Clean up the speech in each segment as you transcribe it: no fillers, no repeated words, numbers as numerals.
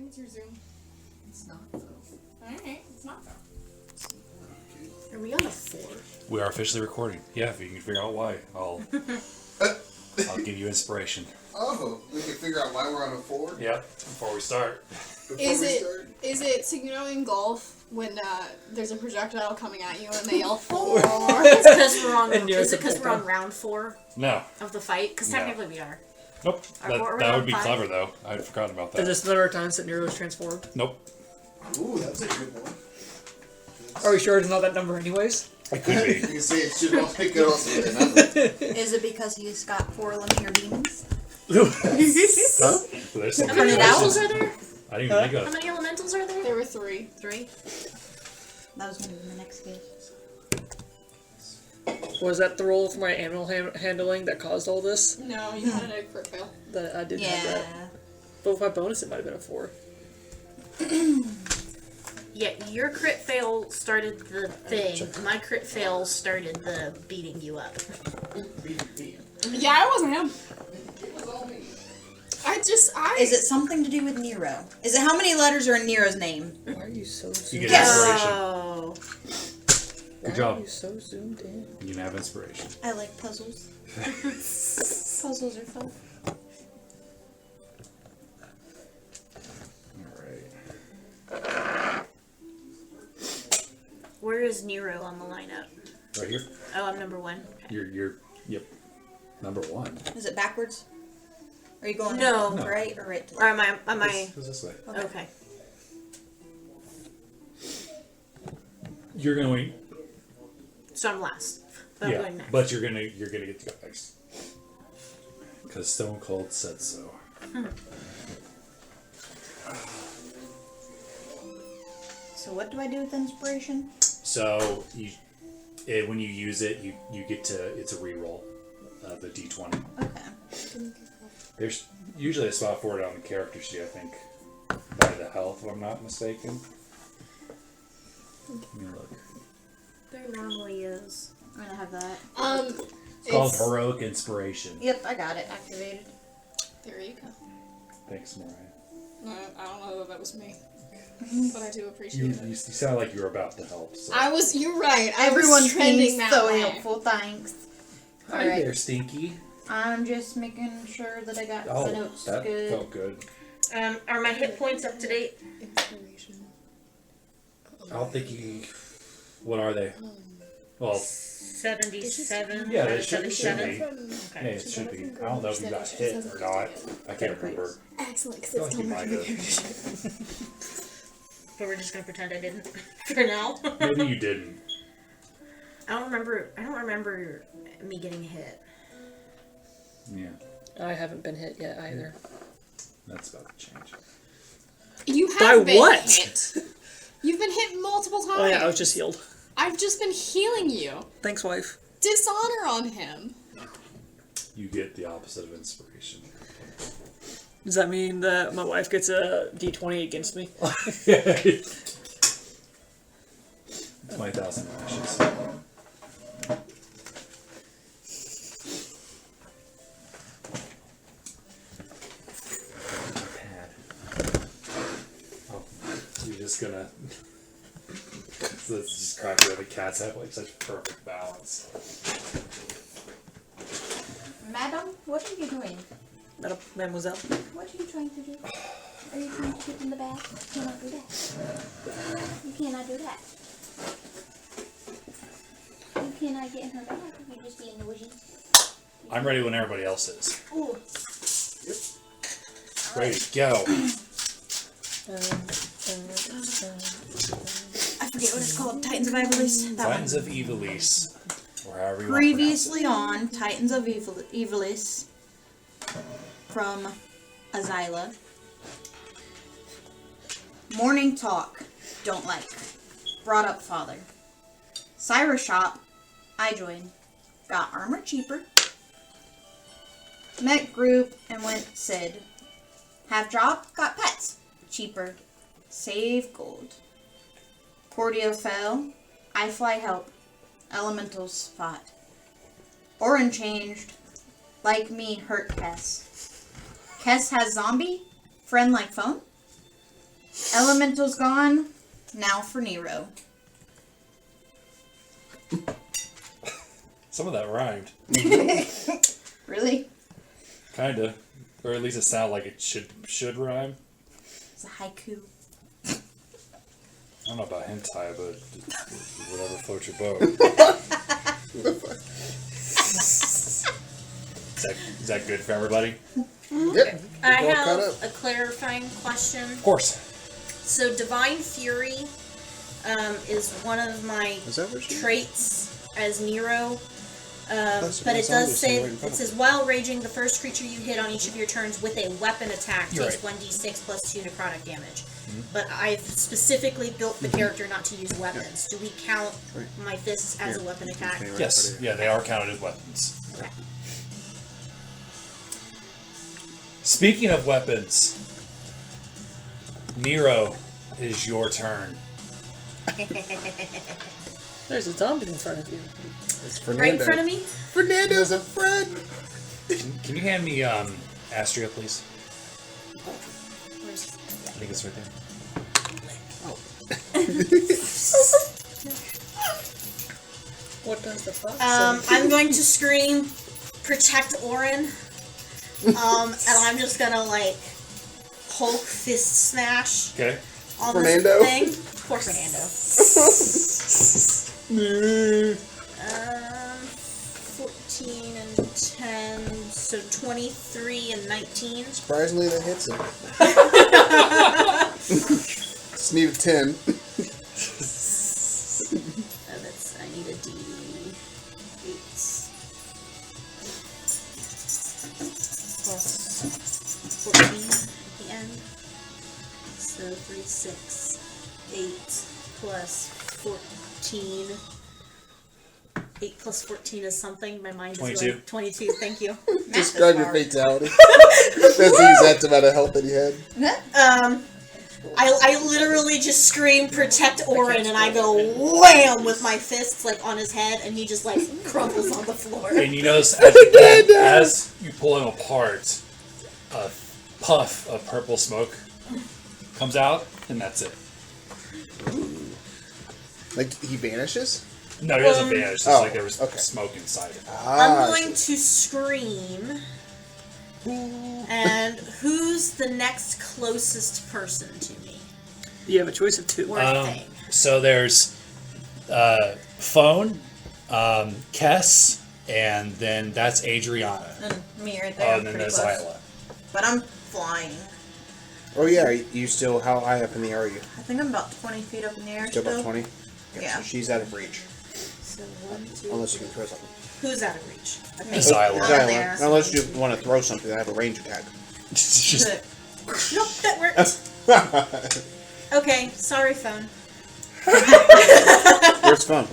What's your Zoom? It's not, though. Alright, it's not though. Are we on a 4? We are officially recording. Yeah, if you can figure out why, I'll give you inspiration. Oh, we can figure out why we're on a 4? Yep, before we start. Is it so you know in golf when there's a projectile coming at you and they yell 4? It's because we're on. And Is it because we're on round 4 No. of the fight? Because No. technically we are. Nope. Are we That on would be 5? clever, though. I'd forgotten about that. Is this the number of times that Nero is transformed? Nope. Ooh, that's a good one. Are we sure it's not that number anyways? It could be. You can say it should also, it could also be a number. Is it because he's got 4 linear demons? Huh? There's some How many variation. vowels are there? I didn't even think How of it. many elementals are there? There were 3. 3. That was going to be the next guess. Was that the roll for my animal handling that caused all this? No, you had a crit fail. That I didn't have Yeah. that. But with my bonus, it might have been a 4. Yeah, your crit fail started the thing. My crit fail started the beating you up. Yeah, it wasn't him. It was all me. Is it something to do with Nero? Is it how many letters are in Nero's name? Why are you so You zoomed get in? inspiration. Oh. Good Why job. are you so zoomed in? You can have inspiration. I like puzzles. Puzzles are fun. Alright. Where is Nero on the lineup? Right here. Oh, I'm number 1. Yep. Number 1. Is it backwards? Are you going No. left to right or right to Or left? am I? Goes this way. Okay. You're going. So I'm last. But I'm Yeah, going next. but you're gonna get to go next. Because Stone Cold said so. So what do I do with inspiration? So when you use it, you get to, it's a reroll of the d20. Okay. There's usually a spot for it on the character sheet, I think, by the health, if I'm not mistaken. Let me look. There normally is. I'm gonna have that. It's called Heroic Inspiration. Yep, I got it activated. There you go. Thanks, Mariah. No, I don't know if that was me, but I do You appreciate it. sound like you were about to help. So. You're right. I Everyone was trending seems that so way. helpful, thanks. Hi Alright. there, Stinky. I'm just making sure that I got Oh, the notes that good. felt good. Are my hit points up to date? Inspiration. I don't think you. What are they? Well, 77. yeah, they should be. 77. Hey, it should be. I don't know if you got hit or not. I can't remember. Excellent, because I it's feel like telling you me might have. But we're just gonna pretend I didn't for now. Maybe you didn't. I don't remember me getting hit. Yeah, I haven't been hit yet either. that's about to change. You By have been what? hit. You've been hit multiple times. Oh yeah, I was just healed. I've just been healing you. Thanks, wife. Dishonor on him. You get the opposite of inspiration. Does that mean that my wife gets a d20 against me? 20,000 ashes. Pad. Oh, you're just gonna. So let's just crack it. The cats have like such perfect balance. Madam, what are you doing? Mademoiselle. What are you trying to do? Are you trying to get in the bag? You cannot do that. You cannot do that. You cannot get in her bag. You're just being noisy. I'm ready when everybody else is. Ooh. Ready to go. I forget what it's called. Titans of Ivalice. That one. Titans of Ivalice. Or however you Previously on Titans of Ivalice from Azyla. Morning talk. Don't like. Brought up father. Cyrus shop. I joined. Got armor cheaper. Met group and went Sid. Have job. Got pets. Cheaper. Save gold. Cordio fell. I fly help. Elementals fought. Orin changed. Like me hurt Kess. Kess has zombie? Friend like phone? Elemental's gone. Now for Nero. Some of that rhymed. Really? Kinda. Or at least it sounded like it should rhyme. It's a haiku. I don't know about hentai, but whatever floats your boat. Is that good for everybody? Yep. I All caught have up. a clarifying question. Of course. So Divine Fury is one of my Is that what she? traits as Nero. That's But what it it does sounds say, like. it says, while raging, the first creature you hit on each of your turns with a weapon attack You're takes right. 1d6 plus 2 necrotic damage. But I've specifically built the character not to use weapons. Do we count Right. my fists as a weapon attack? Okay, right. Yes. Yeah, they are counted as weapons. Okay. Speaking of weapons, Nero, it is your turn. There's a zombie in front of you. It's Right in Fernando. front of me? Fernando's a friend. Can you hand me Astria, please? Where's- I think it's right there. What does the fox I'm going to scream, protect Orin. And I'm just gonna like Hulk fist smash Okay. on Fernando? this thing. Poor Fernando. 14 and 10, so 23 and 19. Surprisingly, that hits him. Just need a 10. I need a D8 plus 14 at the end. So 3, 6, 8 plus 14. 8 plus 14 is something. My mind is 22. like 22. Thank you. Describe your fatality. That's the exact amount of health that he had. I literally just scream protect Orin and I go wham with my fists like on his head and he just like crumples on the floor. And you notice as you pull him apart, a puff of purple smoke comes out, and that's it. Like, he vanishes? No, he doesn't vanish. It's Oh, like there was okay. smoke inside it. I'm going to scream. And who's the next closest person to me? You have a choice of two. Or thing? So there's Phone, Kess, and then that's Adriana. And me right there. And then pretty there's close. Azyla. But I'm flying. Oh, yeah. You still, how high up in the air are you? I think I'm about 20 feet up in the air Still still. about 20? Okay, Yeah. So she's out of reach. So 1, 2, Unless you can throw something. who's out of reach? Okay. Azyla. Not there. Unless you want to throw something that have a range attack. It's just Nope, that worked. Okay, sorry, Phone. Where's Fun?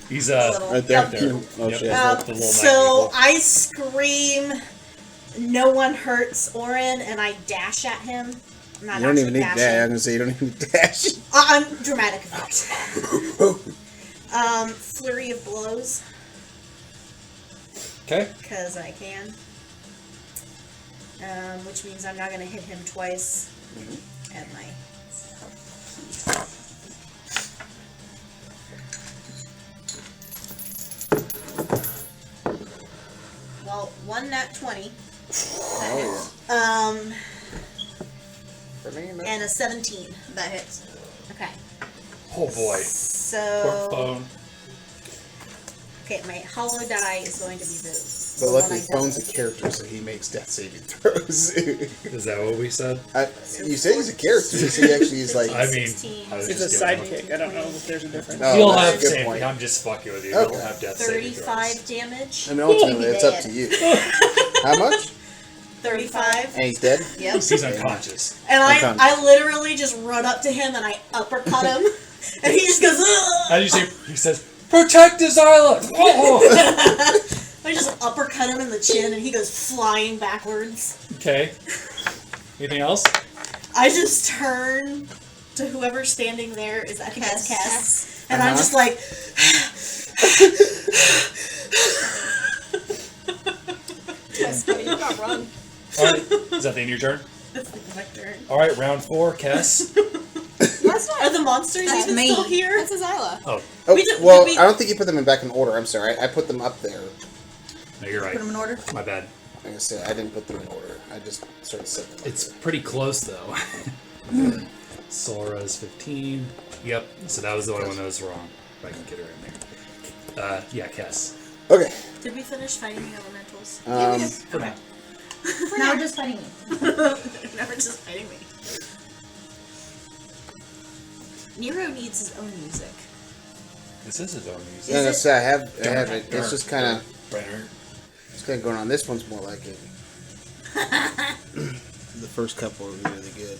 he's little. Right there. right there. Oh, Yep. shit. The little So night I scream, no one hurts Orin, and I dash at him. I'm not You don't even actually need dashing. that. I'm going to say you don't even need to dash. I'm dramatic effect. Flurry of blows, Okay. because I can. Which means I'm not going to hit him twice at my... Well, one nat 20. Oh, yeah. And a 17. That hits. Okay. Oh boy. Poor So... Phone. Okay, my hollow die is going to be the... But one luckily, I Phone's don't- a character, so he makes death saving throws. Is that what we said? You say he's a character, so he actually is like. I mean, 16. I was It's a just giving him sidekick. I don't know if there's a difference. Oh, He'll that's have a good same point. thing. I'm just fucking with you. Okay. He'll have death saving throws. 35 damage. I mean, ultimately, He'd be it's up dead. to you. How much? 35. And he's dead? Yep. He's unconscious. And Okay. I literally just run up to him and I uppercut him. And he just goes, How do you say? He says, "Protect Azyla!" Oh. I just uppercut him in the chin and he goes flying backwards. Okay. Anything else? I just turn to whoever's standing there. I think that's Kess. And I'm Uh-huh. just like, Yes, buddy, you got run. All right. Is that the end of your turn? That's my turn. All right, round 4, Kess. That's not. Are the monsters That's even me. still here? That's Azyla. Oh, Oh, We did- well, we- I don't think you put them back in order. I'm sorry. I put them up there. no, you're right. Put them in order. My bad. Like I said, I didn't put them in order. I just started setting them up. It's pretty close though. Solra is 15. Yep. So that was the only one that was wrong. If I can get her in there. Yeah, Kess. Okay. Did we finish fighting the elementals? For now. Now we're just fighting me. Never just fighting me. Nero needs his own music. This is his own music. Yeah, Is that's, I have it. It's just kind of Brenner. it's kind of going on. This one's more like it. The first couple are really good.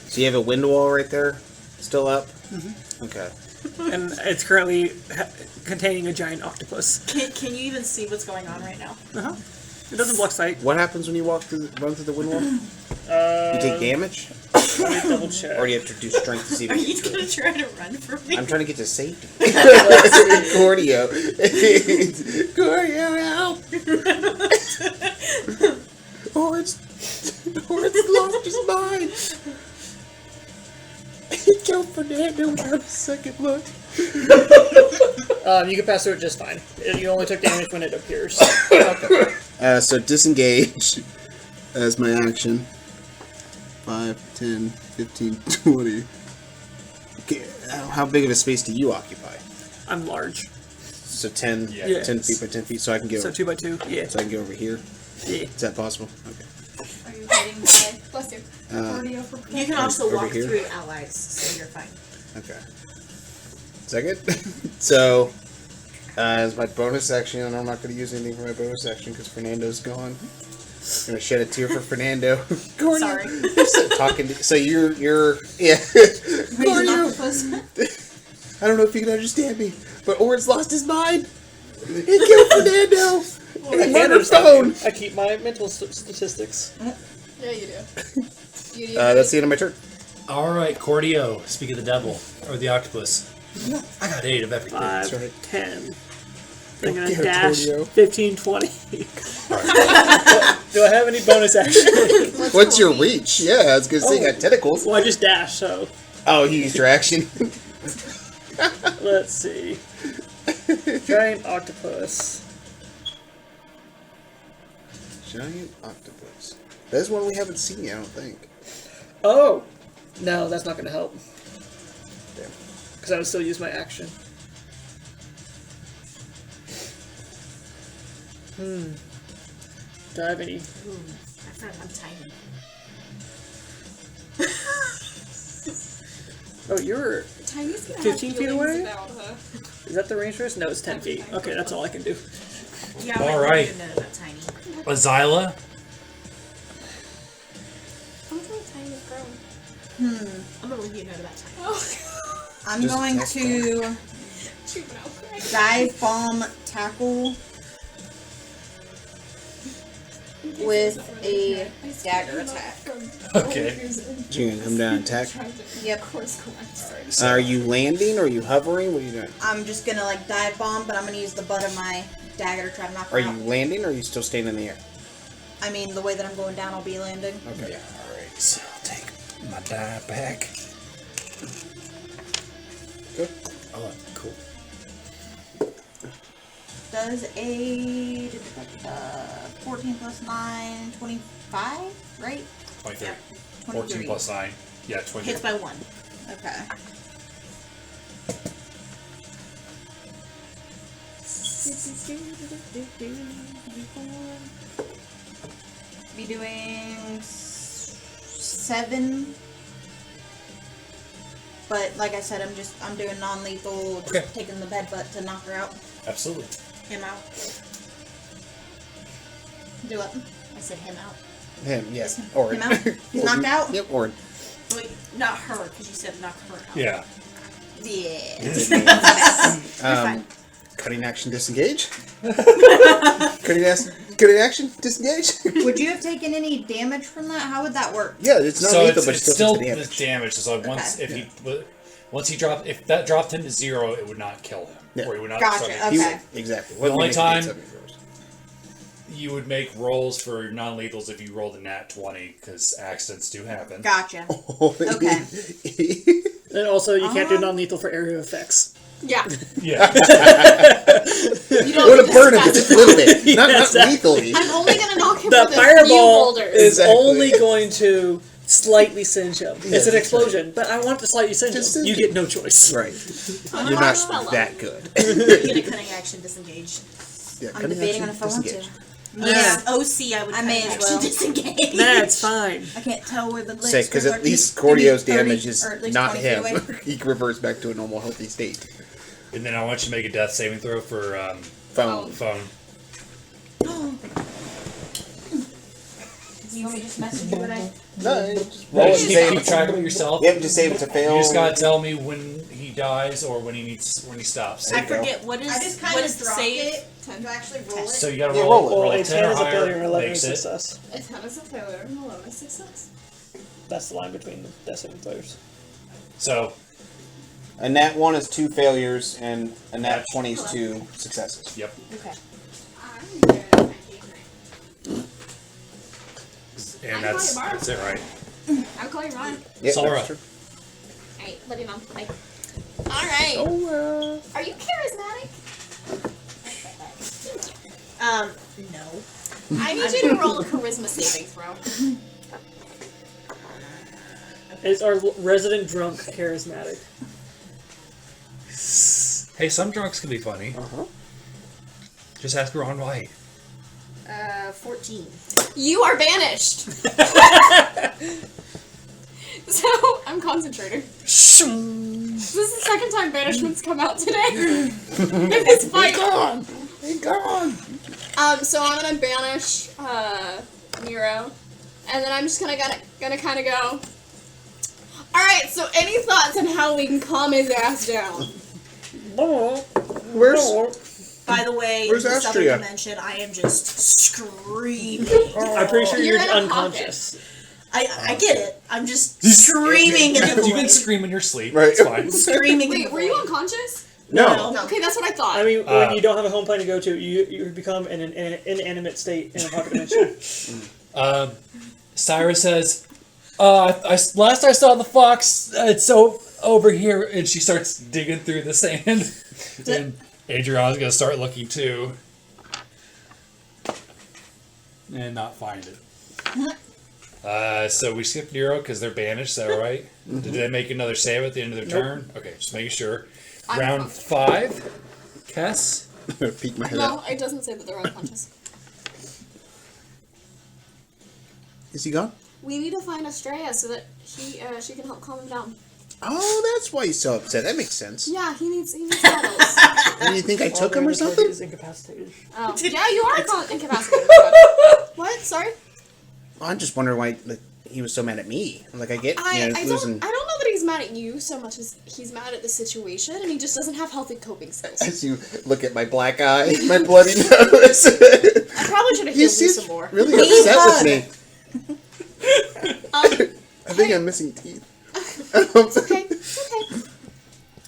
So you have a wind wall right there, still up. Mm-hmm. Okay. And it's currently containing a giant octopus. Can you even see what's going on right now? Uh-huh. It doesn't block sight. What happens when you run through the wind wall? You take damage, Let me double check. or do you have to do strength to see if Are you you get through gonna it? try to run from me? I'm trying to get to safety. Cordio. Cordio, help! Or it's lost his mind. He killed Fernando without a second look. You can pass through it just fine. You only took damage when it appears. So disengage as my action. 5, 10, 15, 20. Okay, how big of a space do you occupy? I'm large. So 10, Yeah. 10 feet by 10 feet, so I can go. So 2 by 2. Yeah. So I can go over here. Yeah. Is that possible? Okay. Are you fighting my Bless you. cardio for You can also Over walk here? through allies, so you're fine. Okay. Is that good? So, as my bonus action, and I'm not going to use anything for my bonus action because Fernando's gone. I'm going to shed a tear for Fernando. Cordio. Sorry. Talking to, so you're yeah. He's an Cordio. octopus. I don't know if you can understand me, but Oren's lost his mind. He killed Fernando. And on her phone. I keep my mental statistics. Yeah, you do. You do. That's the end of my turn. All right, Cordio. Speak of the devil or the octopus. I got 8 of everything. 5, right. 10. I'm gonna Get it, dash Cordio. 15, 20. Do I have any bonus action? What's your reach? Yeah, I was going to say you got tentacles. Well, I just dash, so Oh, you used your action. let's see. Giant octopus. Giant octopus. That's one we haven't seen yet, I don't think. Oh! No, that's not gonna help. Damn. Because I would still use my action. Do I have any? Ooh, I forgot I'm tiny. Oh, you're. Tiny's gonna 15 have feet feelings away? about her. Is that the range for us? No, it's 10 feet. Okay, that's all I can do. Yeah, All I right. didn't know about tiny. Azyla. I'm so tiny grown. I'm gonna let you know about tiny. Oh, I'm Just going test to juvenile. dive bomb tackle with a dagger attack. Okay. So you're going to come down and attack? Yep. Are you landing or are you hovering? What are you doing? I'm just gonna like dive bomb, but I'm gonna use the butt of my dagger to try to knock her Are you out. landing or are you still staying in the air? I mean, the way that I'm going down, I'll be landing. Okay. Yeah, alright. So I'll take my die back. Good. Oh, cool. Does a 14 plus 9, 25, right? 23. 14 23. plus 9. Yeah, 23. Hits by 1. Okay. Be doing 7. But like I said, I'm doing non-lethal, just Okay. taking the headbutt to knock her out. Absolutely. Him out. Do it. I said him out. Him, yes. Oren. Him out? He's knocked out? Yep, Oren. Wait, not her, because you said knock her out. Yeah. Yeah. Um, cutting action, disengage. cutting action, disengage. Would you have taken any damage from that? How would that work? Yeah, it's not So lethal, it's, but it's it still still takes the damage. damage. So once Okay. once he dropped, if that dropped him to 0, it would not kill him. Yeah. Or he would not. Gotcha, so okay. He- exactly. The only time- you would make rolls for non-lethals if you rolled a nat 20, because accidents do happen. Gotcha. Okay. And also, you can't do non-lethal for area effects. Yeah. Yeah. You don't Would get have burned him dispatched. just a little bit. Not exactly. lethally. I'm only gonna knock him The with a few fireball boulders. is Exactly. only going to slightly singe him. Yeah, It's an that's explosion, but I want it to slightly singe Just him. You singe get no choice. Right. I'm You're a not marshmallow. that good. Get a cunning action disengage. Yeah, I'm cutting debating action, on if I want to. disengage. Yeah. OC, I would I cunning may as action well. disengage. That's fine. I can't tell where the glitch Say, because is. at least Cordio's 30 damage is or at least not 20 feet him. away. He reverts back to a normal, healthy state. And then I want you to make a death saving throw for Phone. phone. You want me to just message you when I... No, just Roll roll it. just Save keep it. track of it yourself. You have to save it to fail. You just gotta tell me when he dies or when he stops. I you go. forget what is I just kind what of is the dropped save? it to actually roll it. So you gotta Yeah, roll, roll it. Well, a a 10 10 or is a higher, failure and 11 makes is a it. success. A 10 is a failure and 11 is success. That's the line between the death saving throws. So A nat 1 is 2 failures, and a nat 20 is 2 successes. yep. Okay. I'm good at 19. And I that's call you that's it, right? I'll call you Ryan. Yep, Solra. that's true. Alright, let me know. Like, alright. Oh, Are you charismatic? No. I need you to roll a charisma saving throw. Is our resident drunk charismatic? Hey, some drunks can be funny. Uh-huh. Just ask Ron White. 14. You are banished. So I'm concentrating. This is the second time banishments come out today. In this fight. gone! He gone! So I'm gonna banish Nero, and then I'm just gonna kind of go. All right. So any thoughts on how we can calm his ass down? Where's... By the way, Where's in the southern Astria? dimension, I am just screaming. I'm pretty sure You're you're in a unconscious. I get it. I'm just screaming in the You can void. scream in your sleep. Right. It's fine. Screaming in Wait, the were you void. unconscious? No. No. Okay, that's what I thought. I mean, when you don't have a home planet to go to, you become in an inanimate state in a pocket dimension. Cyrus says, last I saw the fox, it's so over here, and she starts digging through the sand. And Adriana's gonna start looking too. And not find it. So we skipped Nero because they're banished, is that right? Did they make another save at the end of their turn? Okay, just making sure. I'm Round unconscious. 5, Kess. I'm gonna peek my head No, out. it doesn't say that they're unconscious. Is he gone? We need to find Estrella so that she can help calm him down. Oh, that's why he's so upset. That makes sense. Yeah, he needs medals. Do you think I took him or something? He's incapacitated. Oh, yeah, you are incapacitated. What? Sorry. Well, I'm just wondering why like, he was so mad at me. Like, I get, I losing... don't know that he's mad at you so much as he's mad at the situation, and he just doesn't have healthy coping skills. As you look at my black eye, my bloody nose. I probably should have He healed you seems some more. really He upset hug. with me. I think I'm missing teeth. It's okay. It's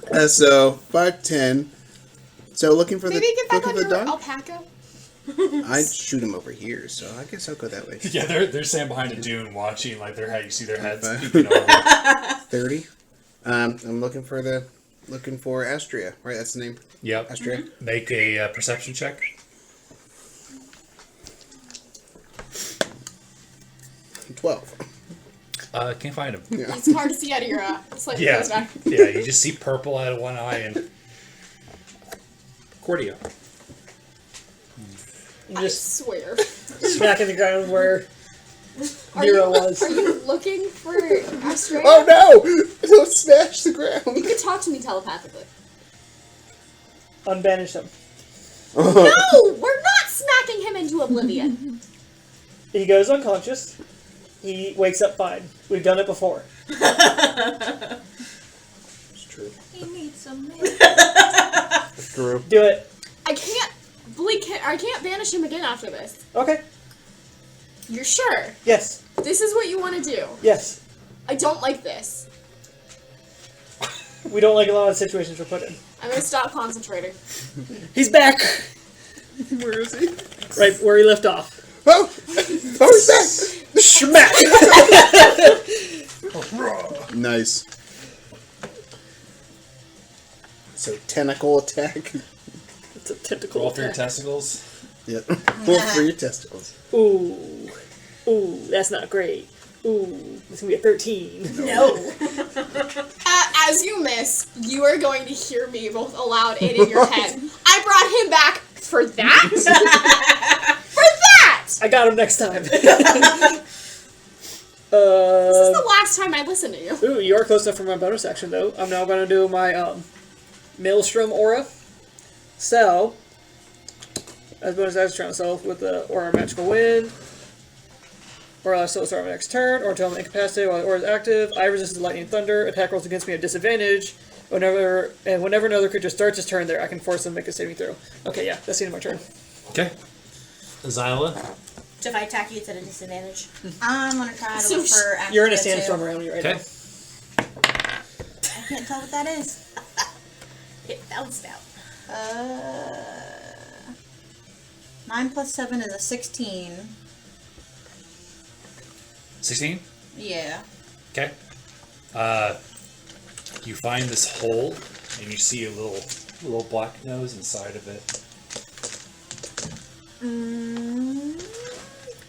okay. So, 5'10". So, looking for Maybe get back on the your dog? alpaca. I'd shoot him over here, so I guess I'll go that way. Yeah, they're standing behind a dune watching, like their head. You see their heads Okay. peeking over. 30. I'm looking for Astria, right? That's the name. Yep. Astria. Make a perception check. Mm-hmm. 12. Can't find him. Yeah. It's hard to see out of your slightly Yeah, closed back. yeah. You just see purple out of one eye and Cordio. I Just swear. smacking the ground where Are Nero you, was. Are you looking for Estrella? Oh no! Don't smash the You ground. could talk to me telepathically. Unbanish him. No! We're not smacking him into oblivion. He goes unconscious. He wakes up fine. We've done it before. It's true. He needs some milk. It's true. Do it. I can't banish him again after this. Okay. You're sure? Yes. This is what you want to do. Yes. I don't like this. We don't like a lot of situations we're put in. I'm gonna stop concentrating. He's back. Where is he? Right where he left off. Oh! Oh, he's back! Smack! Nice. So, tentacle attack. It's a tentacle. Roll for your attack. testicles. Yep. Roll for your testicles. Ooh. Ooh, that's not great. Ooh, it's gonna be a 13. No. As you miss, you are going to hear me both aloud and in your head. I brought him back for that? For that! I got him next time. This is the last time I listen to you. Ooh, you are close enough for my bonus action, though. I'm now going to do my Maelstrom aura. So, as bonus action, surround myself with the aura of magical wind. Or I'll still start my next turn, or until I'm incapacitated while the aura is active. I resist the lightning and thunder. Attack rolls against me at disadvantage. Whenever another creature starts his turn there, I can force them to make a saving throw. Okay, yeah, that's the end of my turn. Okay. Azyla. So if I attack you, it's at a disadvantage. I'm gonna try to So look for. You're in a Astria, sandstorm too. around me right Okay. now. I can't tell what that is. It bounced out. 9 plus 7 is a 16. 16. Yeah. Okay. You find this hole, and you see a little black nose inside of it.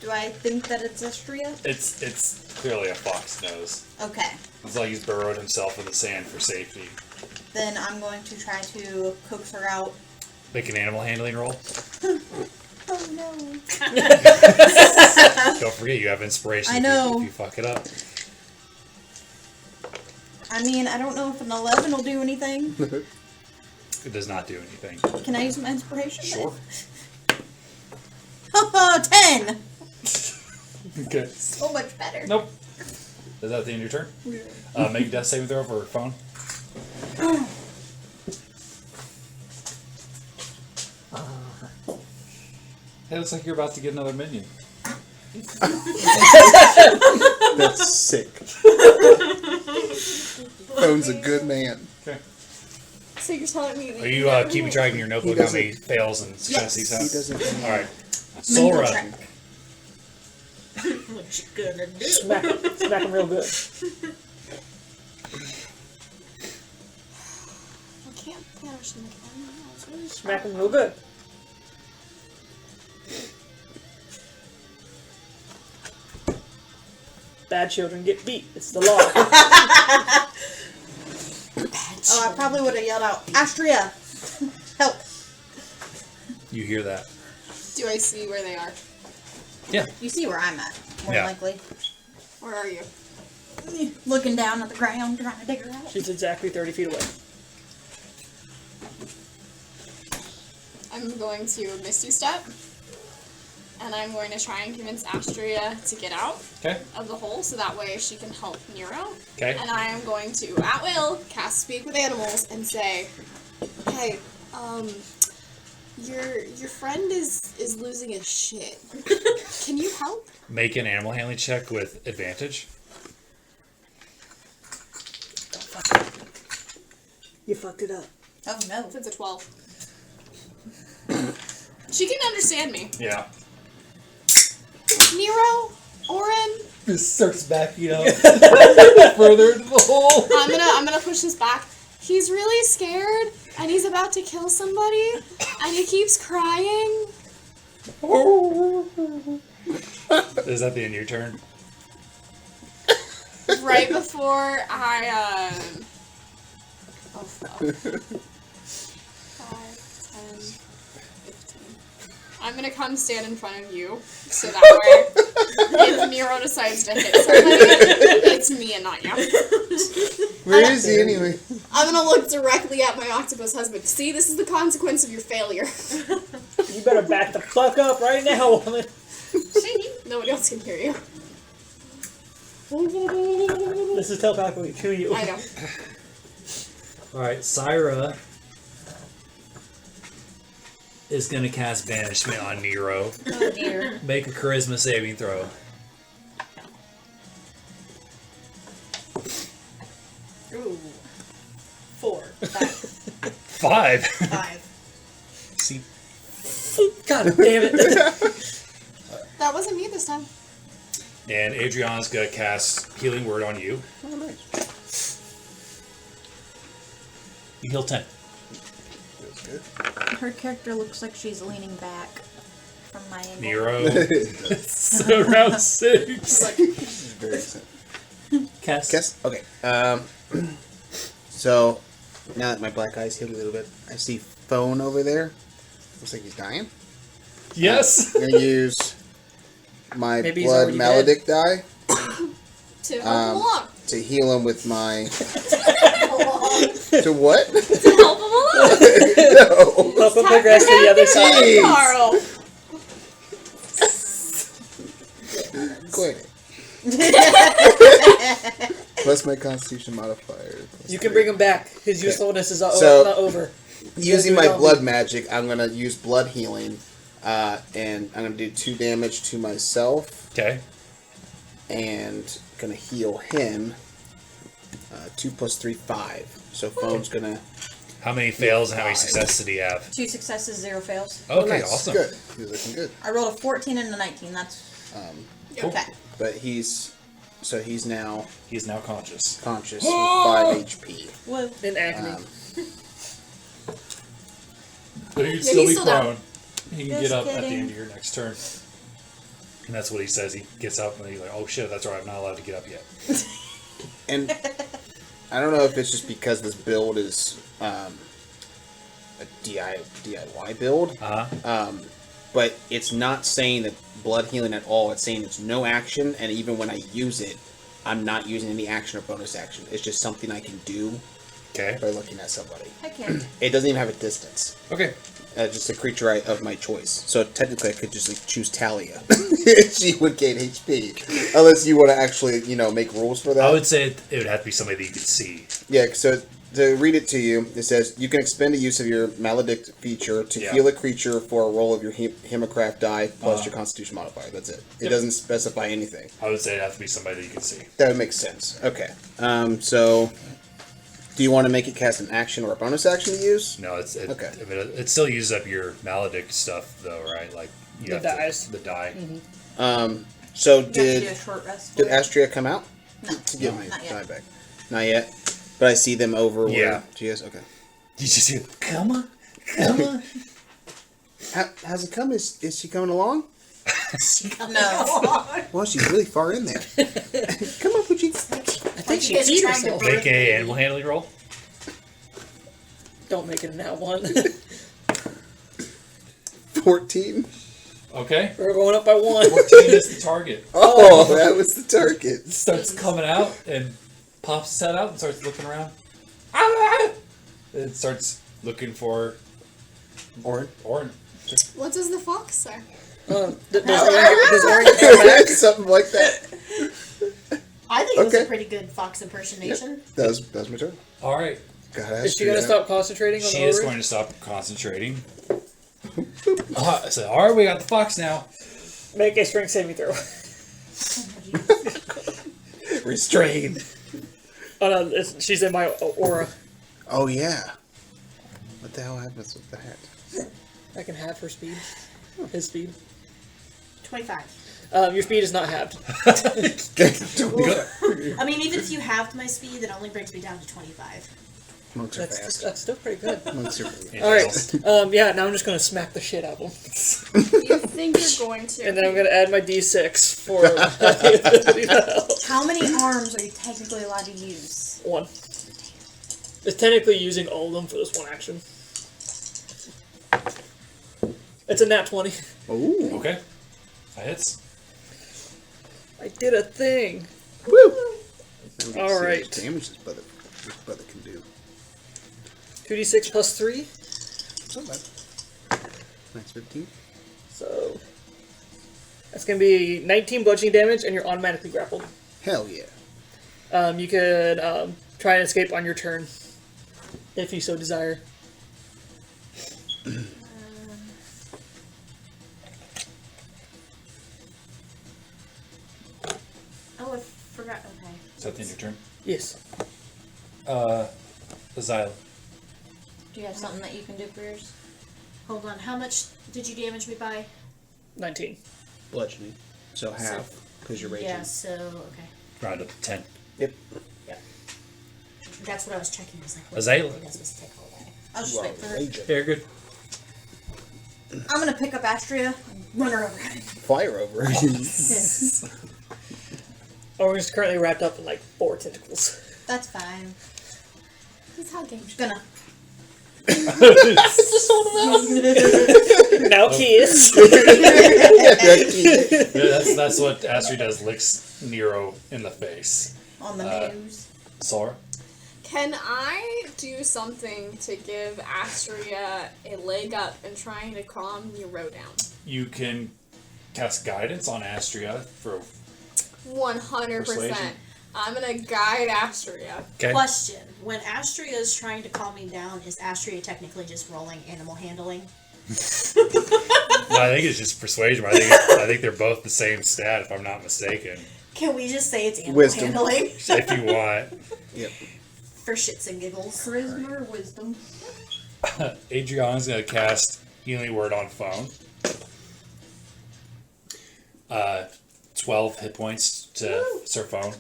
Do I think that it's Astria? It's clearly a fox nose. Okay. It's like he's burrowed himself in the sand for safety. Then I'm going to try to coax her out. Make an animal handling roll. Oh no. Don't forget you have inspiration. I know. If you fuck it up. I mean, I don't know if an 11 will do anything. It does not do anything. Can I use my inspiration? Sure. 10! Okay. So much better. Nope. Is that the end of your turn? Make a death saving throw for phone. Hey, looks like you're about to get another minion. That's sick. Phone's a good man. Okay. So you're telling me that Are you keeping track in your notebook how many fails and successes Yes. He have? doesn't. Alright. Mental Solra. check. What you gonna do? Smack him real good. I can't finish them again. Smack him real good. Bad children get beat. It's the law. Oh, I probably would have yelled out, Astria! Help! You hear that? Do I see where they are? Yeah. You see where I'm at, more Yeah. likely. Where are you? Looking down at the ground, trying to dig her out. She's exactly 30 feet away. I'm going to Misty Step. And I'm going to try and convince Astria to get out Okay. of the hole so that way she can help Nero. Okay. And I am going to, at will, cast Speak with Animals and say, hey, your friend is losing his shit. Can you help? Make an animal handling check with advantage. You fucked it up. Oh no. It's a 12. She can understand me. Yeah. Nero, Oren, This starts backing up further into the hole. I'm gonna push this back. He's really scared and he's about to kill somebody and he keeps crying. Is that the end of your turn? Right before I oh fuck. 5, 10, 15. I'm gonna come stand in front of you so that way if Nero decides to hit somebody, it's me and not you. Where is he anyway? I'm gonna look directly at my octopus husband. See, this is the consequence of your failure. You better back the fuck up right now, woman. Nobody else can hear you. This is telepathically to you. I know. Alright, Syra is going to cast Banishment on Nero. Oh dear. Make a charisma saving throw. Ooh. 4. 5. 5. 5. See, God damn it. That wasn't me this time. And Adriana's gonna cast Healing Word on you. Oh, nice. You heal 10. Feels good. Her character looks like she's leaning back from my angle. Nero. So round 6. Very excited. Kess. Kess? Okay. So, now that my black eyes healed a little bit, I see Phone over there. Looks like he's dying. Yes. I'm going to use my Maybe he's blood already maledict die To help him along. to heal him with my... To what? To help him along. No. Help him progress to the other side. Jeez. Carl. Quit it. Plus my constitution modifier. You can bring him back. His usefulness is not over. Using my blood magic, I'm going to use blood healing. And I'm going to do 2 damage to myself. Okay. And going to heal him. 2 plus 3, 5. So Phone's going to... How many fails and how many 5. successes did he have? 2 successes, 0 fails. Okay, nice. awesome. Good. He's looking good. I rolled a 14 and a 19. That's Cool. okay. But he's now He's now conscious. conscious with 5 HP. Whoa. In agony. But he'd Yeah, still he's be still down. prone. He can Just get up at the kidding. end of your next turn. And that's what he says. He gets up and he's like, oh shit, that's right, I'm not allowed to get up yet. And I don't know if it's just because this build is a DIY build, but it's not saying that blood healing at all. It's saying it's no action, and even when I use it, I'm not using any action or bonus action. It's just something I can do Okay. by looking at somebody. Heck yeah. It doesn't even have a distance. Okay. Just a creature of my choice. So technically, I could just like, choose Talia. She would gain HP, unless you want to actually, make rules for that. I would say it would have to be somebody that you could see. Yeah. So to read it to you, it says you can expend a use of your maledict feature to heal a creature for a roll of your Hemocraft die plus your Constitution modifier. That's it. It doesn't specify anything. I would say it'd have to be somebody that you could see. That would make sense. Okay. So. Do you want to make it cast an action or a bonus action to use? No, Okay. I mean, it still uses up your maledict stuff, though, right? Like you The have dies. the die. So You have to do a did short rest. did for it. Astria come out No. to get my Not yet. die back? Not yet. But I see them over Yeah. where she is. Okay. You just hear, come on, come on. How's it come? Is she coming along? No. Well, she's really far in there. Come on, Poochie. I think she peed herself. Make a animal handling roll. Don't make it in that one. 14. Okay. We're going up by 1. 14 is the target. Oh, that was the target. Starts coming out and pops his head out and starts looking around. Ah! It starts looking for Orin. What does the fox say? Does Orin come back? Something like that. I think it was Okay. a pretty good fox impersonation. That was my turn. All right. God, Is she going to stop concentrating on She the is Orin? going to stop concentrating. So, all right, we got the fox now. Make a strength saving throw. Restrained. Oh no, she's in my aura. Oh yeah. What the hell happens with that? I can halve her speed. His speed. 25. Your speed is not halved. I mean, even if you halved my speed, it only brings me down to 25. Monks are fast. That's still pretty good. Monks are really All right. Yeah. Now I'm just gonna smack the shit out of him, You think you're going to? and then I'm gonna add my d6 for How many arms are you technically allowed to use? 1. It's technically using all of them for this one action. It's a nat 20. Ooh. Okay. That hits. I did a thing. Woo. All right. Damage this brother can do. 2d6 plus 3. It's not bad. That's 15. So that's gonna be 19 bludgeoning damage, and you're automatically grappled. Hell yeah. You could try and escape on your turn, if you so desire. Oh, I forgot. Okay. Is that the end of your turn? Yes. Azyla. Do you have something that you can do for yours? Hold on. How much did you damage me by? 19. Bludgeoning. So half, because you're raging. Yeah. So okay. Round up to 10. Yep. That's what I was checking. I was like, Azyla. That's supposed to take all that. I'll just You are wait for her. raging. Yeah, you're good. I'm gonna pick up Astria and run her over. Fire over. Oh, we're just currently wrapped up in like 4 tentacles. That's fine. He's hugging. I'm just gonna. Now kiss. Yeah, that's what Astrid does, licks Nero in the face. On the nose. Solra? Can I do something to give Astria a leg up in trying to calm Nero down? You can cast guidance on Astria for 100%. Persuasion. I'm gonna guide Astria. okay. Question: when Astria is trying to calm me down, is Astria technically just rolling animal handling? No, I think it's just persuasion. I think they're both the same stat, if I'm not mistaken. Can we just say it's animal Wisdom. handling If you want. Yep. for shits and giggles? Charisma or wisdom? Adriana's gonna cast Healing Word on phone. 12 hit points to Sir Phone.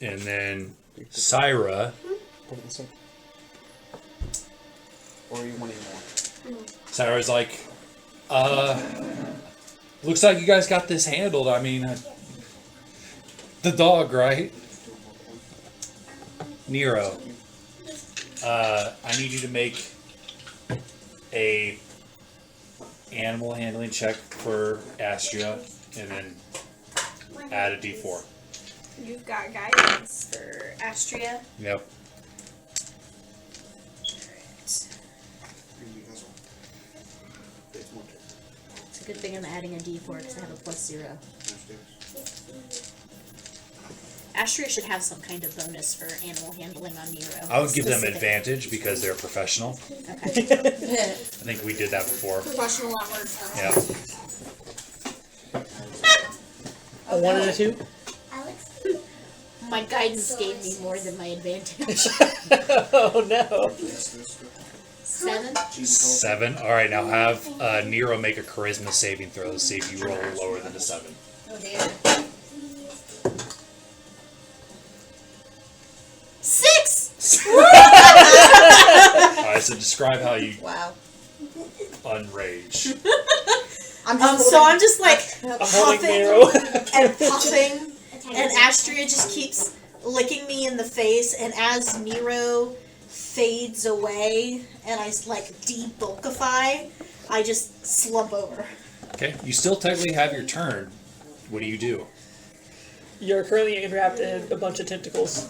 And then Syra, Put it in some- Or you want any more? Syra's like, looks like you guys got this handled. I mean, the dog, right? Nero, I need you to make a animal handling check for Astria, and then add a d4. You've got guidance for Astria. Yep. It's a good thing I'm adding a D4 because I have a +0. Astria should have some kind of bonus for animal handling on Nero. I would give them Specific. advantage because they're professional. Okay. I think we did that before. Professional at work. Yeah. A 1 and a 2. My guidance gave me more than my advantage. Oh no. 7? 7. All right, now have Nero make a charisma saving throw to see if you roll lower than a 7. Oh dear. 6! All right, so describe how you Wow. unrage. I'm just So I'm just like I'm holding puffing Nero. and puffing, and Astria just keeps licking me in the face, and as Nero fades away and I like debulkify, I just slump over. Okay, you still technically have your turn. What do you do? You're currently enwrapped in a bunch of tentacles.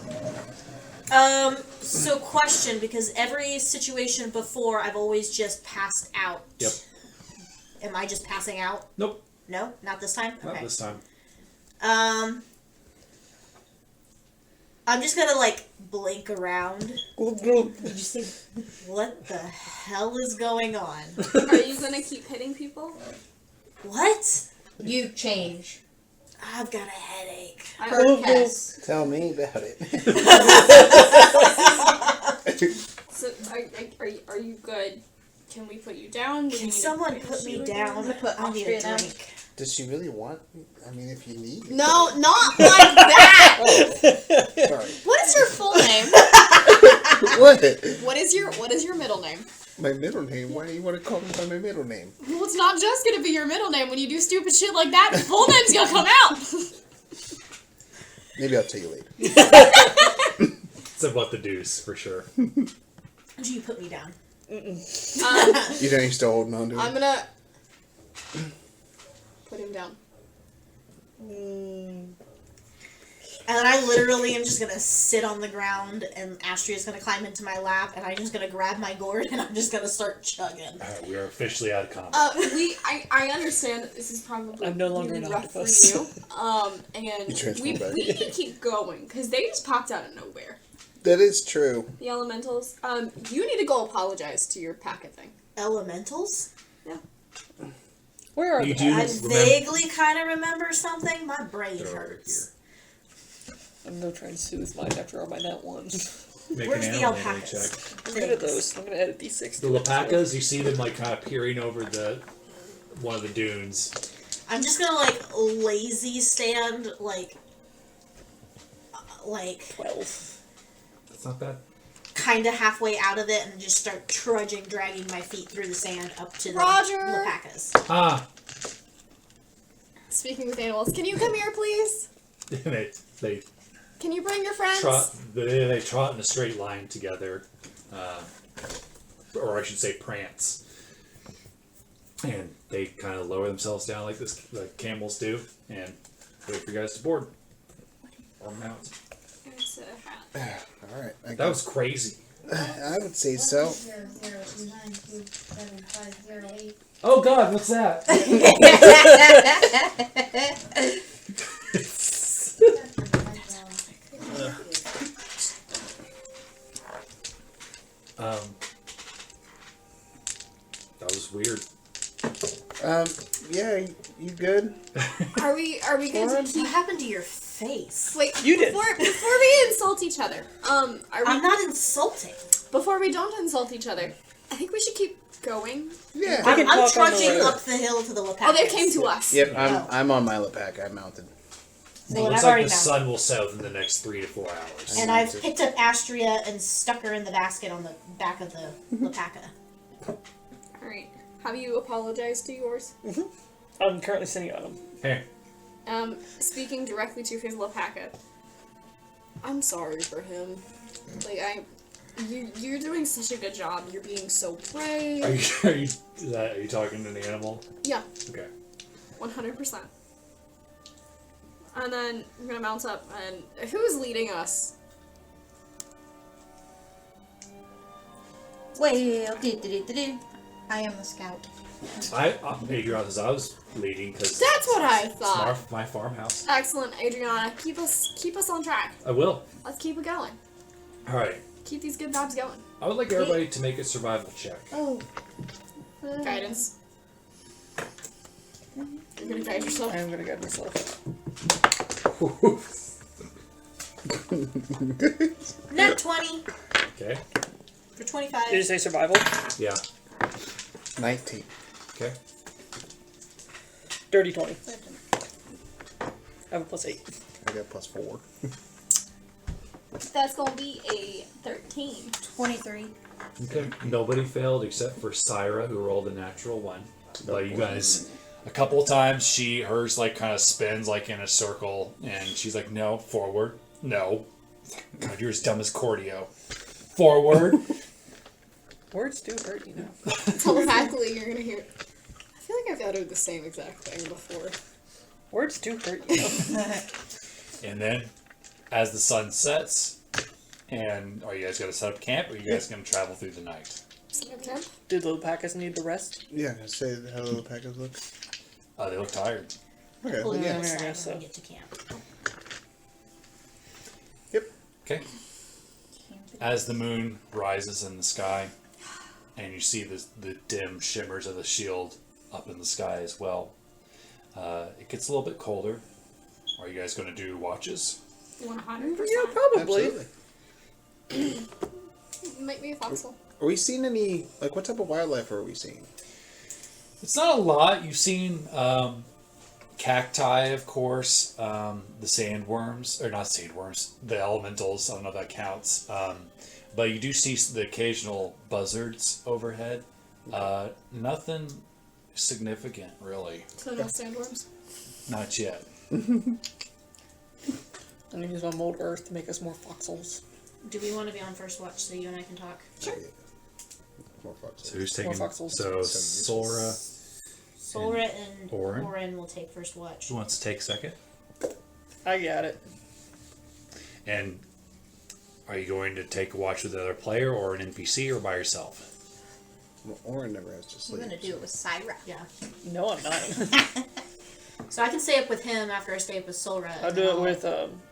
So question, because every situation before I've always just passed out. Yep. Am I just passing out? Nope, No? Not this time? not Okay. this time. I'm just gonna like blink around. Gloop, gloop. What the hell is going on? Are you gonna keep hitting people? What? You change. I've got a headache. Per Kess. Tell me about it. So are you good? Can we put you down? Do you Can need to someone push put me you down? again? put I need a Astria down. drink. Does she really want me? I mean, if you need. No, not like that. Sorry. What is your full name? What? What is your middle name? My middle name? Why do you want to call me by my middle name? Well, it's not just gonna be your middle name. When you do stupid shit like that, the full name's gonna come out. Maybe I'll tell you later. It's about the deuce, for sure. Do you put me down? You think you're still holding on to it? I'm gonna put him down. And then I literally am just gonna sit on the ground, and Astria's gonna climb into my lap, and I'm just gonna grab my gourd, and I'm just gonna start chugging. All right, we are officially out of combat. I understand that this is probably I'm no longer really an rough octopus. for you. And You transform we back. need to keep going because they just popped out of nowhere. That is true. The elementals. You need to go apologize to your packet thing. Elementals? Where are You they? do I remember- vaguely kind of remember something. My brain They're over hurts. I'm gonna try and soothe mine after all my net ones. Make Where's an the animal handling alpacas? check. I'm gonna edit those. I'm gonna edit these 6. The alpacas, you see them like kind of peering over one of the dunes. I'm just gonna like lazy stand like 12. That's not bad. kind of halfway out of it and just start trudging, dragging my feet through the sand up to the Roger. alpacas. Ah, Speaking with animals, can you come here, please? they Can you bring your friends? they trot in a straight line together, or I should say prance. And they kind of lower themselves down like camels do, and wait for you guys to board or mount. It's a hat. All right. That was crazy. I would say so. 002927508. Oh God, what's that? That was weird. Yeah, you good? Are we going to What keep? happened to your face? Wait, You did. before we insult each other. Are we? I'm not insulting. Before we don't insult each other, I think we should keep going. Yeah. We can I'm talk on the trudging road. up the hill to the alpacas. Oh, they came to us. Yep, Oh. I'm on my alpaca. I mounted. So It looks I've like already the mounted. sun will set within the next 3 to 4 hours. And I've picked up Astria and stuck her in the basket on the back of the alpaca. All right. Have you apologized to yours? I'm currently sitting on them. Here. Speaking directly to his alpaca. I'm sorry for him. Like you're doing such a good job. You're being so brave. Are you talking to the animal? Yeah, Okay. 100%. And then we're gonna mount up. And who's leading us? Well, I am the scout. Adriana, as I was leading because That's what I thought. my farmhouse. Excellent, Adriana. Keep us on track. I will. Let's keep it going. All right. Keep these good vibes going. I would like everybody to make a survival check. Oh. Guidance. You're gonna guide yourself. I am gonna guide myself. Net 20 Okay. for 25. Did you say survival? Yeah. 19. Okay. Dirty 20. I have a +8. I got +4. That's gonna be a 13. 23. Okay. Nobody failed except for Syra, who rolled a natural 1. But you guys, a couple of times, hers like kind of spins like in a circle, and she's like, "No, forward, no." God, you're as dumb as Cordio. Forward. Words do hurt, you know. Telepathically, you're gonna hear. I feel like I've uttered the same exact thing before. Words do hurt, you know. And then, as the sun sets, and are you guys gonna set up camp, or are you guys gonna travel through the night? Okay. Do the alpacas need the rest? Yeah, say how the alpacas look. They look tired. Okay, Pull well, you yeah. aside I guess when we so. get to camp. Okay. As the moon rises in the sky, and you see the dim shimmers of the shield up in the sky as well, it gets a little bit colder. Are you guys going to do watches? 100%. Yeah, probably. Absolutely. Might be a foxhole. Are we seeing any, like, what type of wildlife are we seeing? It's not a lot. You've seen cacti, of course, the sandworms, or not sandworms, the elementals. I don't know if that counts. But you do see the occasional buzzards overhead. Nothing significant, really. So no sandworms. Not yet. I'm gonna use my mold earth to make us more foxholes. Do we want to be on first watch so you and I can talk? Sure. More foxes. So who's taking? More foxholes. So Solra Solra and Orin? Orin will take first watch. who wants to take second. I got it. And are you going to take a watch with another player or an NPC or by yourself? Well, Orin never has to We're sleep. gonna do it with Syra. Yeah. No, I'm not. So I can stay up with him after I stay up with Solra. I'll and do it then with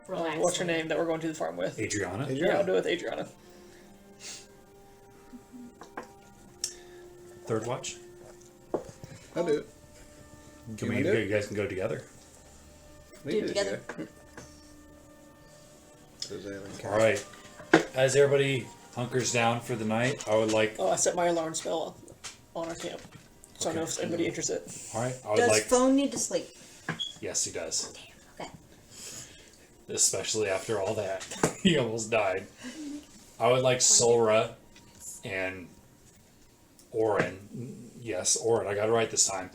relax what's her later. name that we're going to the farm with? Adriana. Yeah, I'll do it with Adriana. Third watch. I'll do it. Can You we? wanna do it? You guys can go together. We Do can it together. Does anything All right. as everybody hunkers down for the night, I would like. Oh, I set my alarm spell on our camp. So I know if anybody's interested. All right, I would Does like. phone need to sleep? Yes, he does. Okay. Especially after all that, he almost died. I would like Solra and Orin. Yes, Orin. I got it right this time.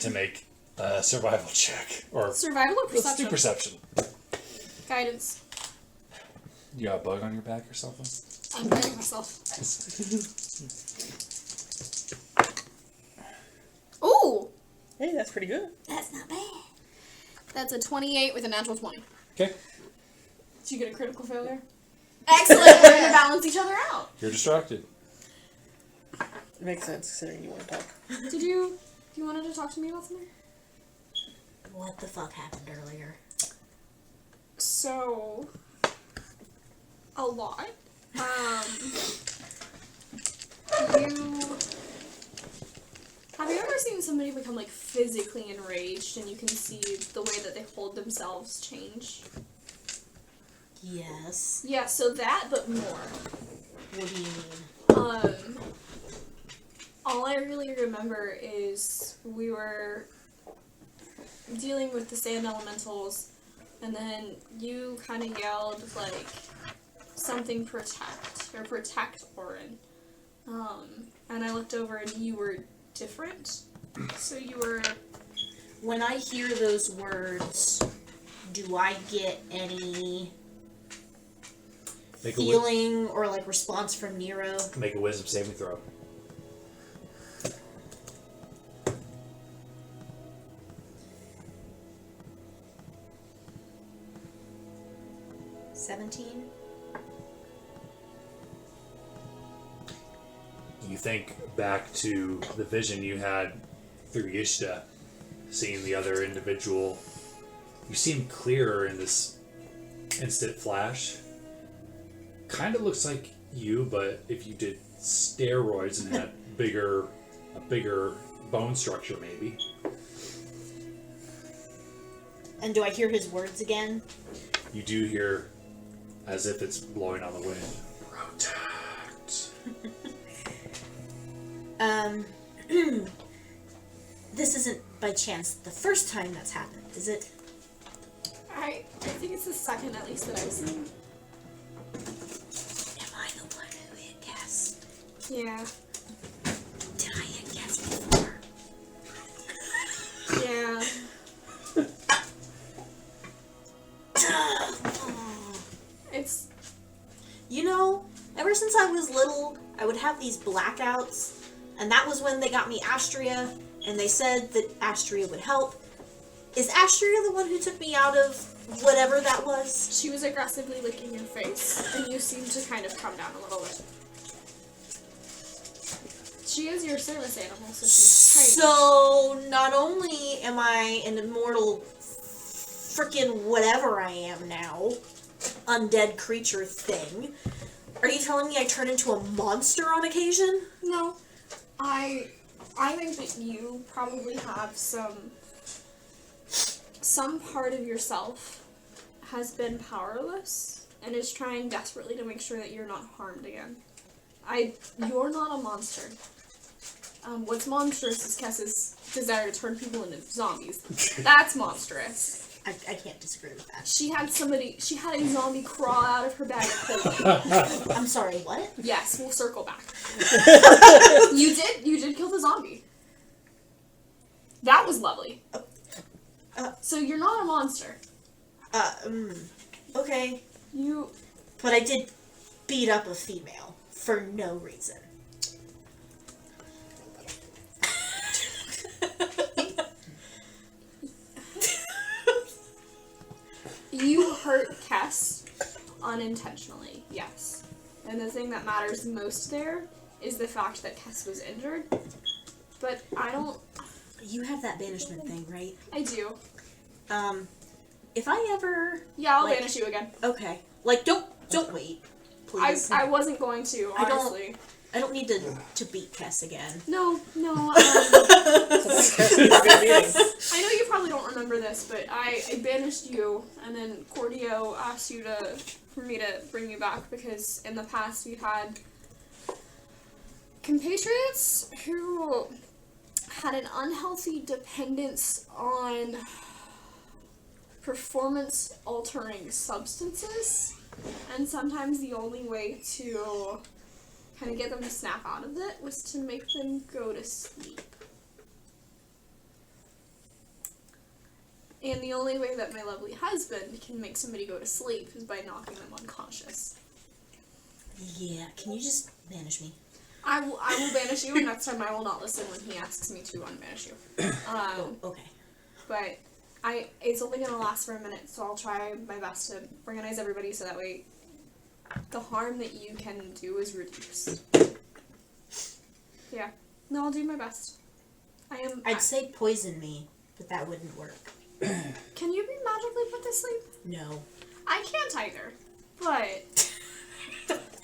To make a survival check or Survival or let's do perception? perception. Guidance. You got a bug on your back or something? I'm guiding myself. Ooh! Hey, that's pretty good. That's not bad. That's a 28 with a natural 20. Okay. So you get a critical failure? Excellent! We're gonna balance each other out. You're distracted. It makes sense considering you want to talk. Did you wanted to talk to me about something? What the fuck happened earlier? So, a lot. Have you ever seen somebody become like physically enraged and you can see the way that they hold themselves change? Yes. Yeah, so that, but more. What do you mean? All I really remember is we were dealing with the sand elementals, and then you kind of yelled, like, something protect Orin. And I looked over and you were different. So you were... When I hear those words, do I get any feeling or like response from Nero? Make a wisdom saving throw. You think back to the vision you had through Yishta, seeing the other individual. You seem clearer in this instant flash. Kind of looks like you, but if you did steroids and had a bigger bone structure, maybe. And do I hear his words again? You do hear, as if it's blowing on the wind. Protect. This isn't by chance the first time that's happened, is it? I think it's the second, at least, that I've seen. Am I the one who hit Kess? Yeah. Did I hit Kess before? Yeah. It's... You know, ever since I was little, I would have these blackouts, and that was when they got me Astria, and they said that Astria would help. Is Astria the one who took me out of whatever that was? She was aggressively licking your face, and you seemed to kind of come down a little bit. She is your service animal, so she's trained. So, not only am I an immortal frickin' whatever I am now, undead creature thing, are you telling me I turn into a monster on occasion? No. I think that you probably have some part of yourself has been powerless and is trying desperately to make sure that you're not harmed again. You're not a monster. What's monstrous is Kess's desire to turn people into zombies. That's monstrous. I can't disagree with that. She had a zombie crawl out of her bag of holding. I'm sorry, what? Yes, we'll circle back. You did kill the zombie. That was lovely. So you're not a monster. Okay. But I did beat up a female for no reason. You hurt Kess unintentionally, yes. And the thing that matters most there is the fact that Kess was injured. But I don't... You have that banishment thing, right? I do. If I ever... Yeah, I'll banish you again. Okay. Like, don't wait, please. I wasn't going to, honestly. I don't need to beat Kess again. No. Kess is a good meeting. I know you probably don't remember this, but I banished you, and then Cordio asked you for me to bring you back because in the past we've had compatriots who had an unhealthy dependence on performance-altering substances, and sometimes the only way to kind of get them to snap out of it was to make them go to sleep. And the only way that my lovely husband can make somebody go to sleep is by knocking them unconscious. Yeah, can you just banish me? I will banish you, and next time I will not listen when he asks me to unbanish you. Okay. But it's only going to last for a minute, so I'll try my best to organize everybody so that way the harm that you can do is reduced. Yeah. No, I'll do my best. I'd say poison me, but that wouldn't work. Can you be magically put to sleep? No. I can't either. But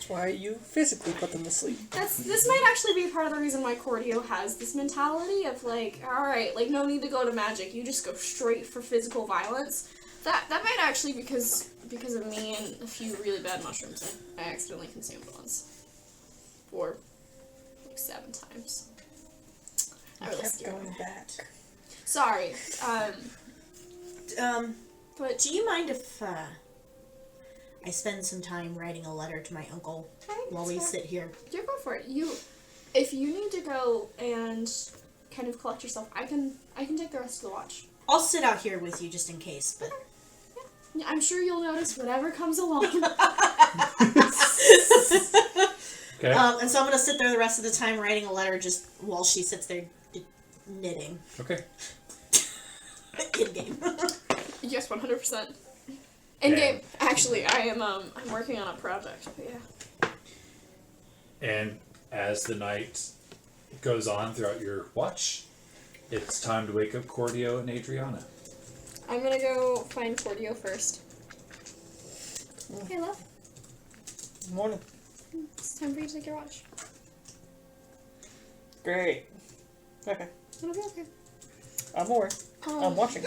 That's why you physically put them to sleep. this might actually be part of the reason why Cordio has this mentality of like, alright, like no need to go to magic, you just go straight for physical violence. That might actually because of me and a few really bad mushrooms I accidentally consumed once. Or like 7 times. I really kept scared going me. back. Sorry. But Do you mind if I spend some time writing a letter to my uncle while we sit here? Yeah, go for it. If you need to go and kind of collect yourself, I can take the rest of the watch. I'll sit out here with you just in case, but... Yeah, I'm sure you'll notice whatever comes along. Okay. And so I'm going to sit there the rest of the time writing a letter just while she sits there knitting. Okay. In-game. Yes, 100%. In game, actually, I'm working on a project. But yeah. And as the night goes on throughout your watch, it's time to wake up Cordio and Adriana. I'm gonna go find Cordio first. Hey, love. Morning. It's time for you to take your watch. Great. Okay. It'll be okay. I'm aware. I'm watching.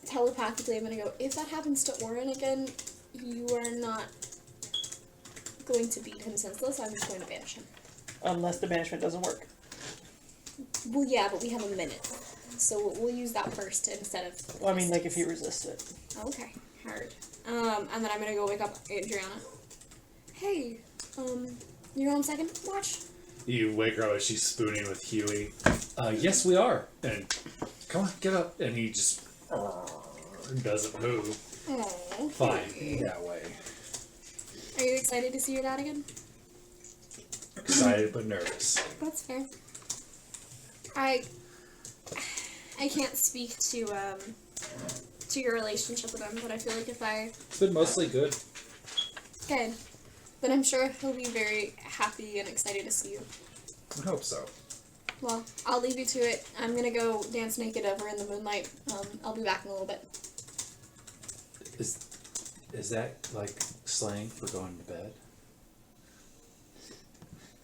Telepathically, I'm gonna go, if that happens to Oren again, you are not going to beat him senseless, I'm just going to banish him. Unless the banishment doesn't work. Well, yeah, but we have a minute. So we'll use that first instead of... Well, I mean, like, if he resists it. Okay, hard. And then I'm gonna go wake up Adriana. Hey, you're on second watch? You wake her up as she's spooning with Huey. Yes, we are. And come on, get up. And he just doesn't move. Oh. Fine, that way. Are you excited to see your dad again? Excited but nervous. That's fair. I can't speak to your relationship with him, but I feel like if I... It's been mostly good. Good. Then I'm sure he'll be very happy and excited to see you. I hope so. Well, I'll leave you to it. I'm gonna go dance naked over in the moonlight. I'll be back in a little bit. Is that like slang for going to bed?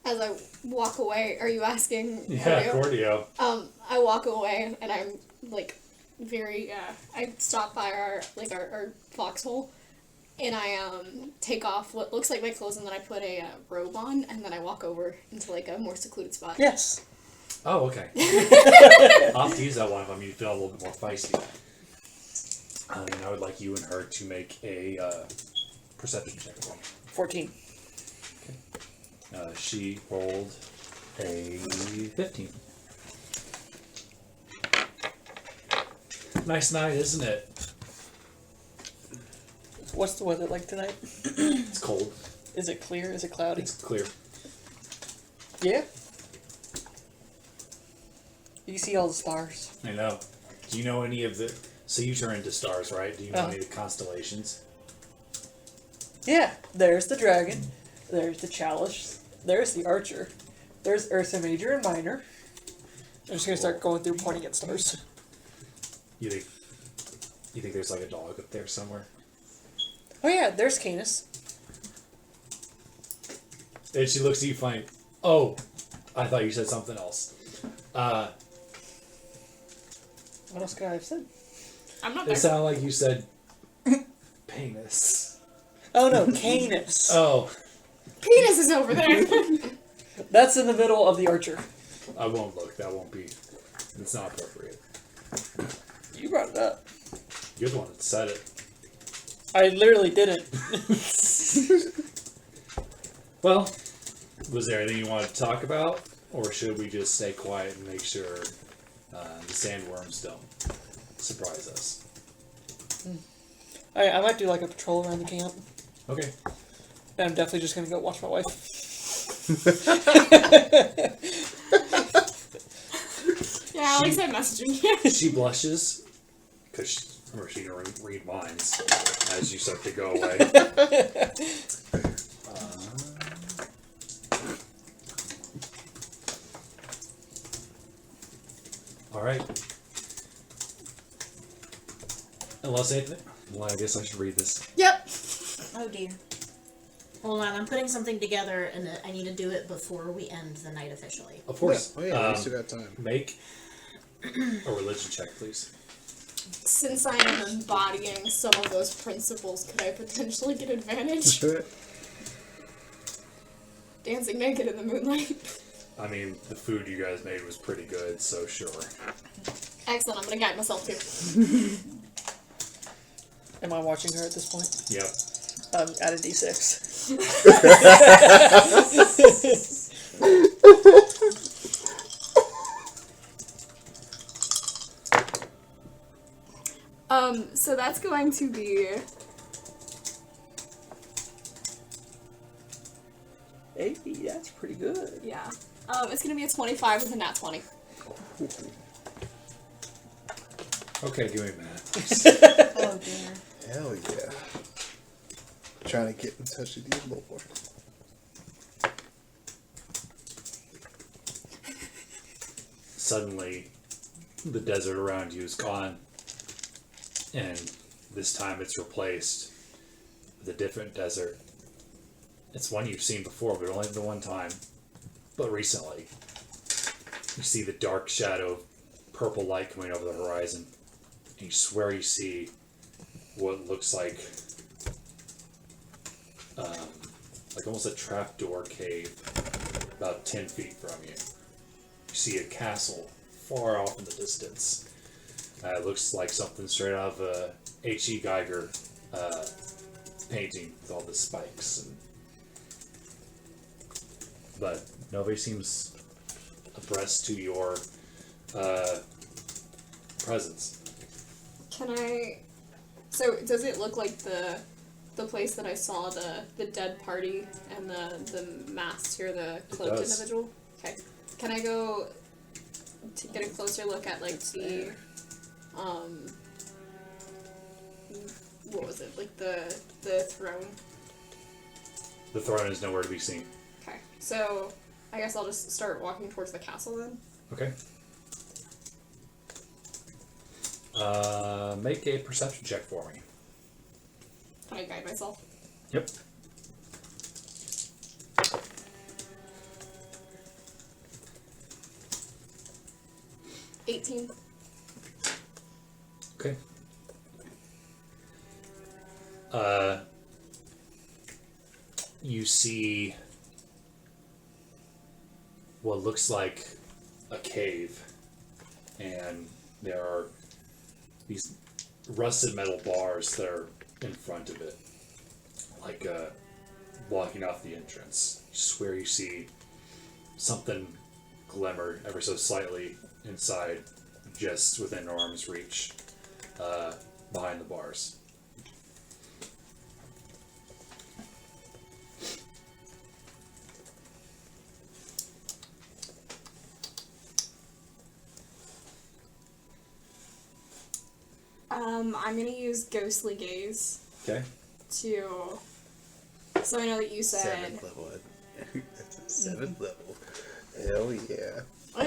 As I walk away, are you asking? Yeah, Cordio? Cordio. I walk away and I'm like very. I stop by our foxhole, and I take off what looks like my clothes, and then I put a robe on, and then I walk over into like a more secluded spot. Yes. Oh, okay. I'll have to use that one if I'm you feel a little bit more feisty. And I would like you and her to make a perception check for me. 14. She rolled a 15. Nice night, isn't it? What's the weather like tonight? It's cold. Is it clear? Is it cloudy? It's clear. Yeah. You see all the stars. I know. Do you know any of the... So you turn into stars, right? Do you know any of the constellations? Yeah. There's the dragon. There's the chalice. There's the archer. There's Ursa Major and Minor. I'm just gonna start going through pointing at stars. You think there's like a dog up there somewhere? Oh yeah, there's Canis. And she looks at you funny. Oh, I thought you said something else. What else could I have said? I'm not It there. sounded like you said penis. Oh no, Canis. Oh, Penis is over there. That's in the middle of the archer. I won't look. That won't be. It's not appropriate. You brought it up. You're the one that said it. I literally didn't. Well, was there anything you wanted to talk about? Or should we just stay quiet and make sure the sandworms don't surprise us? I might do like a patrol around the camp. Okay. And I'm definitely just gonna go watch my wife. Yeah, Alex had messaging you. She blushes because she can read minds as you start to go away. All right. Unless anything. Well, I guess I should read this. Yep. Oh dear. Hold on, I'm putting something together, and I need to do it before we end the night officially. Of course. Oh yeah, we still got time. Make a religion check, please. Since I am embodying some of those principles, could I potentially get advantage? Dancing naked in the moonlight. I mean, the food you guys made was pretty good, so sure. Excellent, I'm gonna guide myself too. Am I watching her at this point? Yep. At a D6. So that's going to be 80, that's pretty good. yeah. It's gonna be a 25 with a nat 20. Okay, give me a minute. Oh dear. Hell yeah. Trying to get in touch with you, Lord. Suddenly, the desert around you is gone, and this time it's replaced with a different desert. It's one you've seen before, but only the one time. But recently, you see the dark shadow of purple light coming over the horizon, and you swear you see what looks like almost a trapdoor cave about 10 feet from you. You see a castle far off in the distance. It looks like something straight out of a H.E. Geiger painting with all the spikes. But nobody seems abreast to your presence. Can I... So, does it look like the place that I saw the dead party and the masked here, the cloaked does. individual? Okay. Can I go to get a closer look at, like, the... what was it? Like, the throne? The throne is nowhere to be seen. Okay. So, I guess I'll just start walking towards the castle then. Okay. Make a perception check for me. Can I guide myself? Yep. $18. Okay. You see what looks like a cave, and there are these rusted metal bars that are in front of it, like blocking off the entrance. You swear you see something glimmer ever so slightly inside, just within arm's reach, behind the bars. I'm gonna use Ghostly Gaze Okay. to... So I know that you said... 7th level. That's a 7th level. Hell yeah.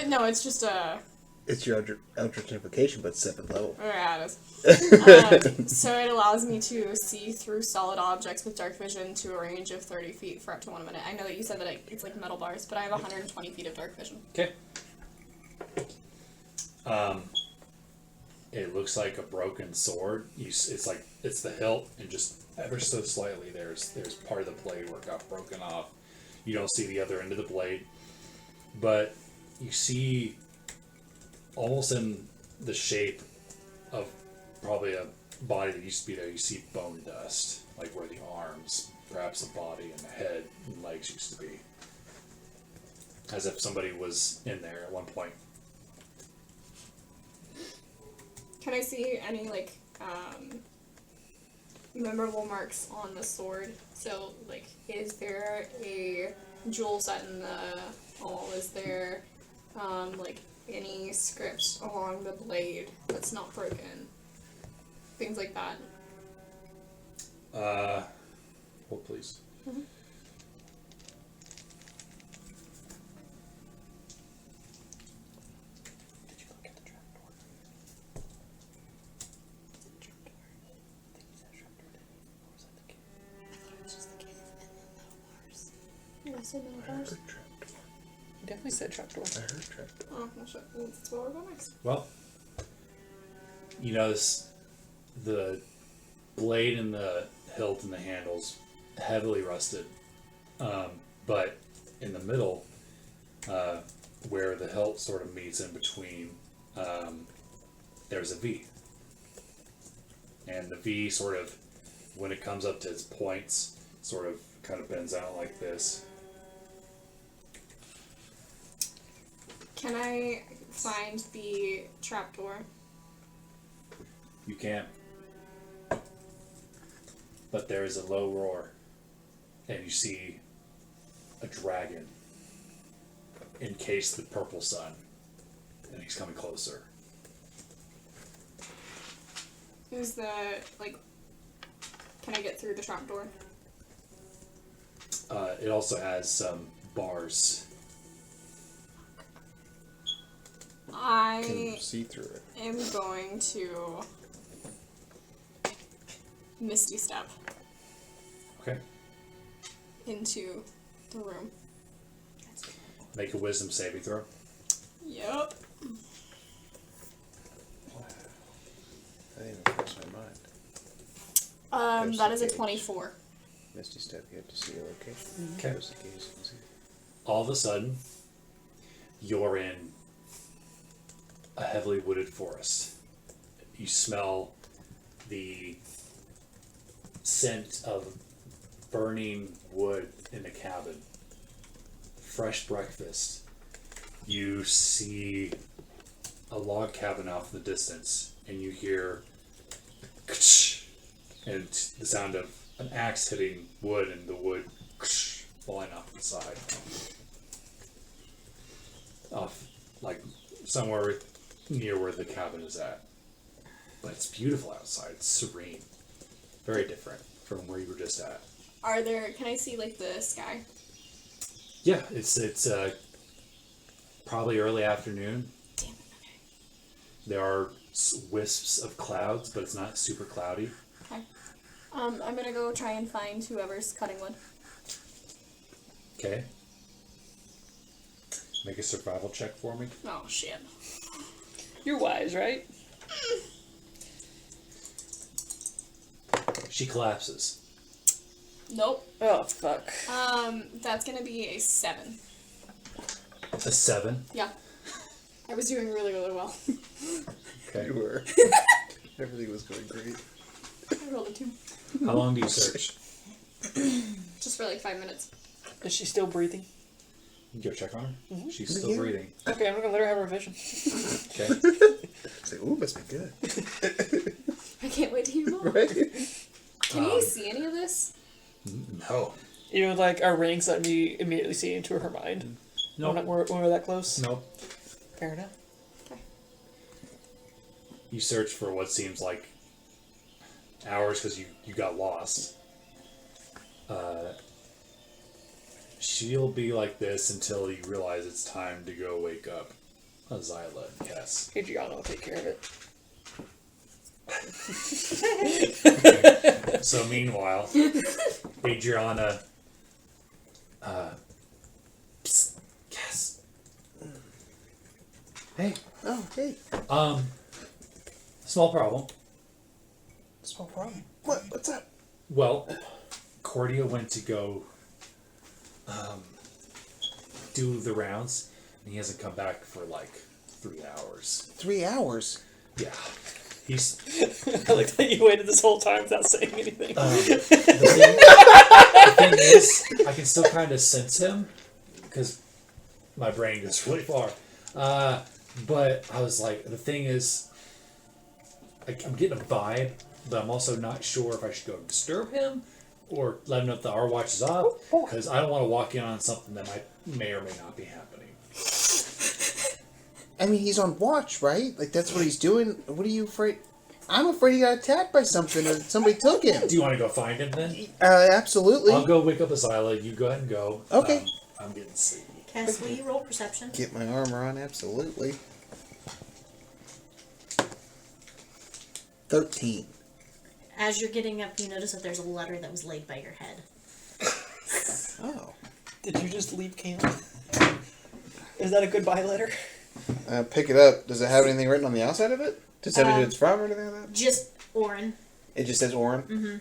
No, it's just a It's your Eldritch Invocation, but 7th level. Yeah, it is. So it allows me to see through solid objects with dark vision to a range of 30 feet for up to 1 minute. I know that you said that it's like metal bars, but I have 120 feet of dark vision. Okay. It looks like a broken sword. It's like it's the hilt, and just ever so slightly there's part of the blade where it got broken off. You don't see the other end of the blade, but you see almost in the shape of probably a body that used to be there. You see bone dust, like where the arms, perhaps the body and the head and legs used to be, as if somebody was in there at one point. Can I see any, like, memorable marks on the sword? So, like, is there a jewel set in the hole? Is there, like, any script along the blade that's not broken? Things like that. Hold please. Mm-hmm. I heard trapdoor. You definitely said trapdoor. I heard trapdoor. Oh, well, shit. That's where we're going next. Well, you notice the blade and the hilt and the handles heavily rusted, but in the middle, where the hilt sort of meets in between, there's a V. And the V sort of, when it comes up to its points, sort of kind of bends out like this. Can I find the trapdoor? You can. But there is a low roar, and you see a dragon encased with purple sun, and he's coming closer. Is the, like, can I get through the trapdoor? It also has some bars. Can I see through it. am going to Misty Step Okay. into the room. Make a wisdom saving throw. Yep. That even crossed my mind. That is a Ghost 24. Misty Step, you have to see your location. Okay. Ghost gaze, you can see. All of a sudden, you're in a heavily wooded forest. You smell the scent of burning wood in the cabin. Fresh breakfast. You see a log cabin off in the distance, and you hear and the sound of an axe hitting wood, and the wood falling off the side. Off, like, somewhere near where the cabin is at. But it's beautiful outside. It's serene. Very different from where you were just at. Can I see, like, the sky? Yeah, it's probably early afternoon. Damn it, okay. There are wisps of clouds, but it's not super cloudy. Okay. I'm gonna go try and find whoever's cutting wood. Okay. Make a survival check for me. Oh, shit. You're wise, right? She collapses. Nope. Oh, fuck. That's gonna be a 7. A 7. Yeah. I was doing really, really well. Okay. You were. Everything was going great. I rolled a 2. How long do you search? Just for like 5 minutes. Is she still breathing? You go check on her. She's still breathing. Okay, I'm gonna let her have her vision. Okay. Say, ooh, must be good. I can't wait to hear more. Right? Can you see any of this? No. Even with like our rings, let me immediately see into her mind. No. When we're that close. Nope. Fair enough. Okay. You search for what seems like hours because you got lost. She'll be like this until you realize it's time to go wake up. Azyla and Kess. Adriana will take care of it. So meanwhile, Adriana, psst, Kess. Hey. Oh, hey. Small problem. Small problem. What? What's up? Well, Cordia went to go do the rounds, and he hasn't come back for like 3 hours. 3 hours? Yeah. He's I like that you waited this whole time without saying anything. the thing is, I can still kind of sense him because my brain goes really far. But I was like, the thing is, I'm getting a vibe, but I'm also not sure if I should go disturb him or let him know that our watch is off, because I don't want to walk in on something that may or may not be happening. I mean, he's on watch, right? Like, that's what he's doing. What are you afraid? I'm afraid he got attacked by something or somebody took him. Do you want to go find him then? Absolutely. I'll go wake up Azyla. You go ahead and go. Okay. I'm getting sleepy. Cass, will you roll perception? Get my armor on, absolutely. 13. As you're getting up, you notice that there's a letter that was laid by your head. Oh. Did you just leave camp? Is that a goodbye letter? Pick it up. Does it have anything written on the outside of it? Does it have who it's from or anything like that? Just Orin. It just says Orin? Mm-hmm.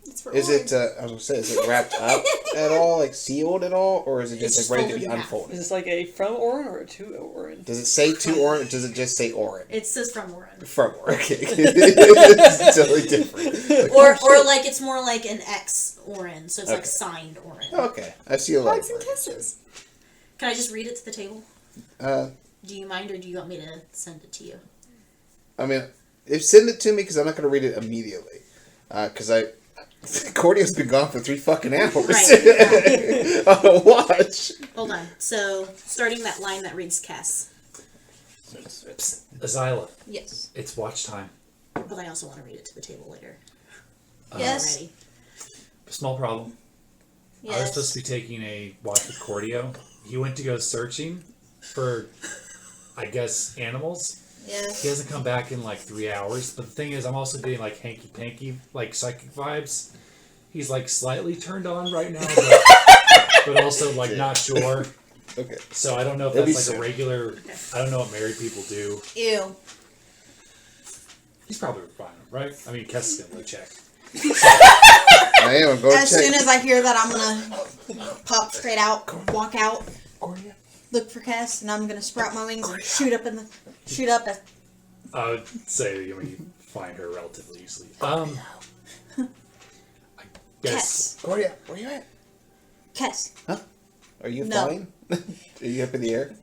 It's for Is orange. it, I was going to say, is it wrapped up at all? Like, sealed at all? Or is it just It's like ready to folded be in half. unfolded? Is this like a from Orin or a to Orin? Does it say to Orin or does it just say Orin? It says from Orin. From Orin, okay. It's totally different. Or like it's more like an X Orin, so it's like Okay. signed Orin. Okay, I see a lot. Hugs and kisses. Can I just read it to the table? Uh, Do you mind, or do you want me to send it to you? I mean, send it to me because I'm not going to read it immediately. Because Cordio's been gone for 3 fucking hours. Right. On a watch. Hold on. So, starting that line that reads Kess. Azyla, Yes. it's watch time. But I also want to read it to the table later. Yes. Already. Small problem. I was Yes. supposed to be taking a watch with Cordio. He went to go searching for, I guess, animals. Yes. He hasn't come back in like 3 hours. But the thing is, I'm also getting like hanky-panky, like psychic vibes. He's like slightly turned on right now, but also like not sure. Okay. So I don't know if It'll be that's like soon. a regular. I don't know what married people do. Ew. He's probably fine, right? I mean, Kess is gonna go check. I am. I'm going As to check. soon as I hear that, I'm gonna pop straight out, walk out, Cordia. look for Kess, and I'm gonna sprout my wings and shoot up at. I would say you find her relatively easily. I guess. Kess. Cordia, where you at? Kess. Are you No. flying? Are you up in the air?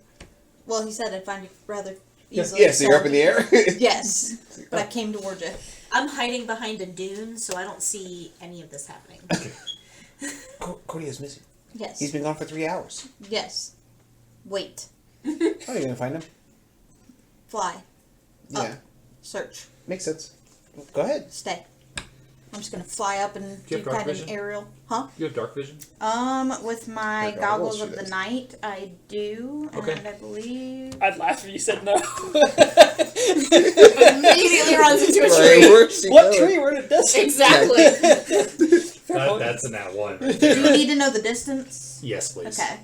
Well, he said I'd find you rather Yes. easily. Yeah, so you're up in the air? Yes, but I came towards you. I'm hiding behind a dune, so I don't see any of this happening. Cordia's missing. Yes. He's been gone for 3 hours. Yes. Wait. How are you going to find him? Fly. Yeah. Search. Makes sense. Go ahead. Stay. I'm just gonna fly up and Do you do have dark kind of vision? an aerial. Huh? You have dark vision? With my Her goggles goggles, of she the does. night, I do, Okay. and I believe I'd laugh if you said no. Immediately runs into a Right, tree. where's she What going? tree? We're in a desert. Exactly. That's in that one. do you need to know the distance? Yes, please. Okay.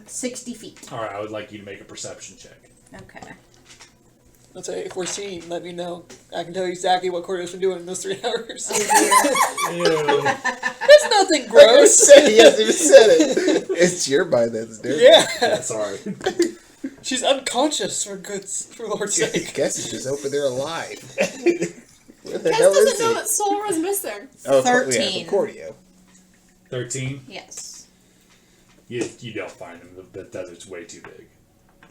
60 feet. All right, I would like you to make a perception check. Okay. Let's say if we're seen, let me know. I can tell you exactly what Cordio's been doing in those 3 hours. Ew. There's nothing I was gross. saying, he hasn't even said it. It's your mind that's doing it. Yeah. Sorry. She's unconscious for Lord's sake. Guess it's just open there alive. Where the Kess hell is doesn't know he? that Solra's missing. Oh, 13. Yeah, Cordio. 13. Yes. You don't find him. The desert's way too big.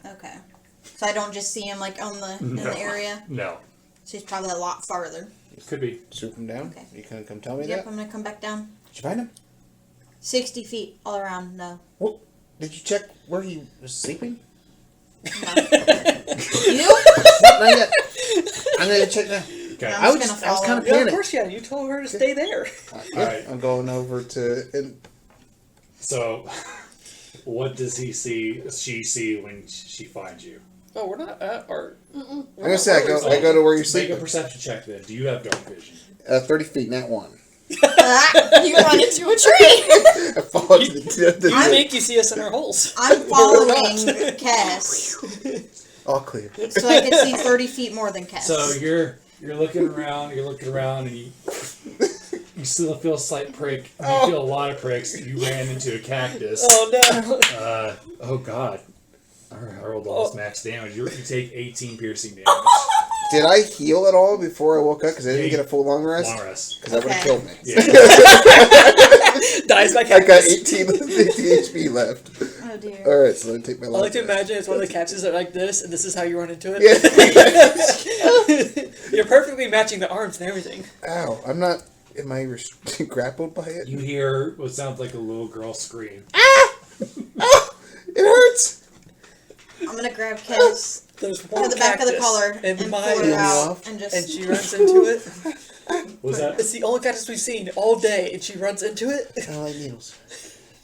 Okay. So I don't just see him like on the in No. the area. No. So he's probably a lot farther. Could be. Swoop him down. Okay. You can come tell me Yep, that. I'm gonna come back down. Did you find him? 60 feet all around. No. Well, did you check where he was sleeping? You? Not yet. I'm gonna check now. Okay. No. I I'm was just I was gonna kind of Yeah, of panicked. course, yeah. You told her to stay there. Yeah, Alright. I'm going over to. And So, What does he see? She see when she finds you? Oh, we're not at art. Mm-mm. I'm gonna say I go to where you're Make a sleeping. perception check then. Do you have dark vision? 30 feet, not one. You run into a tree. I fall into the You think you see us in our holes? I'm following Kess, all clear. so I can see 30 feet more than Kess. So you're looking around, and you still feel a slight prick. You feel a lot of pricks. You ran into a cactus. Oh no! Oh god. I rolled almost max damage. You take 18 piercing damage. Did I heal at all before I woke up? Because I didn't get a full long rest? Long rest. Because that would have killed me. Yeah. Dies by I cactus. got 18 HP left. Oh dear. Alright, so let me take my I last like to rest. imagine it's one of the cactuses that are like this, and this is how you run into it. Yeah. You're perfectly matching the arms and everything. Ow, I'm not... Am I grappled by it? You hear what sounds like a little girl scream. Ah! Oh! It hurts! I'm gonna grab Kess There's by one the back of the cactus collar in and my pull her Peel me out off. and just. and she runs into it. Was that? It's the only cactus we've seen all day, and she runs into it. I don't like needles.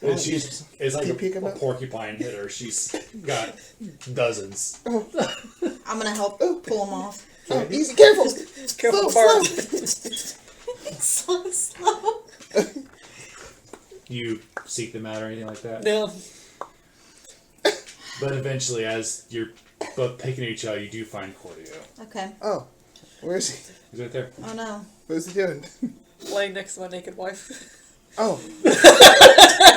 It's like Can you pick 'em a up? porcupine hit her. She's got dozens. I'm gonna help pull him off. Oh, easy, careful! Careful, Slow, Bart. Slow. You seek them out or anything like that? No. But eventually, as you're both picking at each other, you do find Cordio. Okay. Oh, where is he? He's right there. Oh no. What is he doing? Laying next to my naked wife. Oh.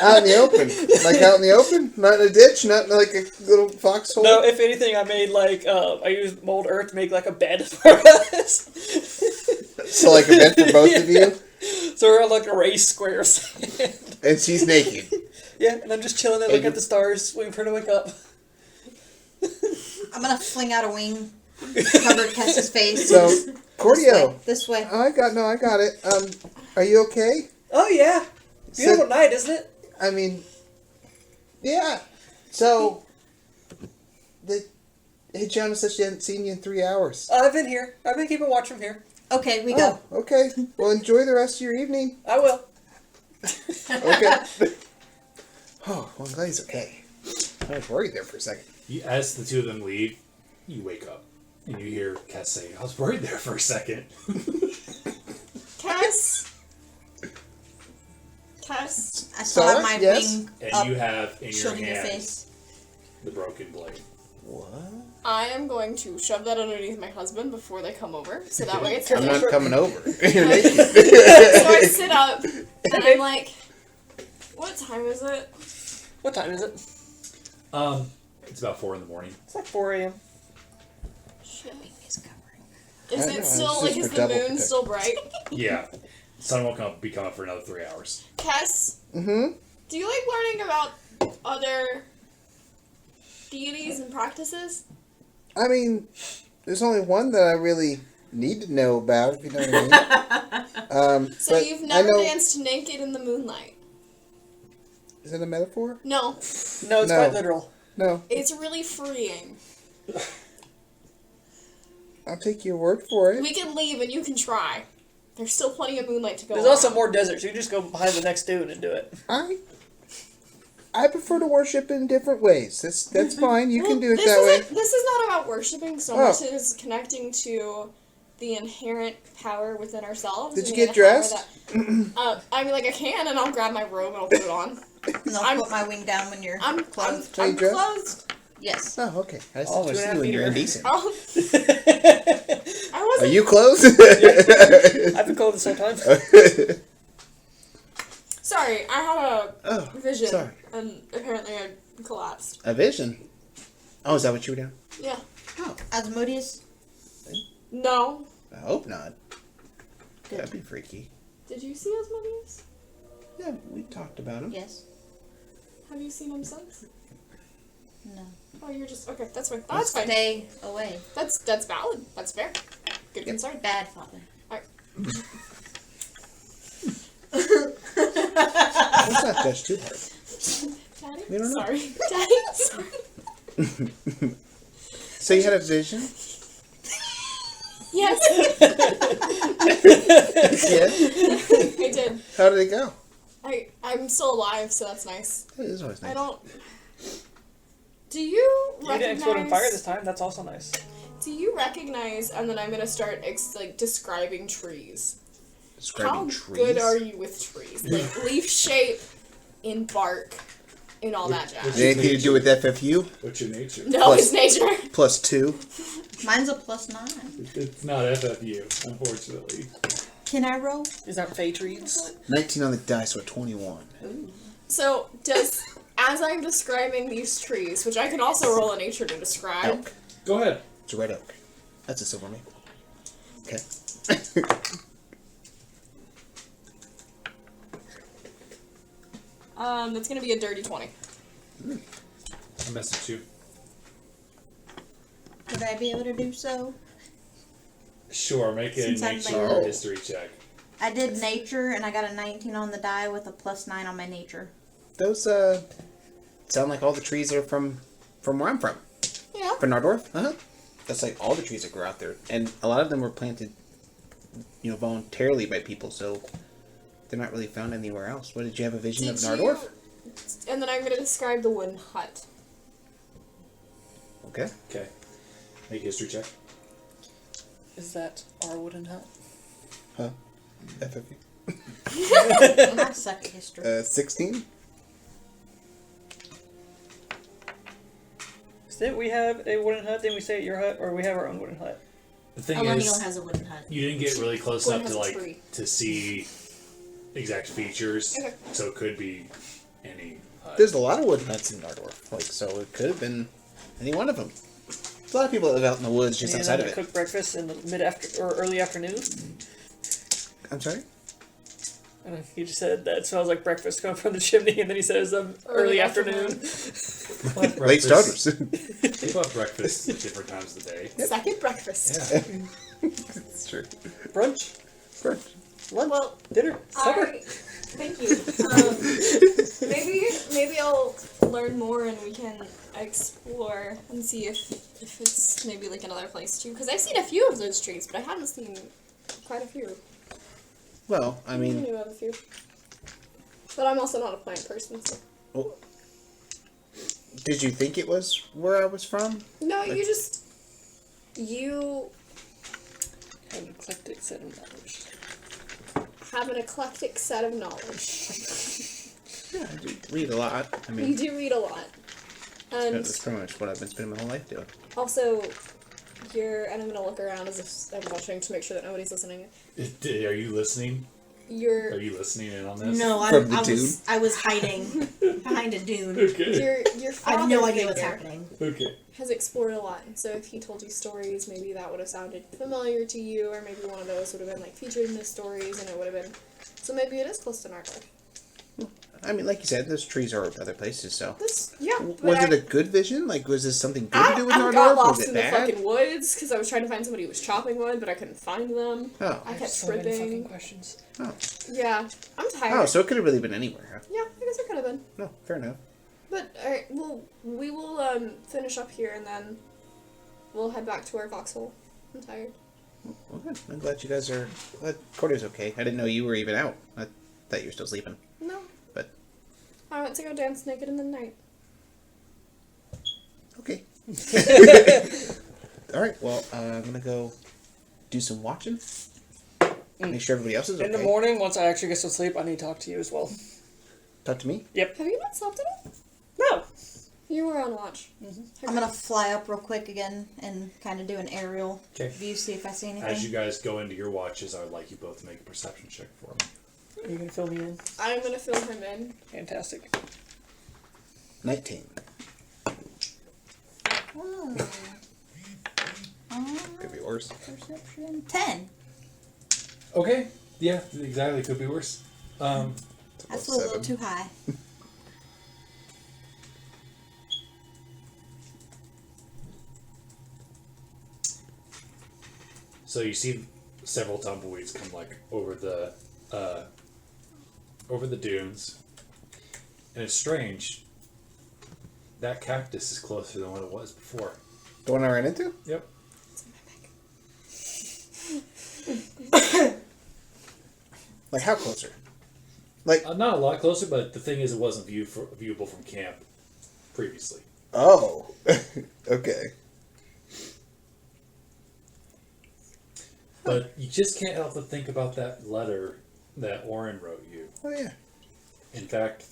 Out in the open. Like out in the open? Not in a ditch? Not in like a little foxhole? No, if anything, I made like I used mold earth to make like a bed for us. So like a bed for both of you? So we're on like a raised square of sand. And she's naked. Yeah, and I'm just chilling there, looking at the stars, waiting for her to wake up. I'm gonna fling out a wing, cover Kess's face. So, Cordio. This way. I got it. Are you okay? Oh yeah, beautiful night, isn't it? I mean, yeah. So, hey, Jonah said she hadn't seen you in 3 hours. I've been here. I've been keeping watch from here. Okay, we go. Oh, okay. Well, enjoy the rest of your evening. I will. Okay. Oh, well, I'm glad he's okay. I was worried there for a second. As the two of them leave, you wake up. And you hear Kess say, I was worried there for a second. Kess. I still have my Yes? wing And up, you have in your shielding your hand face. the broken blade. What? I am going to shove that underneath my husband before they come over, so that way it's I'm hidden. not coming over. You're naked. So I sit up, and I'm like, what time is it? What time is it? It's about 4 in the morning. It's like 4 a.m. Shit. Is covering. Is I know, it it's still, just like, for is the double moon protection. still bright? Yeah. Sun will be coming for another 3 hours. Kess, Mm-hmm. do you like learning about other deities and practices? I mean, there's only one that I really need to know about, if you know what I mean. So but you've I never know, danced naked in the moonlight? Is it a metaphor? No, No, it's No. quite literal. No. it's really freeing. I'll take your word for it. We can leave and you can try. There's still plenty of moonlight to go There's also around. more desert, so you just go behind the next dune and do it. I prefer to worship in different ways. That's fine. You can do it this that way. This is not about worshiping so Oh. much as connecting to the inherent power within ourselves. Did and you the get inherent dressed? power that- I mean, like, I can, and I'll grab my robe and I'll put it on. And I'll put my wing down when you're I'm clothed. Are you I'm dressed? clothed. Yes. Oh, okay. I just Oh, thought you 2.5 when you're meter. indecent. Oh, I Are wasn't. you close? I've been cold this whole time. Sorry, I had a Oh, vision, sorry. and apparently I collapsed. A vision. Oh, is that what you were doing? Yeah. Asmodeus. No. I hope not. That'd be freaky. Did you see Asmodeus? Yeah, we talked about him. Yes. Have you seen him since? No. Oh, you're just okay. That's fine. That's fine. Stay away. That's valid. That's fair. Good concern. Bad father. Let's not judge too hard. Daddy. We don't know. Sorry. Daddy. Sorry. So you had a vision? Yes. Yeah. I did. How did it go? I'm still alive, so that's nice. It is always I nice. don't. Do you You recognize? didn't explode in fire this time. That's also nice. Do you recognize? And then I'm gonna start describing trees. Describing How trees. good are you with trees? Like leaf shape, in bark, and all that jazz. Anything to do with FFU? What's your nature? No, Plus- it's nature. +2. Mine's a +9. It's not FFU, unfortunately. Can I roll? These aren't fey trees. 19 on the dice, so a 21. So as I'm describing these trees, which I can also roll a nature to describe. Elk. Go ahead. It's a red oak. That's a silver maple. Okay. That's gonna be a dirty 20. I messaged you. Would I be able to do so? Sure, make a Since I'm nature like- history check. I did nature, and I got a 19 on the die with a +9 on my nature. Those sound like all the trees are from where I'm from. Yeah. From Nardorf. That's like all the trees that grow out there, and a lot of them were planted, voluntarily by people, so they're not really found anywhere else. What, did you have a vision of Nardorf? And then I'm gonna describe the wooden hut. Okay. Okay. Make a history check. Is that our wooden hut? Huh. FFU. I suck at history. 16. Didn't we have a wooden hut? Didn't we say at your hut? Or we have our own wooden hut? The thing Elenial is, has a wooden hut. you didn't get really close Gwen enough to has a tree. to see exact features, Okay. so it could be any hut. There's a lot of wood huts in Nardorf, so it could have been any one of them. There's a lot of people that live out in the woods just And outside then of it. cook breakfast in the or early afternoon. I'm sorry? And he just said that smells like breakfast coming from the chimney, and then he says early afternoon. Late starters. They bought breakfast at different times of the day. Second breakfast. Yeah. It's true. Brunch, Brunch. lunch, Well, dinner, supper. thank you. Maybe I'll learn more and we can explore and see if it's maybe like another place too. Because I've seen a few of those trees, but I haven't seen quite a few. Well, I mean, knew of a few. But I'm also not a plant person, so. well, did you think it was where I was from? No, Like- you An eclectic set of knowledge. have an eclectic set of knowledge. Yeah, I do read a lot. I You mean, do read a lot. And that's pretty much what I've been spending my whole life doing. also, and I'm gonna look around as if I'm watching to make sure that nobody's listening. Are you listening? Are Your you listening in on this? No, From the I was hiding behind a dune. Okay. your I father have no idea what's figure happening. Okay. has explored a lot, and so if he told you stories, maybe that would have sounded familiar to you, or maybe one of those would have been like featured in his stories, and it would have been. So maybe it is close to Nardorf. I mean, like you said, those trees are other places, so. Yeah. Was it a good vision? Like, was this something good to do with I Nardorf? got Was lost it in the bad? fucking woods because I was trying to find somebody who was chopping wood, but I couldn't find them. Oh. I kept So many fucking tripping. questions. Yeah, I'm tired. Oh, so it could have really been anywhere, huh? Yeah, I guess it could have been. No, fair enough. But alright, well, we will finish up here and then we'll head back to our foxhole. I'm tired. Well, good. I'm glad you guys are. Glad Cordy's okay. I didn't know you were even out. I thought you were still sleeping. No. But- I went to go dance naked in the night. Okay. Alright, well, I'm gonna go do some watching. Make sure everybody else is okay. In the morning, once I actually get some sleep, I need to talk to you as well. Talk to me. Have you not slept at all? No. You were on watch. I'm gonna fly up real quick again and kind of do an aerial Okay. view, see if I see anything. As you guys go into your watches, I would like you both to make a perception check for me. Are you gonna fill me in? I'm gonna fill him in. Fantastic. 19. Oh. Could be worse. Perception 10. Okay. Yeah, exactly. Could be worse. I flew a little 7. too high. So you see several tumbleweeds come like over the dunes, and it's strange. That cactus is closer than what it was before. The one I ran into? Yep. Like, how closer? Like, Not a lot closer, but the thing is, it wasn't viewable from camp previously. Oh. Okay. But you just can't help but think about that letter that Oren wrote you. Oh, yeah. In fact,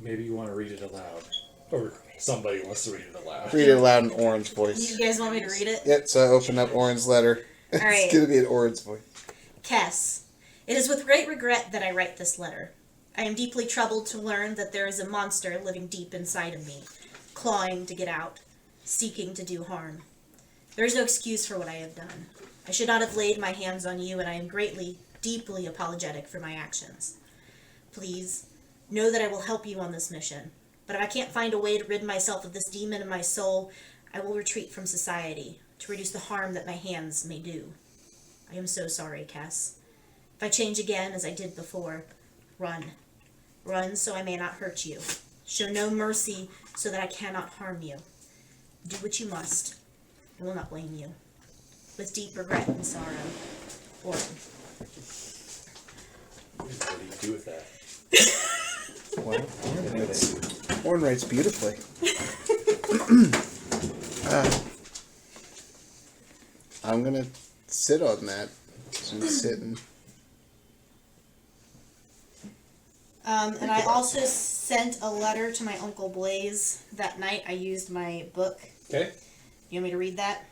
maybe you want to read it aloud. Or somebody wants to read it aloud. Read it aloud in Oren's voice. You guys want me to read it? Yep, so I open up Oren's letter. All right. It's going to be in Oren's voice. Kess, it is with great regret that I write this letter. I am deeply troubled to learn that there is a monster living deep inside of me, clawing to get out, seeking to do harm. There is no excuse for what I have done. I should not have laid my hands on you, and I am greatly, deeply apologetic for my actions. Please, know that I will help you on this mission, but if I can't find a way to rid myself of this demon in my soul, I will retreat from society to reduce the harm that my hands may do. I am so sorry, Kess. If I change again as I did before, run. Run so I may not hurt you. Show no mercy so that I cannot harm you. Do what you must. I will not blame you. With deep regret and sorrow, Oren. What do you do with that? Well, Oren writes beautifully. I'm going to sit on that. So I'm sitting. And I also sent a letter to my Uncle Blaze that night. I used my book. Okay. You want me to read that?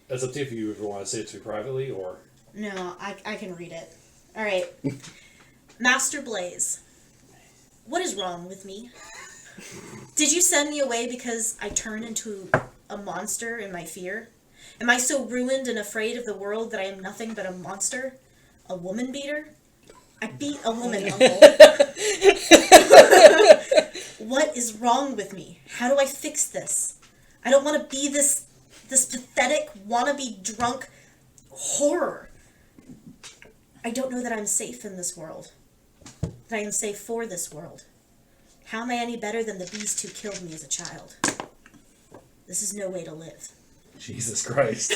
That's up to you if you want to say it to me privately or... No, I can read it. All right. Master Blaze, what is wrong with me? Did you send me away because I turned into a monster in my fear? Am I so ruined and afraid of the world that I am nothing but a monster? A woman beater? I beat a woman, Uncle. What is wrong with me? How do I fix this? I don't want to be this pathetic, wannabe, drunk horror. I don't know that I'm safe in this world. That I am safe for this world. How am I any better than the beast who killed me as a child? This is no way to live. Jesus Christ.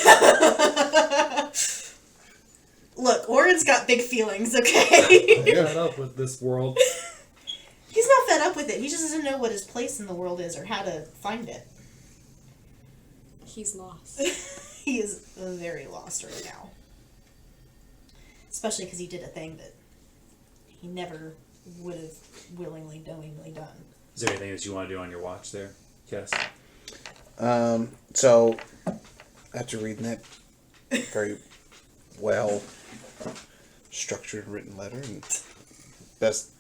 Look, Oren's got big feelings, okay? I'm fed up with this world. He's not fed up with it. He just doesn't know what his place in the world is or how to find it. He's lost. He is very lost right now. Especially because he did a thing that he never would have willingly, knowingly done. Is there anything that you want to do on your watch there, Kess? So, after reading that very well structured written letter and best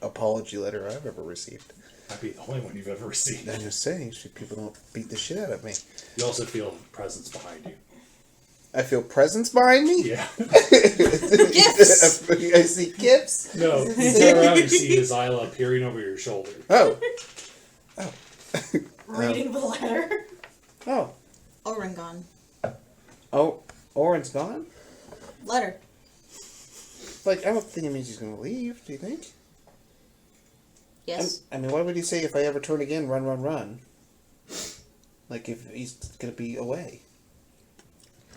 apology letter I've ever received. Might be the only one you've ever received. I'm just saying, so people don't beat the shit out of me. You also feel presence behind you. I feel presence behind me? Yeah. Gifts! I see gifts? No, you turn around and you see Azyla peering over your shoulder. Oh. Reading the letter. Oh. Oren gone. Oh, Oren's gone? Letter. Like, I don't think it means he's going to leave, do you think? Yes. I mean, why would he say, if I ever turn again, run, run, run? Like, if he's going to be away.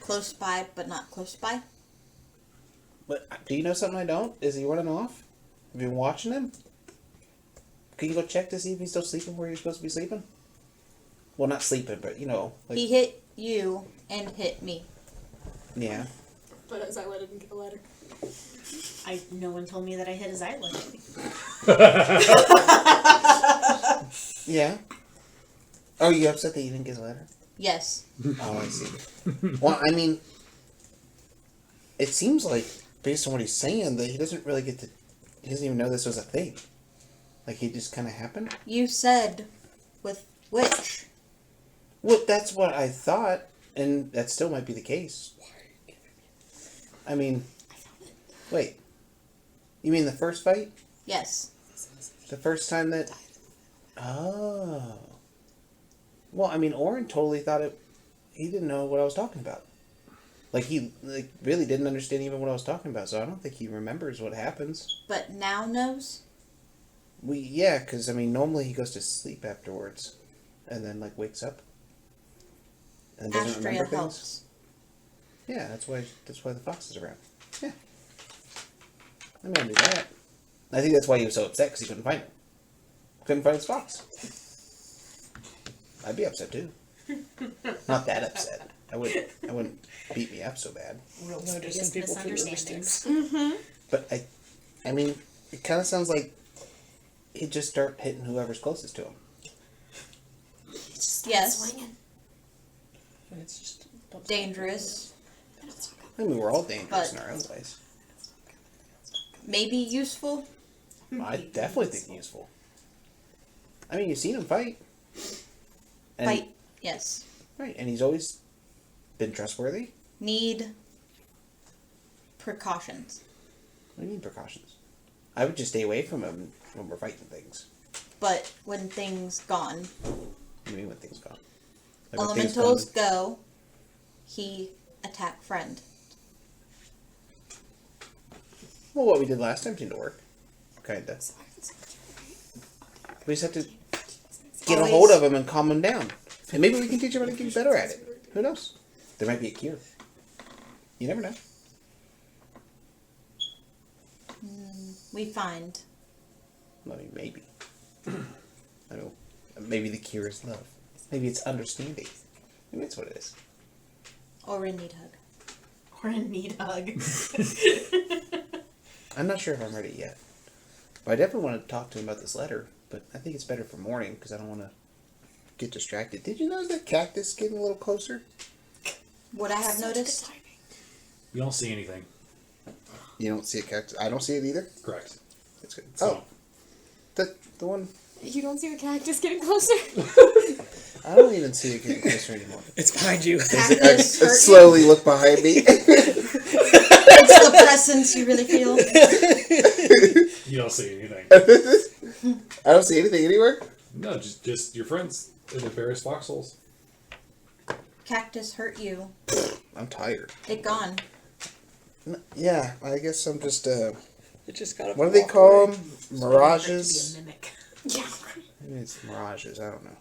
Close by, but not close by. But do you know something I don't? Is he running off? Have you been watching him? Can you go check to see if he's still sleeping where he's supposed to be sleeping? Well, not sleeping, but, you know. Like, He hit you and hit me. yeah. But Azyla didn't get the letter. No one told me that I hit his eyelid. Yeah. Oh, you upset that you didn't get the letter? Yes. Oh, I see. Well, I mean, it seems like, based on what he's saying, that he doesn't really get to... He doesn't even know this was a thing. Like, it just kind of happened? You said with which? Well, that's what I thought, and that still might be the case. I mean... Wait. You mean the first fight? Yes. The first time that... Oh. Well, I mean, Oren totally thought it... He didn't know what I was talking about. Like, he really didn't understand even what I was talking about, so I don't think he remembers what happens. But now knows? Yeah, because, I mean, normally he goes to sleep afterwards. And then, like, wakes up. And doesn't Astria remember things. helps. Yeah, that's why the fox is around. Yeah. I mean, I knew that. I think that's why he was so upset, because he couldn't find it. Couldn't find his fox. I'd be upset too. Not that upset. I wouldn't beat me up so bad. World's biggest people for your mistakes. But I mean, it kind of sounds like he'd just start hitting whoever's closest to him. Yes. It's just Dangerous. I mean, we're all dangerous But- in our own ways. Maybe useful. I definitely think useful. I mean, you've seen him fight. And, Fight. Yes. Right, and he's always been trustworthy. Need precautions. What do you mean precautions? I would just stay away from him when we're fighting things. But when things gone, What do you mean when things gone? Like when things elementals gone- go, he attack friend. Well, what we did last time seemed to work. Kinda. We just have to get a hold of him and calm him down. And maybe we can teach him how to get better at it. Who knows? There might be a cure. You never know. We find. I mean, maybe. I don't know. Maybe the cure is love. Maybe it's understanding. Maybe that's what it is. Or a need hug. Or a need hug. I'm not sure if I'm ready yet. But I definitely want to talk to him about this letter. But I think it's better for morning because I don't want to get distracted. Did you notice that cactus getting a little closer? Would I have noticed? You don't see anything. You don't see a cactus? I don't see it either. Correct. That's good. So, The one... You don't see the cactus getting closer? I don't even see it getting closer anymore. it's behind you. I slowly look behind me. It's the presence you really feel. you don't see anything. I don't see anything anywhere. No, just your friends in the various foxholes. Cactus hurt you. I'm tired. It gone. Yeah, I guess I'm just, It just got. what do they call them? Mirages? Be a mimic. Yeah. Maybe it's mirages, I don't know.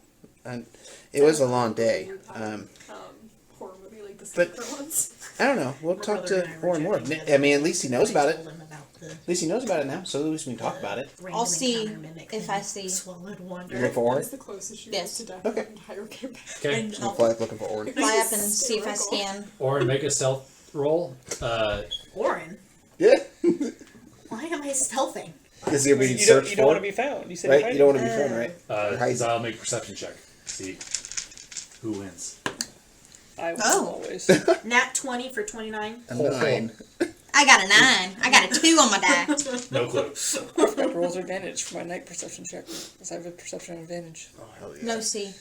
And it was a long day. Horror movie like the But- secret ones. I don't know. We'll My talk brother to and I were more and more. joking I mean, at least he knows about it. told him about the At least he knows about it now, so at least we can talk about it. random I'll see encounter mimic if thing. I see. Swallowed wonder. You look for Orin? That's the closest you Yes. to death Okay. in the entire campaign. Okay. And We'll fly up looking for Orin. Fly up and see if I scan. Or make a stealth roll. Orin, Yeah. why am I stealthing? Is he being You searched don't want for? to be found. You said Right? You don't want to be found, right? Hide. I'll make a perception check. See who wins. I will Oh. always. Nat 20 for 29. A 9. I got a 9. I got a 2 on my die. No clue. I've got rolls advantage for my night perception check because I have a perception advantage. Oh, hell yeah. No C.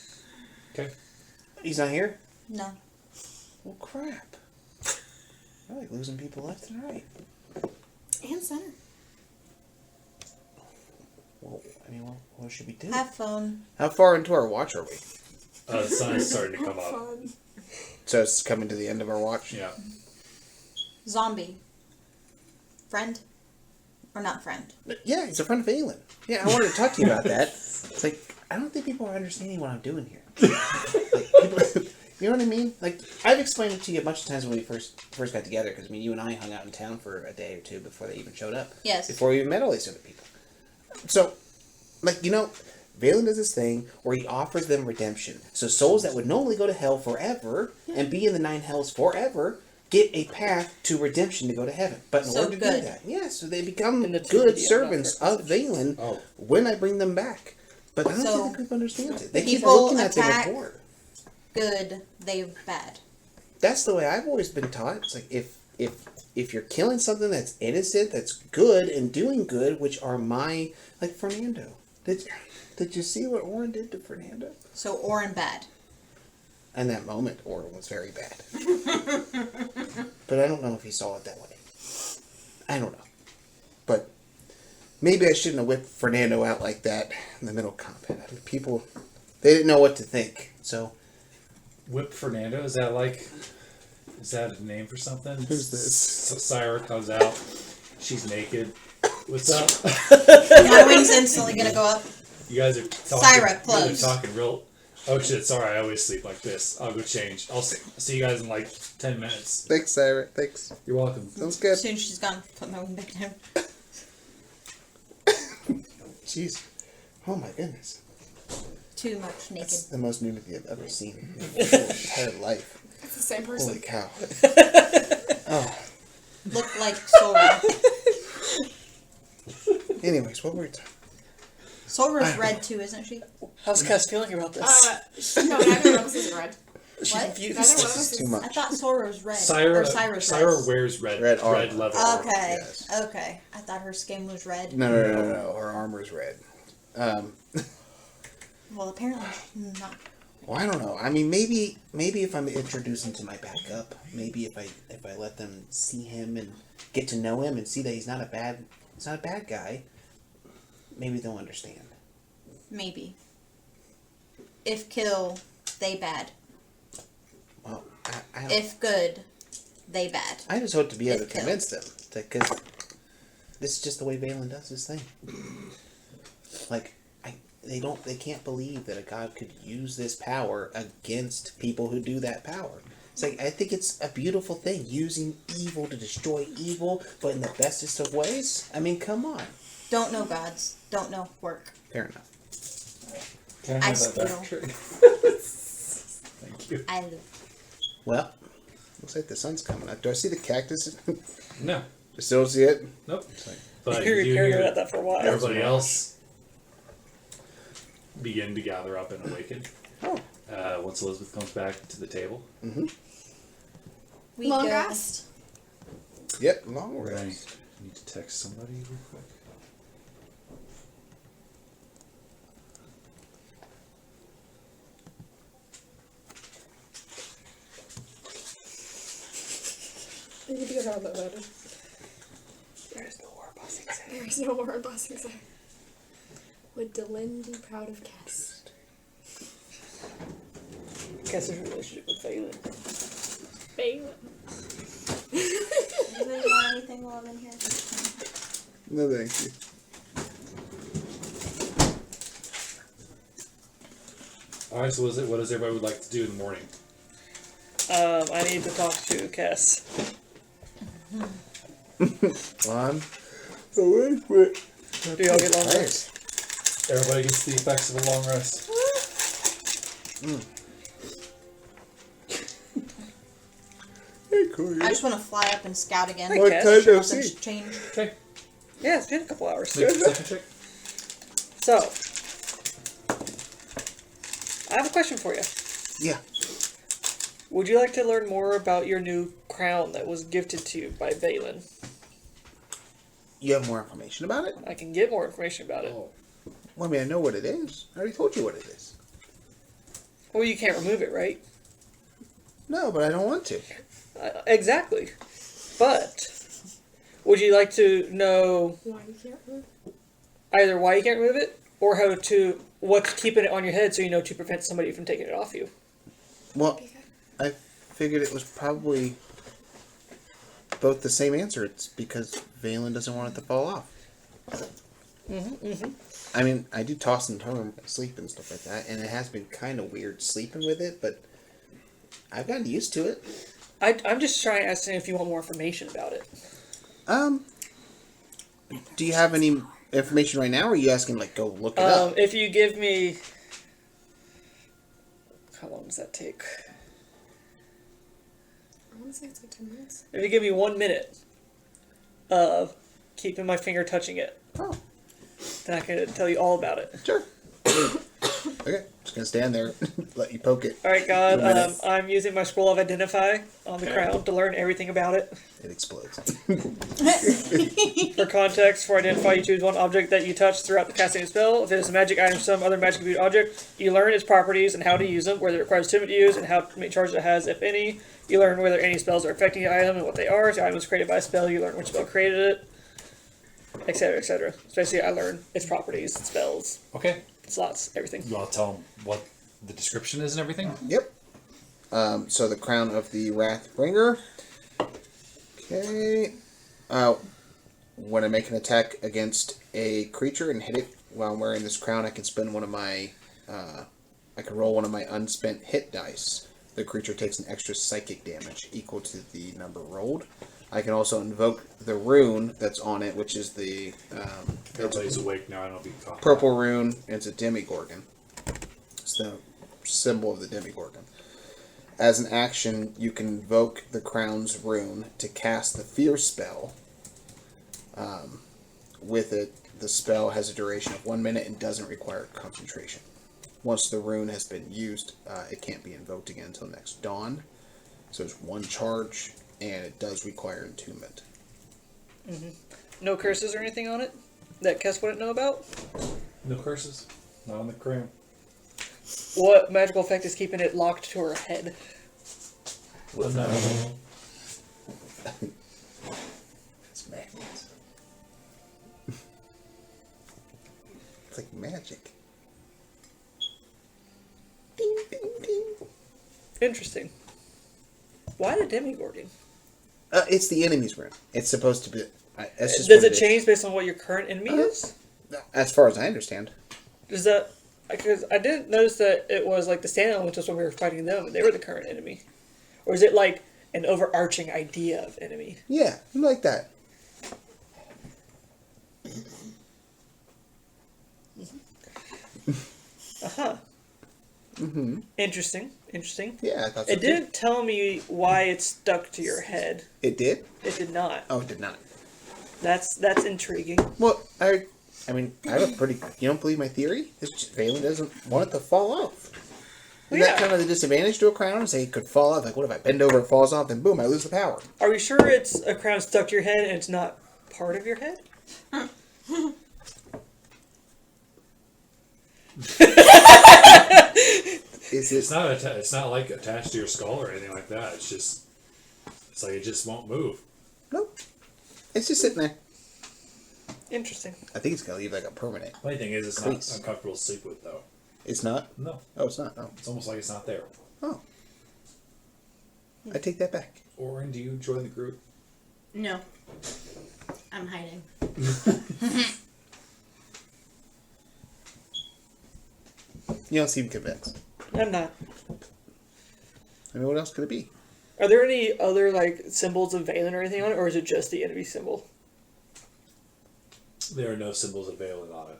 Okay. He's not here? No. Well, crap. I like losing people left and right. And center. Well, I mean, what should we do? Have fun. How far into our watch are we? The sun is starting to come up. Fun. So it's coming to the end of our watch? Yeah. Zombie. Friend? Or not friend? Yeah, he's a friend of Aylin. Yeah, I wanted to talk to you about that. It's like, I don't think people are understanding what I'm doing here. Like, people, you know what I mean? Like, I've explained it to you a bunch of times when we first got together, because I mean, you and I hung out in town for a day or two before they even showed up. Yes. Before we even met all these other people. So, like, you know, Valen does this thing where he offers them redemption. So souls that would normally go to hell forever and be in the 9 hells forever get a path to redemption to go to heaven. But in So order to good. do that, yeah, so they become In the good 2D, servants I'm not of Valen Oh. when I bring them back. But I don't So, think the group understands it. They keep people looking at the attack- report. Good. They bad. That's the way I've always been taught. It's like if you're killing something that's innocent, that's good and doing good, which are my, like Fernando. Did you see what Orin did to Fernando? So Orin bad. And that moment, Orin was very bad. But I don't know if he saw it that way. I don't know. But maybe I shouldn't have whipped Fernando out like that in the middle of combat. People, they didn't know what to think. So, Whip Fernando, is that a name for something? Who's this? Syra comes out. She's naked. What's up? My wing's instantly gonna go up. You guys are talking. Syra, You guys close. are talking real. Oh shit! Sorry, I always sleep like this. I'll go change. I'll see you guys in like 10 minutes. thanks, Sarah. Thanks. You're welcome. Sounds good. As soon as she's gone, put my wing back down. Jeez. Oh my goodness. too much naked. That's the most nudity I've ever seen in my whole entire life. It's the same person. Holy cow. Oh. Look like Solra. Anyways, what were we talking Solra's red too, isn't she? How's Kess feeling about this? No, neither one of us is red. She's what? confused. Neither one of This us is too is. much. I thought Solra was red. Syra, Or Syra's Syra red. wears red Red armor. leather. Okay. Yes. Okay. I thought her skin was red. No. Her armor's red. Well, apparently not. Well, I don't know. I mean, maybe if I'm introducing to my backup, maybe if I let them see him and get to know him and see that he's not a bad guy, maybe they'll understand. Maybe. If kill, they bad. Well, I don't. If good, they bad. I just hope to be able to If killed. convince them because this is just the way Valen does his thing. Like, they can't believe that a god could use this power against people who do that power. It's like, I think it's a beautiful thing, using evil to destroy evil, but in the bestest of ways. I mean, come on. Don't know gods. Don't know work. Fair enough. Can I have that steal. back trick? Thank you. I live. Well, looks like the sun's coming up. Do I see the cactus? No. I still see it? Nope. Like, But You're you do paranoid hear about that for a while. everybody else begin to gather up and awaken. oh. Once Elizabeth comes back to the table. Mm-hmm. We Long go. rest. Yep, long We're going rest. to need to text somebody real quick. You need to get out of that letter. There is no war bossing. There is no more blessings there. Would Delin be proud of Kess? Kess's relationship with Phelan. Anybody want anything while I'm in here? No, thank you. Alright, so what does everybody would like to do in the morning? I need to talk to Kess. One. Oh, wait. Do y'all get long rest? Everybody gets the effects of a long rest. Hey, Corey. I just want to fly up and scout again. Hey, What Kess. kind of Nothing's seat? changed. Okay. Yeah, it's been a couple hours. Make a perception check. So, I have a question for you. Yeah. Would you like to learn more about your new crown that was gifted to you by Valen? You have more information about it? I can get more information about it. Well, I mean, I know what it is. I already told you what it is. Well, you can't remove it, right? No, but I don't want to. Exactly. But, would you like to know Why you can't move? either why you can't remove it, or what's keeping it on your head so you know to prevent somebody from taking it off you? Well, I figured it was probably both the same answer. It's because Valen doesn't want it to fall off. I mean, I do toss and turn, sleep and stuff like that, and it has been kind of weird sleeping with it, but I've gotten used to it. I'm just trying to ask if you want more information about it. Do you have any information right now, or are you asking, like, go look it up? If you give me... How long does that take? I want to say it's like 10 minutes. If you give me 1 minute of keeping my finger touching it, Oh, then I can tell you all about it. sure. Okay, just gonna stand there, let you poke it. Alright, God, 1 minute. I'm using my scroll of identify on the crown to learn everything about it. It explodes. For context, for identify, you choose one object that you touch throughout the casting of the spell. If it is a magic item or some other magic imbued object, you learn its properties and how to use them, whether it requires attunement to use, and how many charges it has, if any. You learn whether any spells are affecting the item and what they are. If the item was created by a spell, you learn which spell created it, etc., etc. So basically, I learn its properties, its spells, Okay. slots, everything. You want to tell them what the description is and everything? Yep. So the crown of the Wrathbringer. Okay. When I make an attack against a creature and hit it while I'm wearing this crown, I can spend one of my, I can roll one of my unspent hit dice. The creature takes an extra psychic damage equal to the number rolled. I can also invoke the rune that's on it, which is the Everybody's awake now. I don't know if you can talk. purple rune. It's a demigorgon. the symbol of the Demigorgon. As an action, you can invoke the Crown's rune to cast the Fear spell. With it, the spell has a duration of 1 minute and doesn't require concentration. Once the rune has been used, it can't be invoked again until next dawn. So it's 1 charge, and it does require attunement. Mm-hmm. No curses or anything on it that Kess wouldn't know about? No curses. Not on the crown. What magical effect is keeping it locked to her head? Well, no. It's magnets. It's like magic. Ding, ding, ding. Interesting. Why the Demigorgon? It's the enemy's rune. It's supposed to be. That's just Does what it change based on what your current enemy is? As far as I understand. Does that... Because I didn't notice that it was like the Sand Elementals when we were fighting them, and they were the current enemy. Or is it like an overarching idea of enemy? Yeah, like that. Uh-huh. Mm-hmm. Interesting. Yeah, I thought so. It didn't tell me why it stuck to your head. It did? It did not. Oh, it did not. That's intriguing. Well, I mean, I have a pretty... You don't believe my theory? It's just Valen doesn't want it to fall off. Isn't that kind of the disadvantage to a crown? Is it could fall off. Like, what if I bend over, it falls off, and boom, I lose the power. Are we sure it's a crown stuck to your head and it's not part of your head? It's not like attached to your skull or anything like that. It's like it just won't move. Nope. It's just sitting there. Interesting. I think it's going to leave like a permanent. Funny thing is, it's Crease. not uncomfortable to sleep with, though. It's not? No. Oh, it's not? Oh. It's almost like it's not there. Oh. I take that back. Orin, do you join the group? No. I'm hiding. You don't seem convinced. I'm not. I mean, what else could it be? Are there any other like symbols of Valen or anything on it, or is it just the enemy symbol? There are no symbols of Valen on it.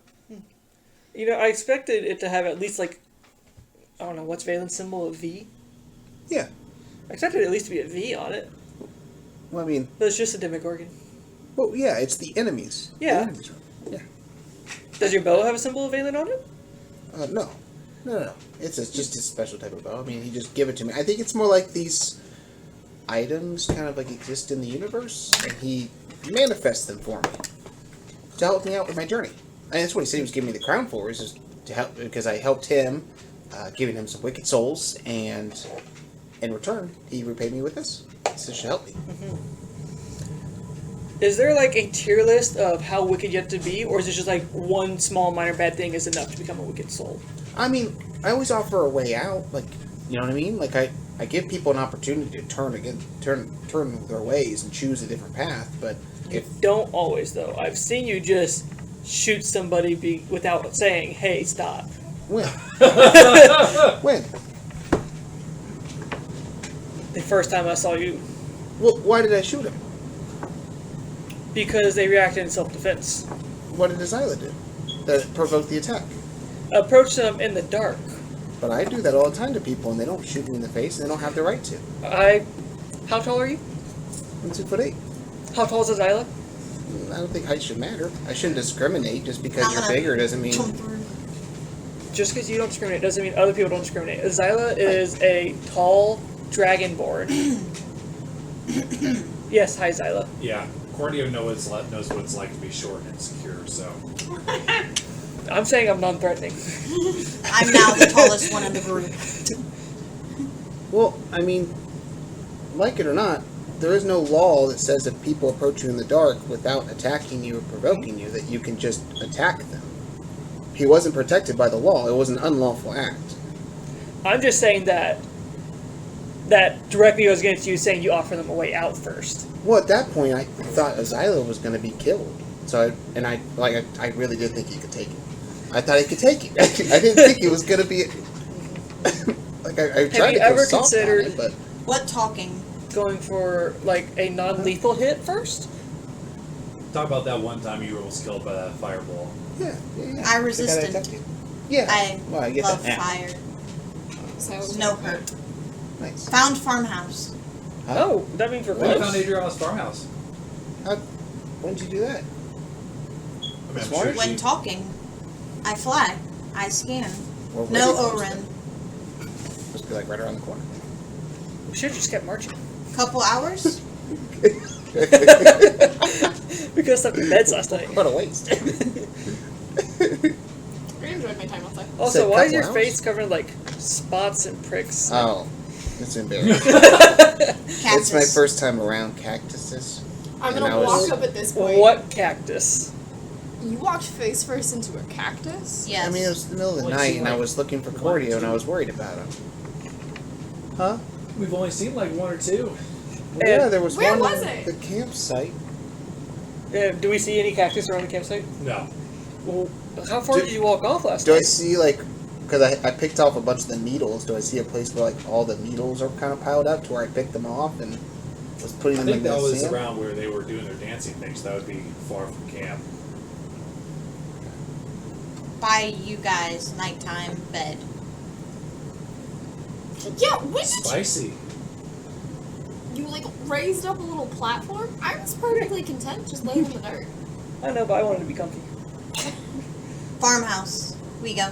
You know, I expected it to have at least like, I don't know, what's Valen's symbol? A V? Yeah. I expected it at least to be a V on it. Well, I mean... But it's just a Demigorgon. Well, yeah, it's the enemies. Yeah. The enemies, yeah. Does your bow have a symbol of Valen on it? No. No. It's just a special type of bow. I mean, he just give it to me. I think it's more like these items kind of like exist in the universe, and he manifests them for me to help me out with my journey. And that's what he said he was giving me the crown for, is just to help, because I helped him, giving him some wicked souls, and in return, he repaid me with this. This should help me. Mm-hmm. Is there like a tier list of how wicked you have to be, or is it just like one small minor bad thing is enough to become a wicked soul? I mean, I always offer a way out, like, you know what I mean? Like, I give people an opportunity to turn their ways and choose a different path, but if... Don't always, though. I've seen you just shoot somebody without saying, hey, stop. When? When? The first time I saw you. Well, why did I shoot him? Because they reacted in self-defense. What did Azyla do that provoked the attack? Approach them in the dark. But I do that all the time to people, and they don't shoot me in the face, and they don't have the right to. How tall are you? I'm 6'8". How tall is Azyla? I don't think height should matter. I shouldn't discriminate just because you're bigger doesn't mean... Just because you don't discriminate doesn't mean other people don't discriminate. Azyla is a tall dragonborn. Yes, hi Azyla. Yeah, Cordio knows what it's like to be short and insecure, so... I'm saying I'm non-threatening. I'm now the tallest one in the group. Well, I mean, like it or not, there is no law that says if people approach you in the dark without attacking you or provoking you, that you can just attack them. He wasn't protected by the law. It was an unlawful act. I'm just saying that directly goes against you saying you offer them a way out first. Well, at that point, I thought Azyla was going to be killed. So, I really did think he could take it. I thought he could take it. I didn't think it was going to be... like, I tried to go soft on it, but... What talking? Going for, like, a non-lethal hit first? Talk about that one time you were almost killed by that fireball. Yeah. I resisted. Yeah. I get love that. fire. so No hurt. Nice. Found farmhouse. Oh, that means we're We found close. Adriana's farmhouse. When did you do that? I mean, This I'm morning? sure When she- talking, I fly. I scan. Well, where No did you Oren. Supposed to be like right around the corner. We should have just kept marching. Couple hours. We could have slept in beds last night. What a waste. I enjoyed my time outside. Also, Said why is couple your hours? face covered in, like, spots and pricks? Oh, it's embarrassing. Cactus. It's my first time around cactuses. I'm And gonna I was- walk up at this point. What cactus? You walked face first into a cactus? Yes. I mean, it was the middle of the Like, night, she, and I like, was looking for one, Cordio, and I two. was worried about him. Huh? We've only seen like one or two. Well, yeah, there was Where one was at it? the campsite. Do we see any cactus around the campsite? No. Well, how far Do- did you walk off last Do I night? see, like, because I picked off a bunch of the needles, do I see a place where, like, all the needles are kind of piled up to where I picked them off and was putting I them think in that the was sand? around where they were doing their dancing things. That would be far from camp. By you guys, nighttime bed. Yeah, when did Spicy. you like raised up a little platform? I was perfectly content just laying in the dirt. I know, but I wanted to be comfy. Farmhouse. We go.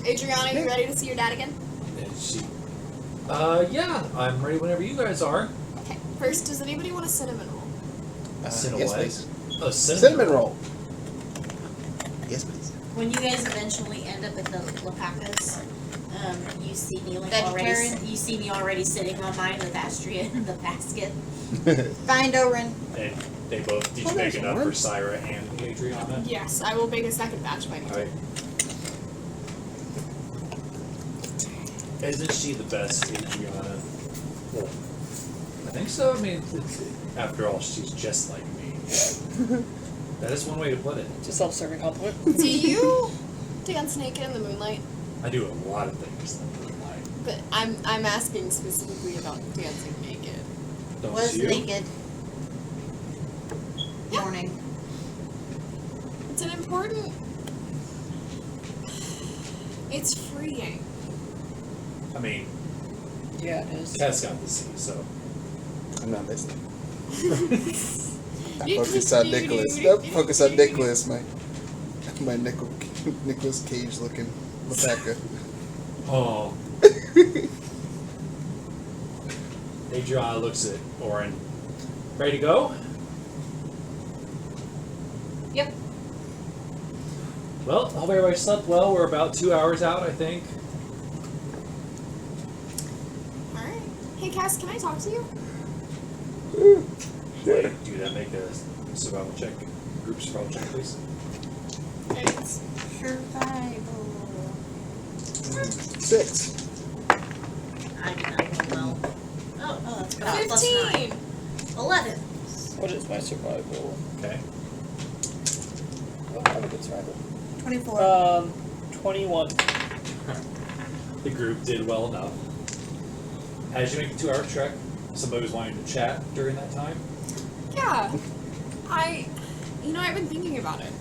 Adriana, you ready to see your dad again? And she. Yeah, I'm ready whenever you guys are. Okay. First, does anybody want a cinnamon roll? Cinnamon yes, what? please. Oh, Cinnamon roll. Yes, please. When you guys eventually end up at the Lapacas, you see me like already. Vegetarian? You see me already sitting on mine with Astria in the basket. Find Oren. And they both. Did Oh, you make there's enough one. for Syra and Adriana? Yes, I will make a second batch by Alright. Isn't she the best, Adriana? Well, I think so. I mean, after all, she's just like me. That is one way to put it. It's a self-serving compliment. Do you dance naked in the moonlight? I do a lot of things in the moonlight. But I'm asking specifically about dancing naked. Don't Was you? naked. Yeah. Morning. It's an important. It's freeing. I mean, Yeah, it is. Kess got to see, so. I'm not listening. Focus on Nicholas. Nope, focus on Nicholas, my Nicholas Cage looking Rebecca. Oh. Adriana looks at Oren. Ready to go? Yep. Well, hope everybody slept well. We're about 2 hours out, I think. Alright. Hey Cass, can I talk to you? Wait, do that. Make a survival check. Group survival check, please. Thanks. Survival. 6. I did not roll well. Oh, that's about plus 9. 15! 11. What is my survival? Okay. Oh, I have a good survival. 24. 21. The group did well enough. As you make the 2 hour trek, somebody was wanting to chat during that time. Yeah. I've been thinking about it.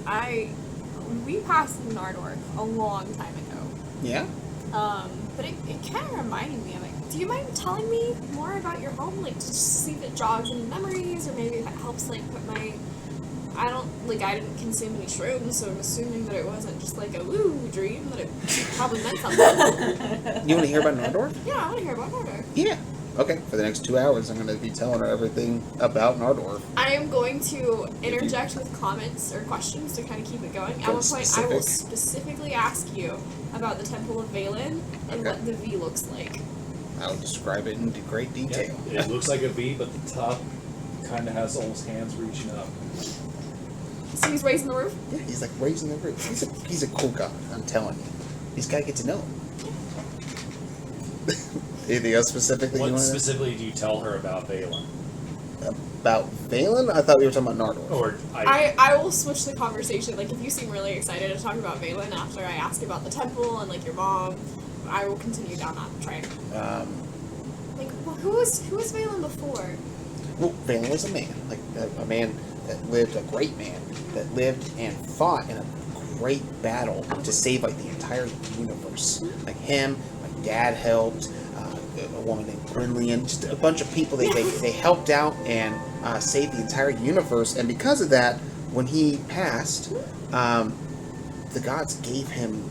And we passed Nardorf a long time ago. Yeah? But it kind of reminded me of it. Do you mind telling me more about your home? Like, just to see if it jogs any memories, or maybe if it helps, like, put my... I didn't consume any shrooms, so I'm assuming that it wasn't just like a woo dream, that it probably meant something. You want to hear about Nardorf? Yeah, I want to hear about Nardorf. Yeah. Okay, for the next 2 hours, I'm going to be telling her everything about Nardorf. I am going to interject with comments or questions to kind of keep it going. At one point, I will specifically ask you about the Temple of Valen and Okay. what the V looks like. I'll describe it in great detail. Yeah, it looks like a V, but the top kind of has almost hands reaching up. So he's raising the roof? Yeah, he's like raising the roof. He's a cool guy, I'm telling you. He's got to get to know him. Anything else specifically you What want to know? specifically do you tell her about Valen? About Valen? I thought we were talking about Nardorf. Or I will switch the conversation. Like, if you seem really excited to talk about Valen after I ask about the temple and, like, your mom, I will continue down that train. Like, well, who was Valen before? Well, Valen was a man. Like, a man that lived, a great man, that lived and fought in a great battle to save like the entire universe. Like him, my dad helped, a woman named Gwynlian, just a bunch of people. They helped out and saved the entire universe. And because of that, when he passed, the gods gave him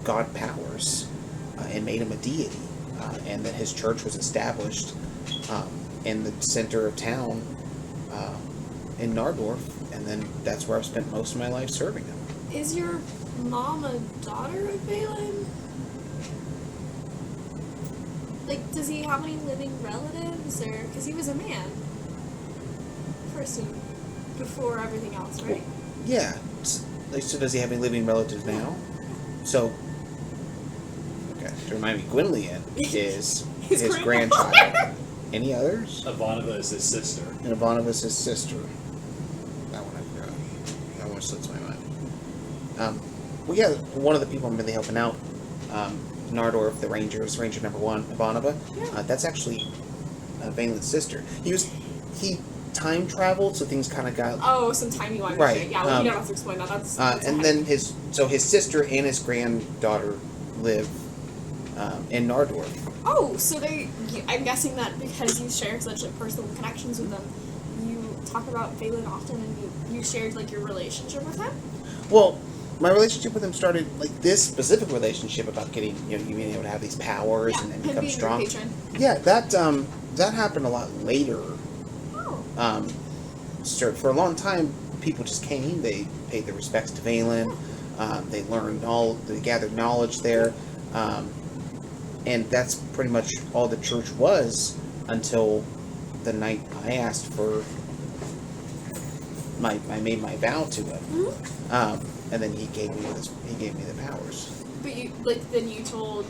god powers and made him a deity. And then his church was established in the center of town in Nardorf, and then that's where I've spent most of my life serving him. Is your mom a daughter of Balin? Like, does he have any living relatives, or because he was a man first and before everything else, right? Yeah. So does he have any living relatives now? So, okay, to remind me, Gwynlian is his grandchild. Any others? Ivanova is his sister. And Ivanova is his sister. That one I forgot. That one slips my mind. Well, yeah, one of the people I'm really helping out, Nardorf, the Rangers, Ranger number 1, Ivanova, that's actually Valen's sister. He time traveled, so things kind of got... Oh, some timey-wimey right. shit. Yeah, you don't have to explain that. That's and then his sister and his granddaughter live in Nardorf. Oh, so I'm guessing that because you share such like personal connections with them, you talk about Valen often, and you shared like your relationship with him. Well, my relationship with him started like this specific relationship about getting you being able to have these powers and him become being strong. your patron. Yeah, that happened a lot later. Oh. So for a long time, people just came. They paid their respects to Valen. They learned they gathered knowledge there. And that's pretty much all the church was until the night I asked for I made my vow to him. Mm-hmm. And then he gave me the powers. But then you told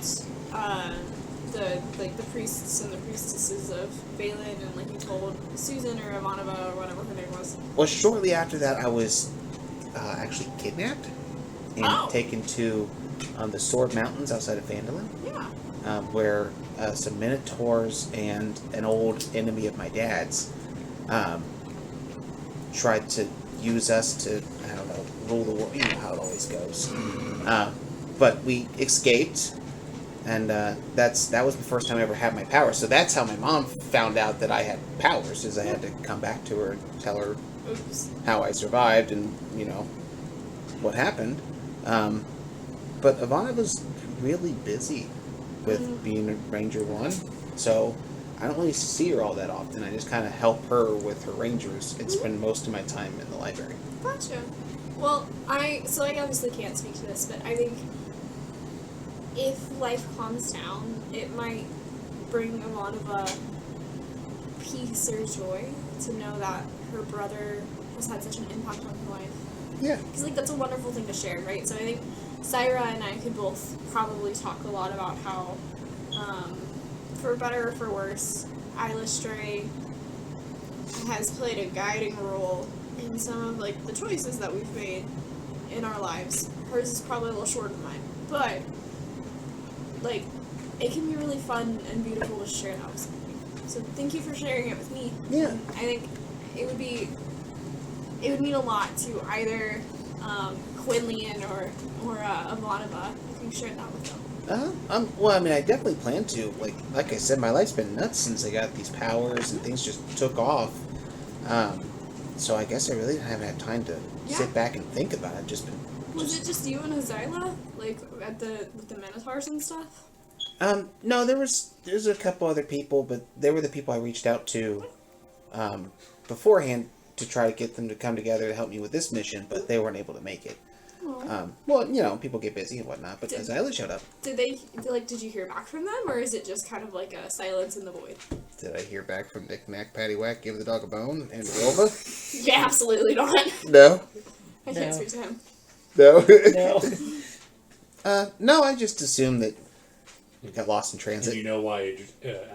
the priests and the priestesses of Valen, and like you told Susan or Ivanova or whatever her name was. Well, shortly after that, I was actually kidnapped and taken to the Sword Mountains outside of Phandalin. Yeah. Where some Minotaurs and an old enemy of my dad's tried to use us to, I don't know, rule the world. You know how it always goes. But we escaped, and that was the first time I ever had my powers. So that's how my mom found out that I had powers, is I had to come back to her and tell her how I survived and, what happened. But Ivana was really busy with being a Ranger 1, so I don't really see her all that often. I just kind of help her with her Rangers and spend most of my time in the library. Gotcha. Well, I obviously can't speak to this, but I think if life calms down, it might bring a lot of peace or joy to know that her brother has had such an impact on her life. Yeah. Because that's a wonderful thing to share, right? So I think Syra and I could both probably talk a lot about how, for better or for worse, Isla Stray has played a guiding role in some of the choices that we've made in our lives. Hers is probably a little shorter than mine, but it can be really fun and beautiful to share that with somebody. So thank you for sharing it with me. Yeah. I think it would mean a lot to either Gwynlian or Ivanova if you shared that with them. Well, I mean, I definitely plan to. Like I said, my life's been nuts since I got these powers and things just took off. So I guess I really haven't had time to sit back and think about it. Was it just you and Azyla, with the Minotaurs and stuff? No, there's a couple other people, but they were the people I reached out to beforehand to try to get them to come together to help me with this mission, but they weren't able to make it. Well, people get busy and whatnot, but Azyla showed up. Did you hear back from them, or is it just kind of like a silence in the void? Did I hear back from Nick Nack, Patty Whack, Give the Dog a Bone, and Wilva? Yeah, absolutely not. No? I can't speak to him. No? No. No, I just assumed that we got lost in transit. And you know why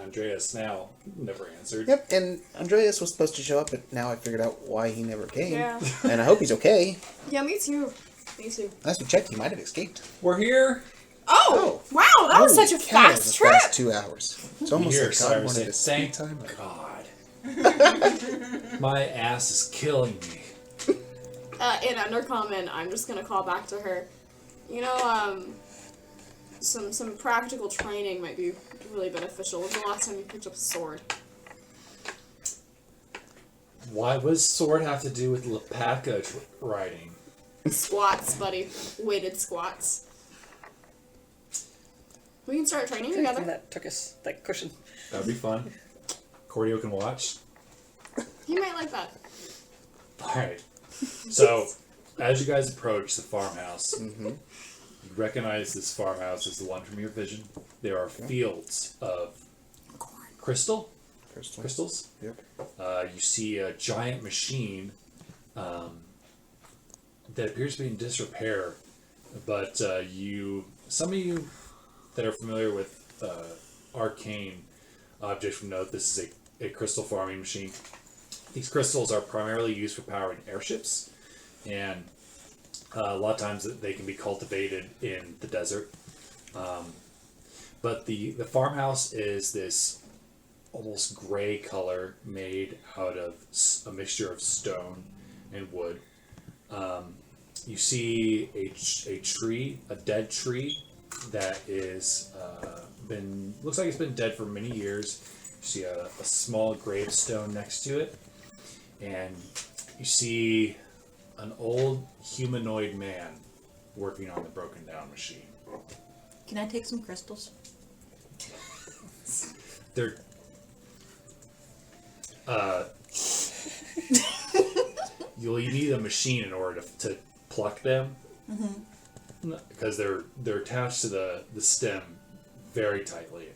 Andreas now never answered. Yep, and Andreas was supposed to show up, but now I figured out why he never came. Yeah. And I hope he's okay. Yeah, me too. Me too. Last we checked, he might have escaped. We're here. Oh! Wow, that was such a That was fast a trip! fast 2 hours. It's almost Here, like God Cyrus wanted to said, speak "Thank time. God." My ass is killing me. in undercommon, I'm just gonna call back to her. You know, some practical training might be really beneficial. When's the last time you picked up a sword? What does sword have to do with alpaca riding? Squats, buddy. Weighted squats. We can start training And together. that took us that cushion. That'd be fun. Cordio can watch. He might like that. Alright. So, as you guys approach the farmhouse, Mm-hmm. you recognize this farmhouse as the one from your vision. There are fields of crystals. Yep. You see a giant machine that appears to be in disrepair, but some of you that are familiar with arcane objects would note this is a crystal farming machine. These crystals are primarily used for powering airships, and a lot of times they can be cultivated in the desert. But the farmhouse is this almost gray color made out of a mixture of stone and wood. You see a tree, a dead tree that is looks like it's been dead for many years. You see a small gravestone next to it, and you see an old humanoid man working on the broken down machine. Can I take some crystals? They're you need a machine in order to pluck them, because they're attached to the stem very tightly.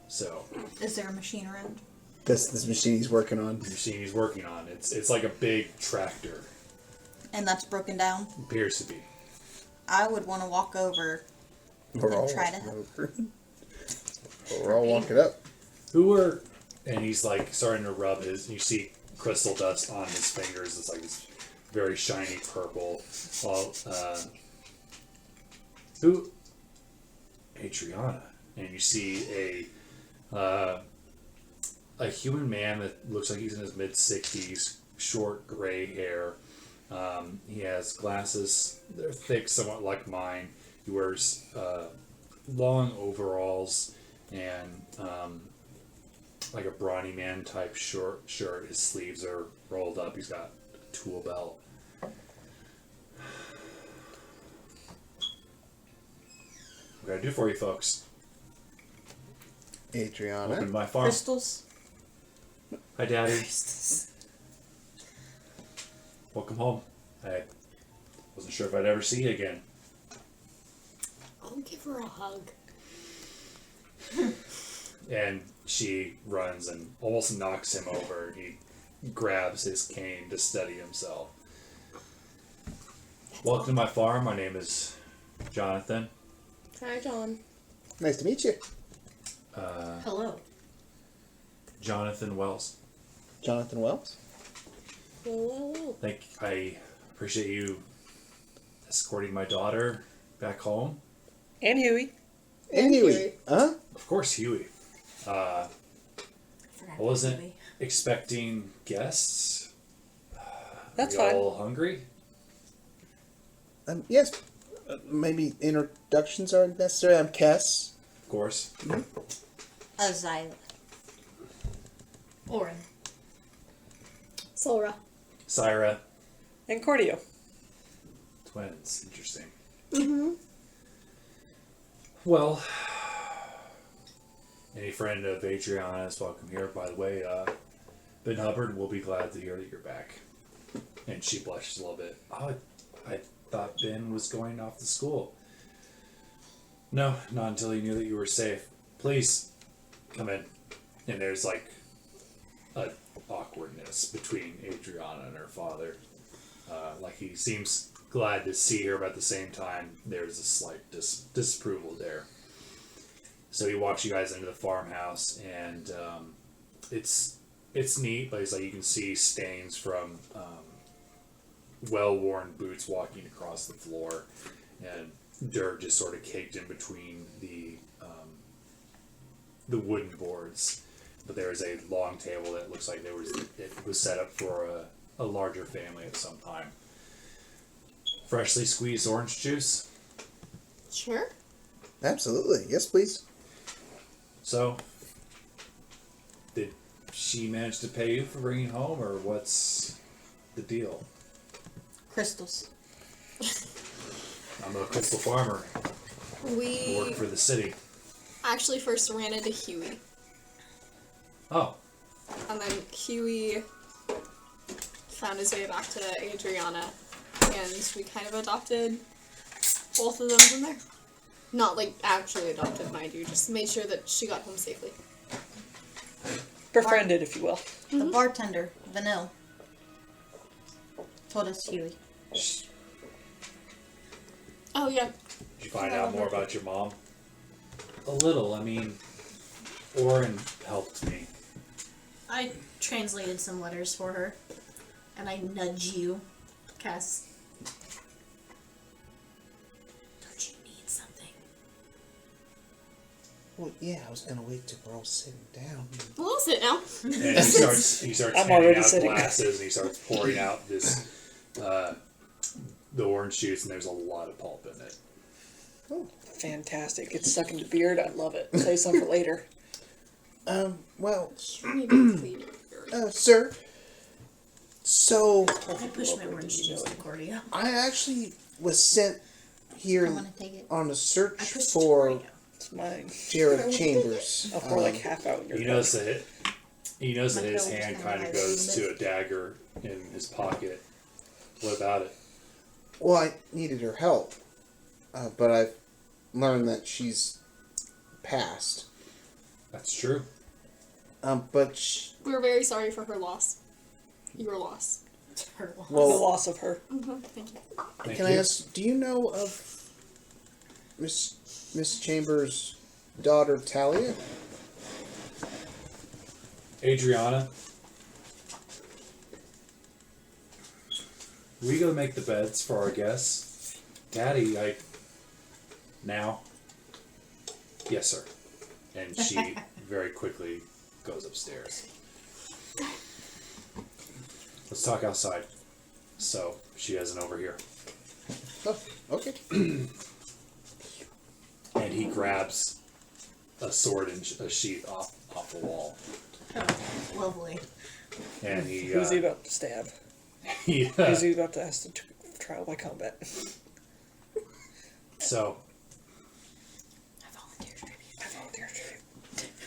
So Is there a machine around? This machine he's working on. the machine he's working on, it's like a big tractor. And that's broken down? Appears to be. I would want to walk over. We're all try to walking over. We're all walking up. And he's like starting to rub his, you see crystal dust on his fingers. It's like this very shiny purple. Well, Adriana. And you see a human man that looks like he's in his mid-60s, short gray hair. He has glasses. They're thick, somewhat like mine. He wears long overalls and like a brawny man type short shirt. His sleeves are rolled up. He's got a tool belt. What can I do for you folks? Adriana. Welcome to my farm. Crystals? Hi, Daddy. Welcome home. I wasn't sure if I'd ever see you again. I'll give her a hug. And she runs and almost knocks him over. He grabs his cane to steady himself. Welcome to my farm. My name is Johnathan. Hi, John. Nice to meet you. Hello. Johnathan Wells. Johnathan Wells. Hello. I appreciate you escorting my daughter back home. And Huey. And Huey. Huh? Of course, Huey. I wasn't expecting guests. That's Are you fine. all hungry? Yes. Maybe introductions aren't necessary. I'm Kess. Of course. Azyla. Oren. Solra. Syra. And Cordio. Twins. Interesting. Mm-hmm. Well, any friend of Adriana is welcome here. By the way, Ben Hubbard will be glad to hear that you're back. And she blushes a little bit. Oh, I thought Ben was going off to school. No, not until he knew that you were safe. Please, come in. And there's like a awkwardness between Adriana and her father. Like he seems glad to see her, but at the same time, there's a slight disapproval there. So he walks you guys into the farmhouse, and it's neat, but it's like you can see stains from well-worn boots walking across the floor, and dirt just sort of caked in between the wooden boards. But there is a long table that looks like it was set up for a larger family at some time. freshly squeezed orange juice. Sure. Absolutely. Yes, please. So, did she manage to pay you for bringing home, or what's the deal? Crystals. I'm a crystal farmer. We Work for the city. actually first ran into Huey. Oh, And then Huey found his way back to Adriana. And we kind of adopted both of them from there. Not like actually adopted, mind you, just made sure that she got home safely. Befriended, if you will. The bartender, Vanille, told us Huey. Oh yeah. did you find out more about your mom? A little. I mean, Oren helped me. I translated some letters for her, and I nudge you, Kess. Don't you need something? Well, yeah, I was gonna wait till we're all sitting down. We'll sit now. And he starts I'm handing already out sitting. glasses, and he starts pouring out this the orange juice, and there's a lot of pulp in it. Fantastic. It's stuck in the beard. I love it. Save some for later. Well, Maybe clean your sir. So, I push my orange juice to Cordia. I actually was sent here I want to take it. on a I search pushed for Cordia. It's mine. Jared Chambers. I'll pour like half out in your You cup. notice that his My hand nose kind of kinda goes has to a dagger in his pocket. What about it? Well, I needed her help, but I've learned that she's passed. That's true. But We're very sorry for her loss. Your loss. Her loss. The well, loss of her. Thank you. Thank can you. I ask? Do you know of Miss Chambers' daughter Talia? Adriana, we go make the beds for our guests. Daddy, now? Yes, sir. And she very quickly goes upstairs. Let's talk outside. So, she has an over here. Oh, okay. And he grabs a sword and a sheath off the wall. Lovely. And he, Who's he about to stab? he Who's he about to ask to trial by combat? so, I volunteer tribute. I volunteer tribute.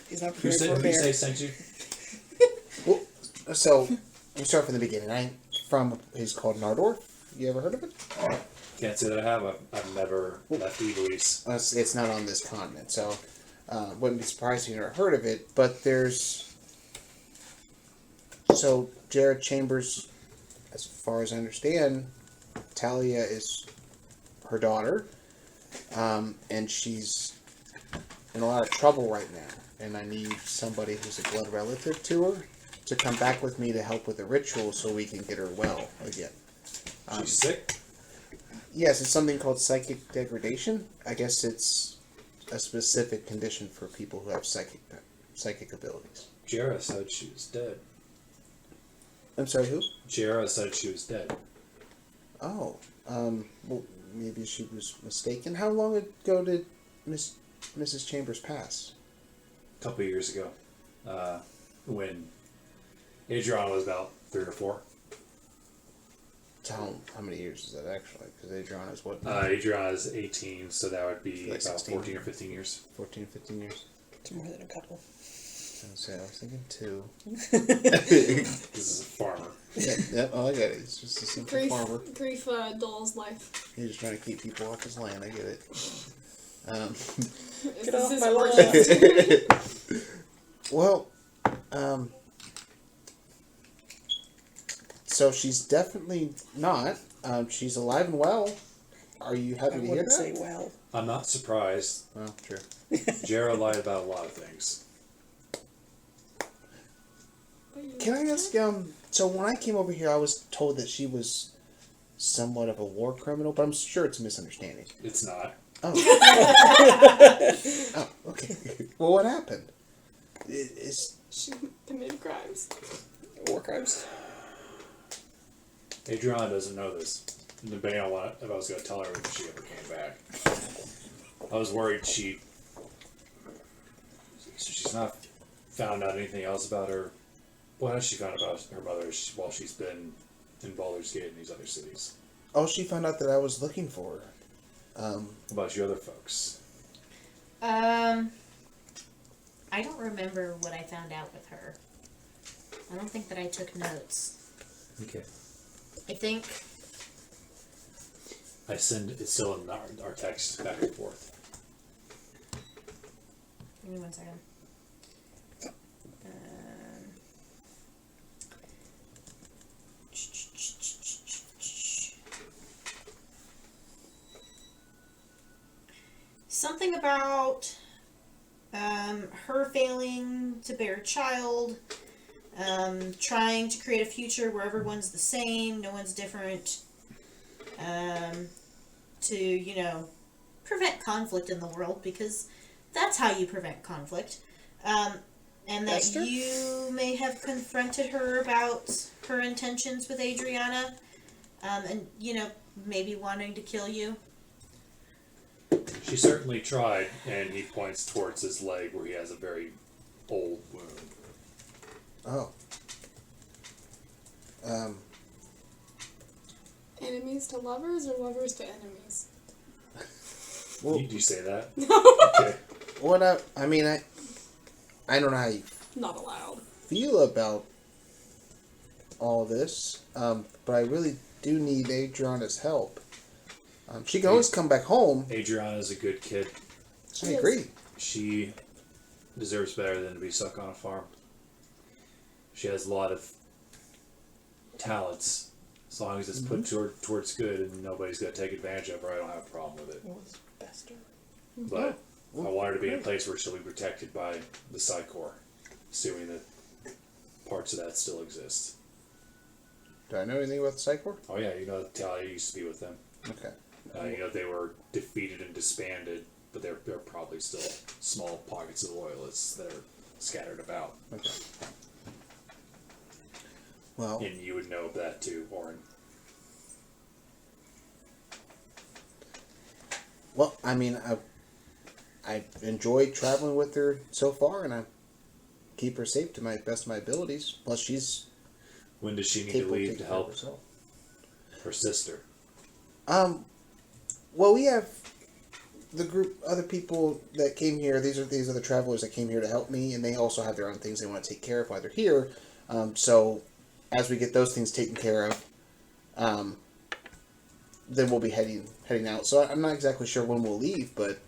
He's not who prepared said, for a who bear. say sent you? Well, so we start from the beginning. I'm from. He's called Nardorf. You ever heard of it? Can't say that I have. I've never left Ivalice. It's not on this continent, so wouldn't be surprised if you never heard of it. But there's so Jared Chambers, as far as I understand, Talia is her daughter, and she's in a lot of trouble right now. And I need somebody who's a blood relative to her to come back with me to help with the ritual so we can get her well again. She's sick. Yes, it's something called psychic degradation. I guess it's a specific condition for people who have psychic abilities. Jera said she was dead. I'm sorry, who? Jera said she was dead. Oh, well, maybe she was mistaken. How long ago did Mrs. Chambers pass? A couple of years ago, when Adriana was about 3 or 4. How many years is that actually? Because Adriana's what? Adriana's 18, so that would be Like about 16. 14 or 15 years. 14, 15 years? It's more than a couple. I was thinking 2. This is a farmer. Yeah, oh, I get it. It's just a simple farmer. Grief dulls life. He's just trying to keep people off his land. I get it. Get off This my is lawn. Well, so she's definitely not. She's alive and well. Are you I happy to hear wouldn't that? say well. I'm not surprised. Well, true. Jera lied about a lot of things. Can I ask, so when I came over here, I was told that she was somewhat of a war criminal, but I'm sure it's a misunderstanding. It's not. Oh. Oh, okay. Well, what happened? She committed crimes. War crimes. Adriana doesn't know this. depending on if I was going to tell her if she ever came back. I was worried so she's not found out anything else about her. What has she found about her mother while she's been in Baldur's Gate and these other cities? Oh, she found out that I was looking for her. What about you other folks? I don't remember what I found out with her. I don't think that I took notes. Okay. I think It's still in our text back and forth. give me 1 second. Something about her failing to bear a child, trying to create a future where everyone's the same, no one's different, to, prevent conflict in the world, because that's how you prevent conflict. And that Esther? you may have confronted her about her intentions with Adriana, and, maybe wanting to kill you. She certainly tried, and he points towards his leg where he has a very old wound. Oh. Enemies to lovers or lovers to enemies? Well, Did you say that? Okay. what I don't know how you Not allowed. feel about all this, but I really do need Adriana's help. She can always come back home. Adriana's a good kid. I agree. She deserves better than to be stuck on a farm. She has a lot of talents. As long as it's put towards good and nobody's going to take advantage of her, I don't have a problem with it. But I want her to be in a place where she'll be protected by the Psi Corps, assuming that parts of that still exist. Do I know anything about the Psi Corps? Oh yeah, Talia used to be with them. Okay. They were defeated and disbanded, but they're probably still small pockets of loyalists that are scattered about. Okay. Well, And you would know of that too, Oren. I enjoyed traveling with her so far, and I keep her safe to my best of my abilities. Plus, she's When does she need to capable of leave taking to care of help herself. her sister? Well, we have the group, other people that came here. These are the travelers that came here to help me, and they also have their own things they want to take care of while they're here. So, as we get those things taken care of, then we'll be heading out. So I'm not exactly sure when we'll leave, but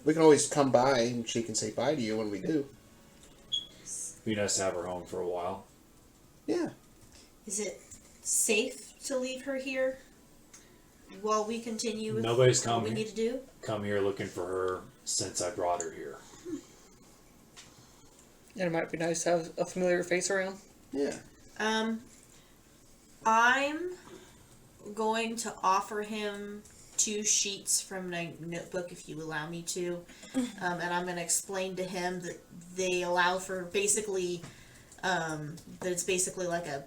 we can always come by, and she can say bye to you when we do. It'd be nice to have her home for a while. Yeah. Is it safe to leave her here while we continue with Nobody's what we come need to do? here looking for her since I brought her here. And it might be nice to have a familiar face around. Yeah. I'm going to offer him 2 sheets from my notebook, if you allow me to, and I'm going to explain to him that they allow for basically, that it's basically like a,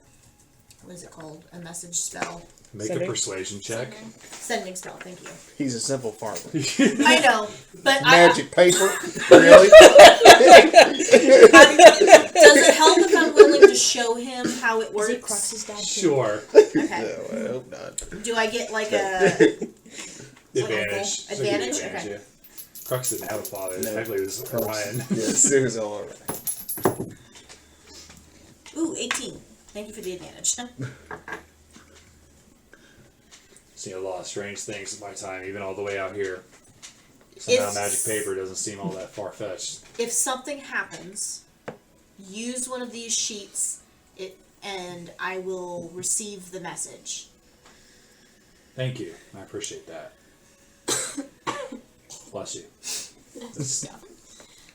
what is it called? A message spell. Make Sending? a persuasion check. Sending spell, thank you. He's a simple farmer. I know, but Magic paper? Really? does it help if I'm willing to show him how it works? Is it Crux's dad too? Sure. Okay. No, I hope not. Do I get like a... Advantage. Advantage? So Okay. yeah. Crux didn't have a father. No. Technically, it was Orion. Yes, it was all right. Ooh, 18. Thank you for the advantage. Seen a lot of strange things in my time, even all the way out here. Somehow If- magic paper doesn't seem all that far-fetched. If something happens, use one of these sheets, and I will receive the message. Thank you. I appreciate that. Bless you.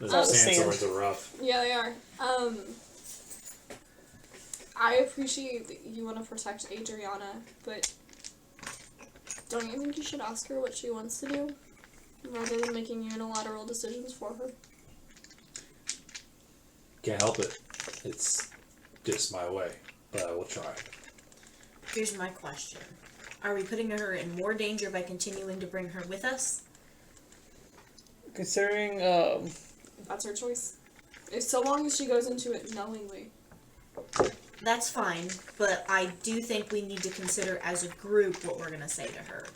Those sandsworms are rough. Yeah, they are. I appreciate that you want to protect Adriana, but don't you think you should ask her what she wants to do, rather than making unilateral decisions for her? Can't help it. It's just my way, but I will try. Here's my question. Are we putting her in more danger by continuing to bring her with us? Considering, That's her choice. If so long as she goes into it knowingly. That's fine, but I do think we need to consider as a group what we're going to say to her.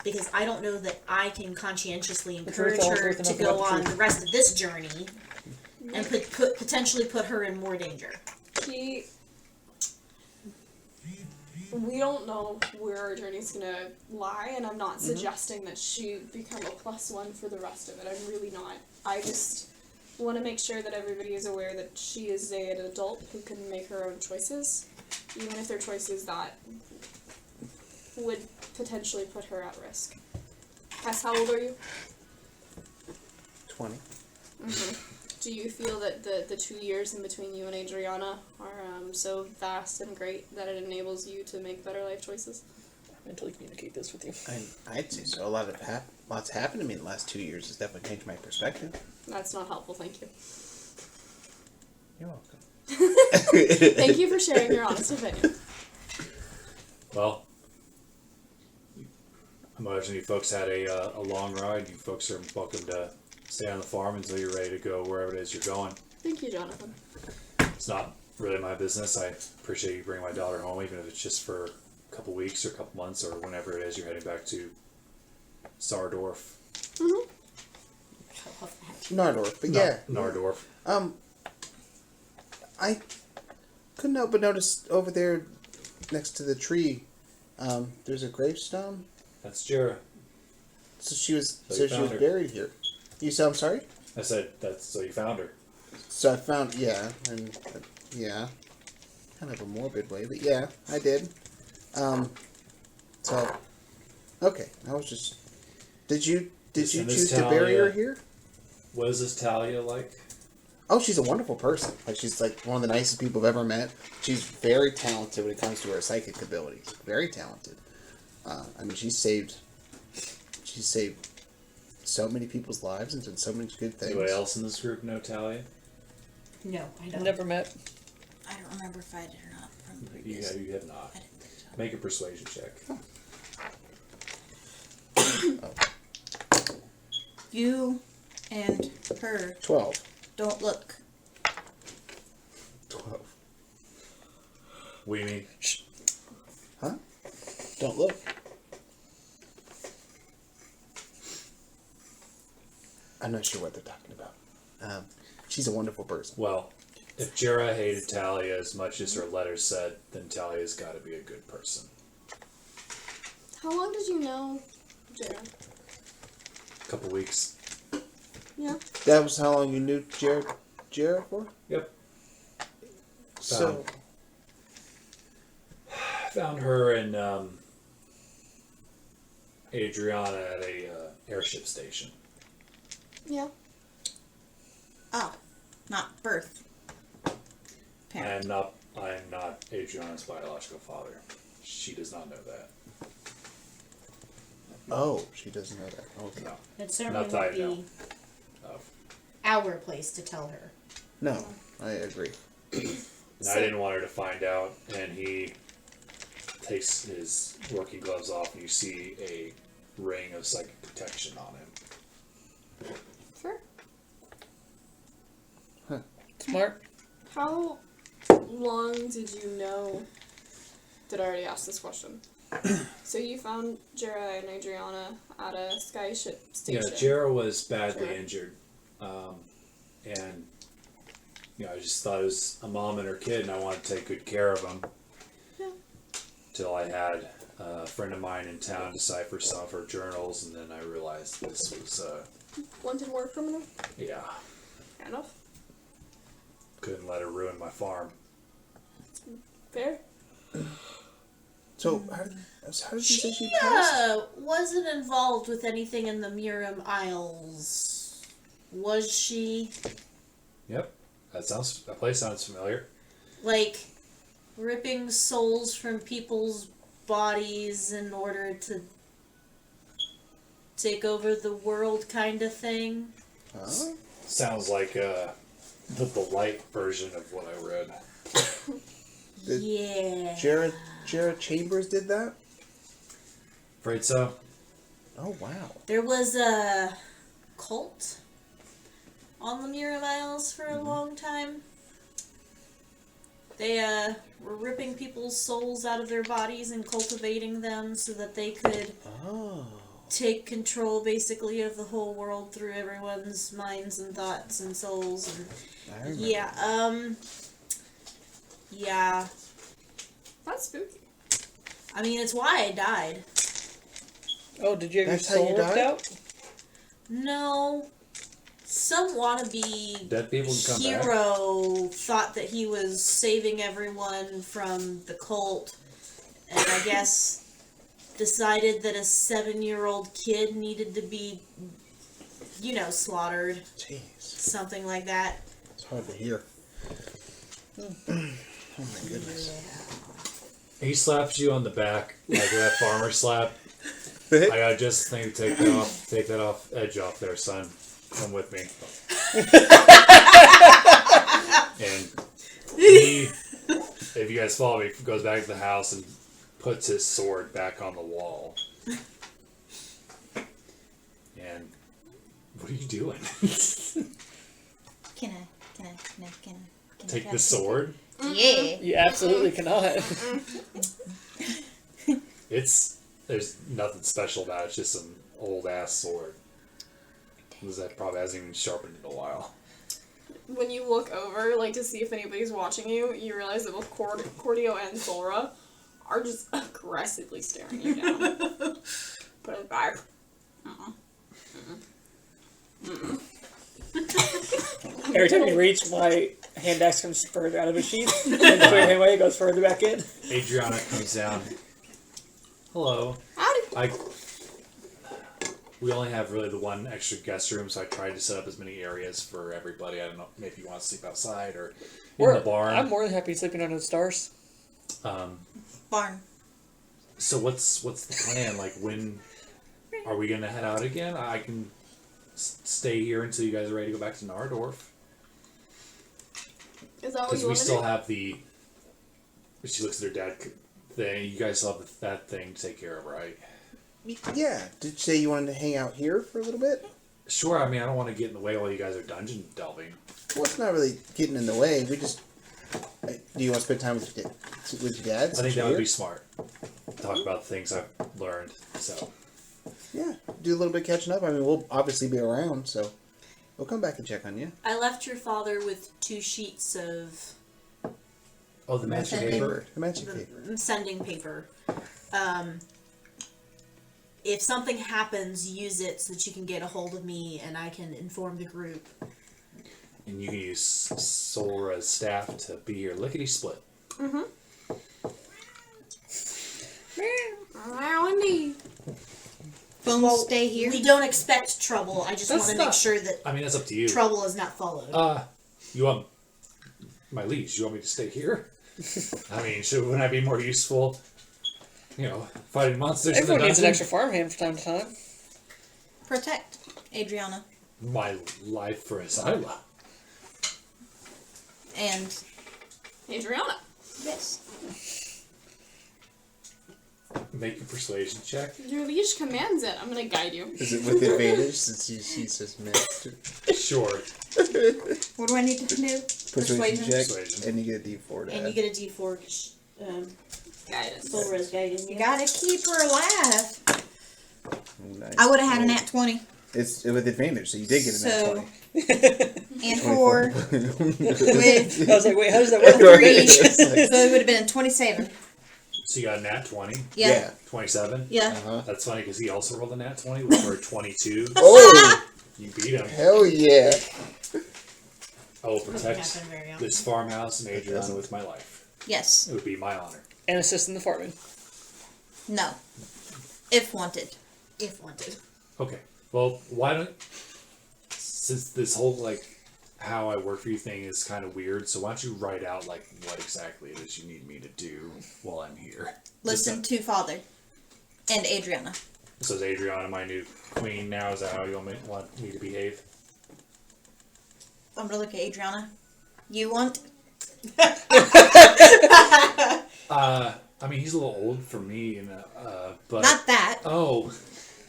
Because I don't know that I can conscientiously encourage her to go on the rest of this journey and potentially put her in more danger. We don't know where our journey's gonna lie, and I'm not suggesting that she become a +1 for the rest of it. I'm really not. I just want to make sure that everybody is aware that she is an adult who can make her own choices, even if they're choices that would potentially put her at risk. Kess, how old are you? 20. Do you feel that the 2 years in between you and Adriana are so vast and great that it enables you to make better life choices? mentally communicate this with you. I'd say so. Lots happened to me in the last 2 years. It's definitely changed my perspective. That's not helpful, thank you. You're welcome. Thank you for sharing your honest opinion. Well, I imagine you folks had a long ride. You folks are welcome to stay on the farm until you're ready to go wherever it is you're going. Thank you, Johnathan. It's not really my business. I appreciate you bringing my daughter home, even if it's just for a couple weeks or a couple months or whenever it is you're heading back to Nardorf. Nardorf, but yeah. Nardorf. I couldn't help but notice over there next to the tree, there's a gravestone. That's Jera. So she was So she was buried here. You said, I'm sorry? I said, so you found her. So I found, yeah, and yeah, kind of a morbid way, but yeah, I did. So, okay, I was just, did you Listen, choose this to bury her Talia- here? What is this Talia like? Oh, she's a wonderful person. Like, she's like one of the nicest people I've ever met. She's very talented when it comes to her psychic abilities. Very talented. I mean, she's saved so many people's lives and done so many good things. Anybody else in this group know Talia? No, I don't. Never met. I don't remember if I did or not from the You previous. have not. I didn't think so. Make a persuasion check. You and her 12. don't look. 12. We mean, Huh? Don't look. I'm not sure what they're talking about. She's a wonderful person. well, if Jera hated Talia as much as her letters said, then Talia's got to be a good person. How long did you know Jera? A couple weeks. Yeah. That was how long you knew Jared for? Yep. So, Found her and Adriana at a airship station. Yeah. Oh, not birth. Parent. I am not Adriana's biological father. She does not know that. oh, she doesn't know that. Okay. No. It certainly Not that I would know be of. our place to tell her. No, I agree. And I didn't want her to find out, and he takes his working gloves off, and you see a ring of psychic protection on him. Sure. Smart. How long did you know? Did I already ask this question? So you found Jera and Adriana at a skyship Yeah, station. Jera was badly Sure. injured, and I just thought it was a mom and her kid, and I wanted to take good care of them. Yeah. Till I had a friend of mine in town decipher some of her journals, and then I realized this was, Wanted more from her? yeah, Fair enough. couldn't let her ruin my farm. Fair. So, how did you say she passed? Wasn't involved with anything in the Miram Isles. Was she? Yep, that place sounds familiar. Like, ripping souls from people's bodies in order to take over the world kind of thing? Huh? Sounds like the light version of what I read. Did Yeah. Jared Chambers did that? Afraid so? Oh, wow. There was a cult on the Mirror Isles for a long time. They were ripping people's souls out of their bodies and cultivating them so that they could take control, basically, of the whole world through everyone's minds and thoughts and souls. And I remember. yeah. That's spooky. I mean, it's why I died. Oh, did you have That's your how soul you ripped died? out? No. Some wannabe Dead people can come back. hero thought that he was saving everyone from the cult, and I guess decided that a 7-year-old kid needed to be, slaughtered. Jeez. Something like that. It's hard to hear. Oh, my goodness. He slaps you on the back like that farmer slap. I got just a thing to take that edge off there, son. Come with me. And he, if you guys follow me, goes back to the house and puts his sword back on the wall. And what are you doing? Can I Take the sword? Yeah. You absolutely cannot. There's nothing special about it. It's just an old ass sword. That probably hasn't even sharpened in a while. When you look over, like, to see if anybody's watching you, you realize that both Cordio and Solra are just aggressively staring you down. Put it back. Every time you reach, my hand axe comes further out of its sheath. And the clear hand way, it goes further back in. Adriana comes down. Hello. Howdy. We only have really the one extra guest room, so I tried to set up as many areas for everybody. I don't know, maybe you want to sleep outside or in the barn. I'm more than happy sleeping under the stars. Barn. So what's the plan? Like, when are we gonna head out again? I can stay here until you guys are ready to go back to Nardorf. Is that what Because you we want to still do? have the. She looks at her dad thing. You guys still have that thing to take care of, right? Yeah. Did you say you wanted to hang out here for a little bit? Sure. I mean, I don't want to get in the way while you guys are dungeon delving. Well, it's not really getting in the way. We just... Do you want to spend time with your dad? I think that would be smart. Talk about the things I've learned. So. Yeah. Do a little bit of catching up. I mean, we'll obviously be around, so... We'll come back and check on you. I left your father with 2 sheets of Oh, the magic paper. The magic paper. sending paper. If something happens, use it so that you can get a hold of me and I can inform the group. And you can use Solra's staff to be your lickety-split. Wow, indeed. Bones stay here. We don't expect trouble. I just That's want to make not- sure that I mean, that's up to you. trouble is not followed. You want my liege? You want me to stay here? I mean, wouldn't I be more useful? Fighting monsters in Everyone the needs an dungeon? extra farmhand from time to time. Protect Adriana. My life for Azyla. And Adriana. yes. Make a persuasion check. Your liege commands it. I'm gonna guide you. Is it with advantage since she's just master? Sure. What do I need to do? Persuasion check, Persuasion. and you get a D4 to and add. you get a D4 because Guidance. Solra is guiding You you. gotta keep her alive. Nice. I would have had a nat 20. It's with advantage, so you did get a nat So- 20. And 4 with I was like, wait, how does that work? 3. So it would have been 27. So you got a nat 20, Yeah. 27. Yeah. Uh-huh. That's funny because he also rolled a nat 20 with her 22. Oh! You beat him. Hell yeah! I will Doesn't protect happen very often. this farmhouse and Adriana with my life. Yes. It would be my honor. And assist in the farming. No. If wanted. If wanted. Okay. Well, why don't... Since this whole, how I work for you thing is kind of weird, so why don't you write out, what exactly it is you need me to do while I'm here? Listen to father. And Adriana. So is Adriana my new queen now? Is that how you want me to behave? I'm gonna look at Adriana. You want? I mean, he's a little old for me, but Not that. oh,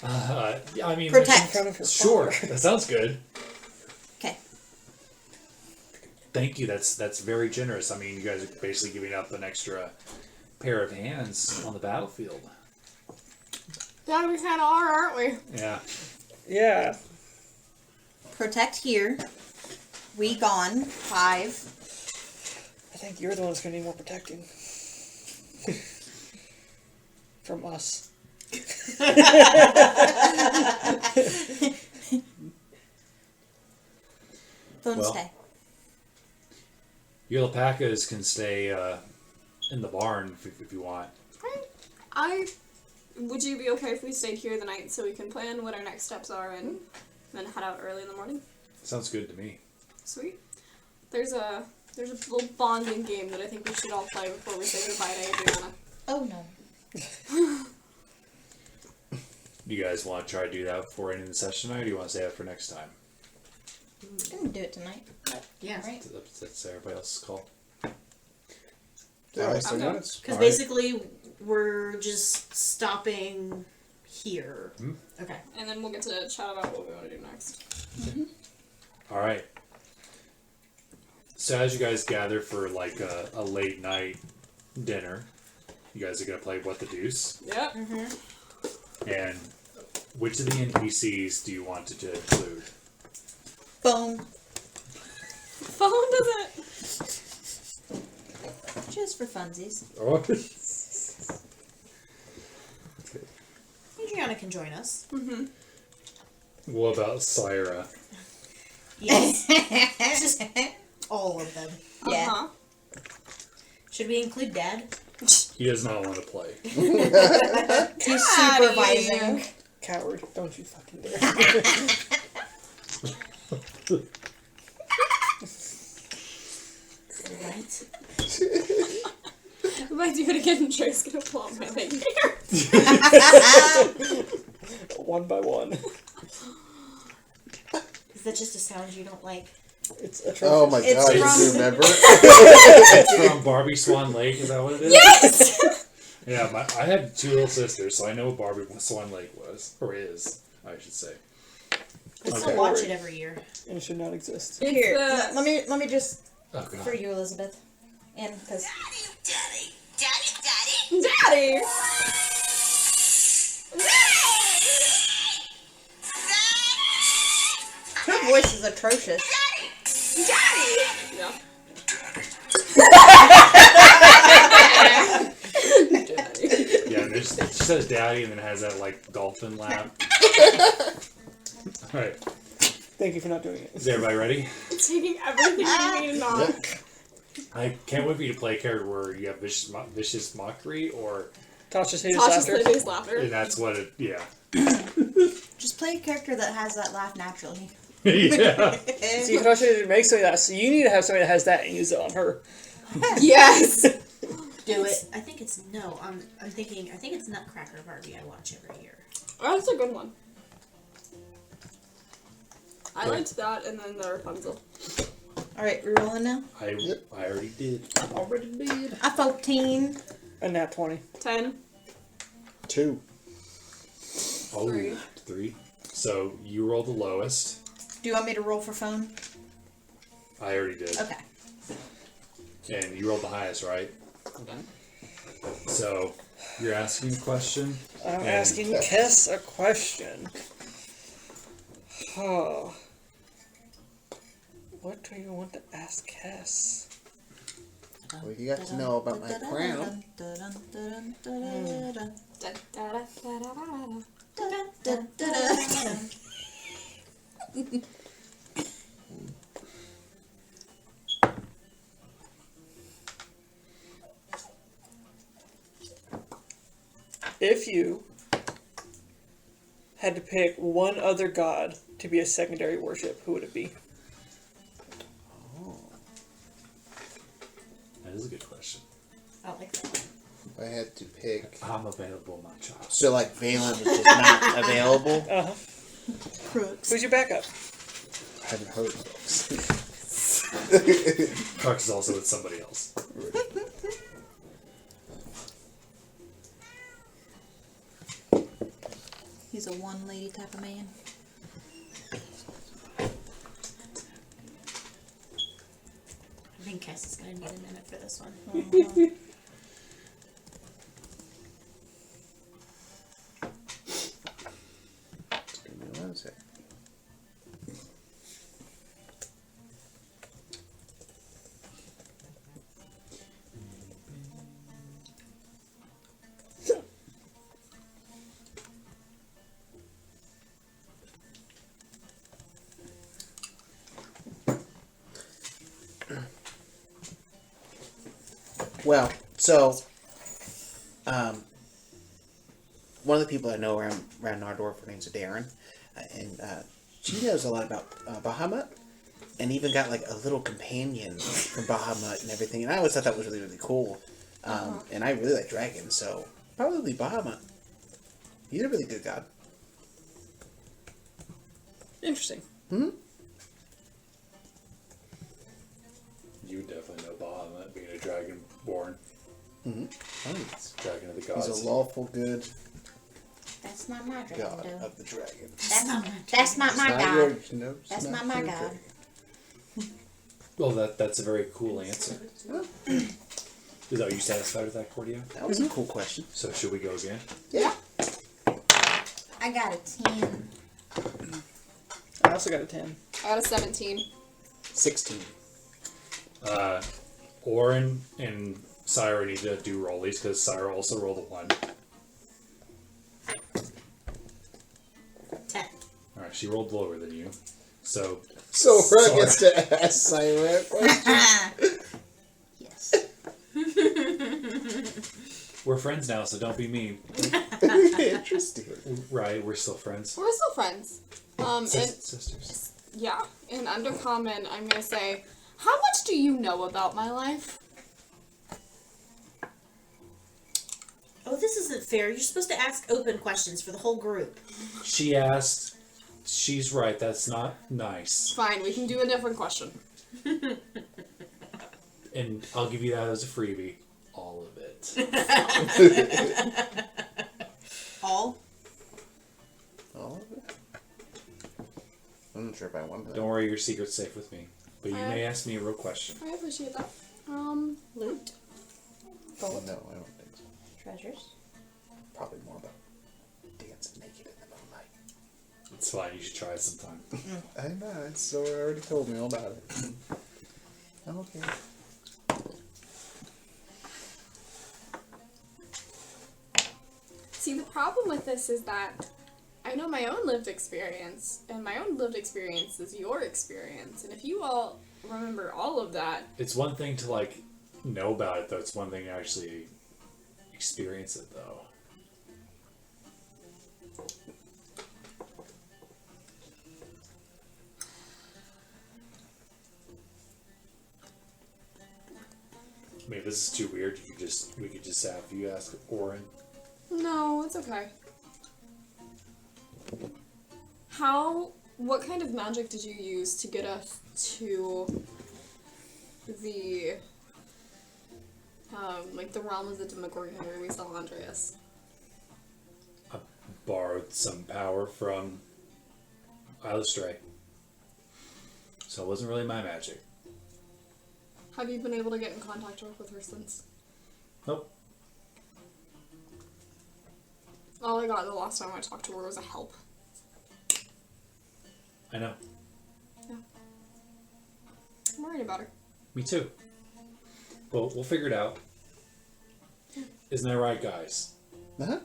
I mean, Protect. Kind of her Sure, father. that sounds good. Okay. Thank you. That's very generous. I mean, you guys are basically giving up an extra pair of hands on the battlefield. Yeah, we kind of are, aren't we? Yeah. Yeah. Protect here. We gone. 5. I think you're the one that's gonna need more protecting. From us. Phone Well. stay. Your alpacas can stay in the barn if you want. Would you be okay if we stayed here the night so we can plan what our next steps are and then head out early in the morning? Sounds good to me. Sweet. There's a little bonding game that I think we should all play before we say goodbye to Adriana. Oh no. Do you guys want to try to do that before ending the session tonight, or do you want to save it for next time? I'm gonna do it tonight. Yeah. Right. That's everybody else's call. Yeah, so Okay. minutes. Because All right. basically, we're just stopping here. Hmm? Okay. And then we'll get to chat about what we want to do next. All right. So as you guys gather for like a late night dinner, you guys are gonna play What the Deuce. Yep. And which of the NPCs do you want to include? Phone. Phone doesn't. Just for funsies. Oh. Adriana can join us. What about Syra? Yes. Just all of them. Yeah. Uh-huh. Should we include Dad? He does not want to play. He's supervising. Coward. Don't you fucking dare. Right. If I do it again, Trey's gonna pull out my leg hair. One by one. Is that just a sound you don't like? It's a Oh my It's god, from- you remember? It's from Barbie Swan Lake, is that what it is? Yes! Yeah, I had 2 little sisters, so I know what Barbie Swan Lake was. Or is, I should say. I still Okay. watch it every year. And it should not exist. Here, the- let me just Oh, God. for you, Elizabeth, and because Daddy! her voice is atrocious. Daddy! Yeah. Yeah, and she says daddy and then has that, like, dolphin laugh. Alright, Thank you for not doing it. is everybody ready? Taking everything you mean and not. I can't wait for you to play a character where you have vicious mockery, or... Tasha's hideous Tasha's laughter. hideous laughter. And that's what it... Yeah. Just play a character that has that laugh naturally. Yeah. See, Tasha didn't make something that, so you need to have somebody that has that and use it on her. Yes! Do it. I think it's no. I'm thinking. I think it's Nutcracker Barbie. I watch every year. Oh, that's a good one. I liked that and then the Rapunzel. All right, we're rolling now. I already did. Already did. A 14. A nat 20. 10. 2. Oh, Three. 3. So, you roll the lowest. Do you want me to roll for phone? I already did. Okay. And you rolled the highest, right? So, you're asking a question? I'm And- asking Kess a question. Oh. What do you want to ask Kess? Well, you got to know about my crown. If you had to pick one other god to be a secondary worship, who would it be? That is a good question. I like that. If I had to pick. I'm available, my child. So, like, Valen is just not available? Uh-huh. Crooks. Who's your backup? I haven't heard of those. Crux is also with somebody else. He's a one lady type of man. I think Kess is gonna need a minute for this one. Give me 1 sec. Well, so, one of the people I know around Nardorf, her name's Darren, and she knows a lot about Bahamut, and even got like a little companion from Bahamut and everything, and I always thought that was really, really cool. And I really like dragons, so probably Bahamut. He's a really good god. Interesting. Hmm? You would definitely know Bahamut being a dragonborn. Mm-hmm. It's dragon of the gods. He's a lawful good That's not my dragon, god though. of the dragons. That's not my It's god. yours, no, it's That's not my your god. dragon. Well, that's a very cool answer. Is that you satisfied with that, Cordio? That was a cool question. So should we go again? Yeah. I got a 10. I also got a 10. I got a 17. 16. Orin and Syra need to do rollies because Syra also rolled a 1. 10. Alright, she rolled lower than you. So Solra gets to ask Syra a question. Yes. we're friends now, so don't be mean. Interesting. Right, we're still friends. We're still friends. And Sisters. yeah, in Undercommon, I'm gonna say, how much do you know about my life? Oh, this isn't fair. You're supposed to ask open questions for the whole group. She asked. She's right. That's not nice. Fine, we can do a different question. And I'll give you that as a freebie. All of it. All? All of it? I'm not sure if I want that. Don't worry, your secret's safe with me. But you may ask me a real question. I appreciate that. Loot. No, I don't think so. Treasures. Probably more about dancing naked in the moonlight. It's fine. You should try it sometime. I know. Solra already told me all about it. Okay. See, the problem with this is that I know my own lived experience, and my own lived experience is your experience. And if you all remember all of that, It's one thing to like know about it, though. It's one thing to actually experience it, though. I mean, if this is too weird, we could just have you ask Orin. no, it's okay. What kind of magic did you use to get us to the, the realm of the Demogorgon where we saw Andreas? I borrowed some power from Ivalice. So it wasn't really my magic. Have you been able to get in contact with her since? Nope. All I got the last time I talked to her was a help. I know. I'm worried about her. Me too. Well, we'll figure it out. Isn't that right, guys? Uh-huh.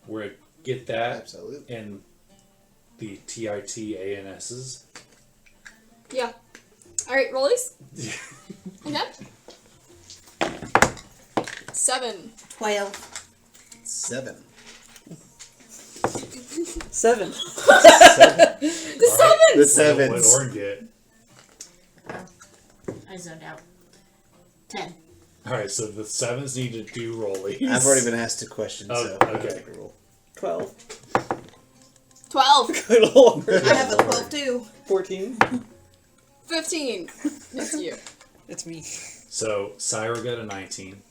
We're gonna get that Absolutely. and the TITANSs. Yeah. Alright, rollies? Again? 7. 12. 7. 7. The 7! The What sevens. Orin get? I zoned out. 10. Alright, so the 7s need to do rollies. I've already been asked a question, Oh, so okay. roll. 12. 12. Good lord. I have a 12 too. 14. 15. It's you. It's me. So Syra got a 19.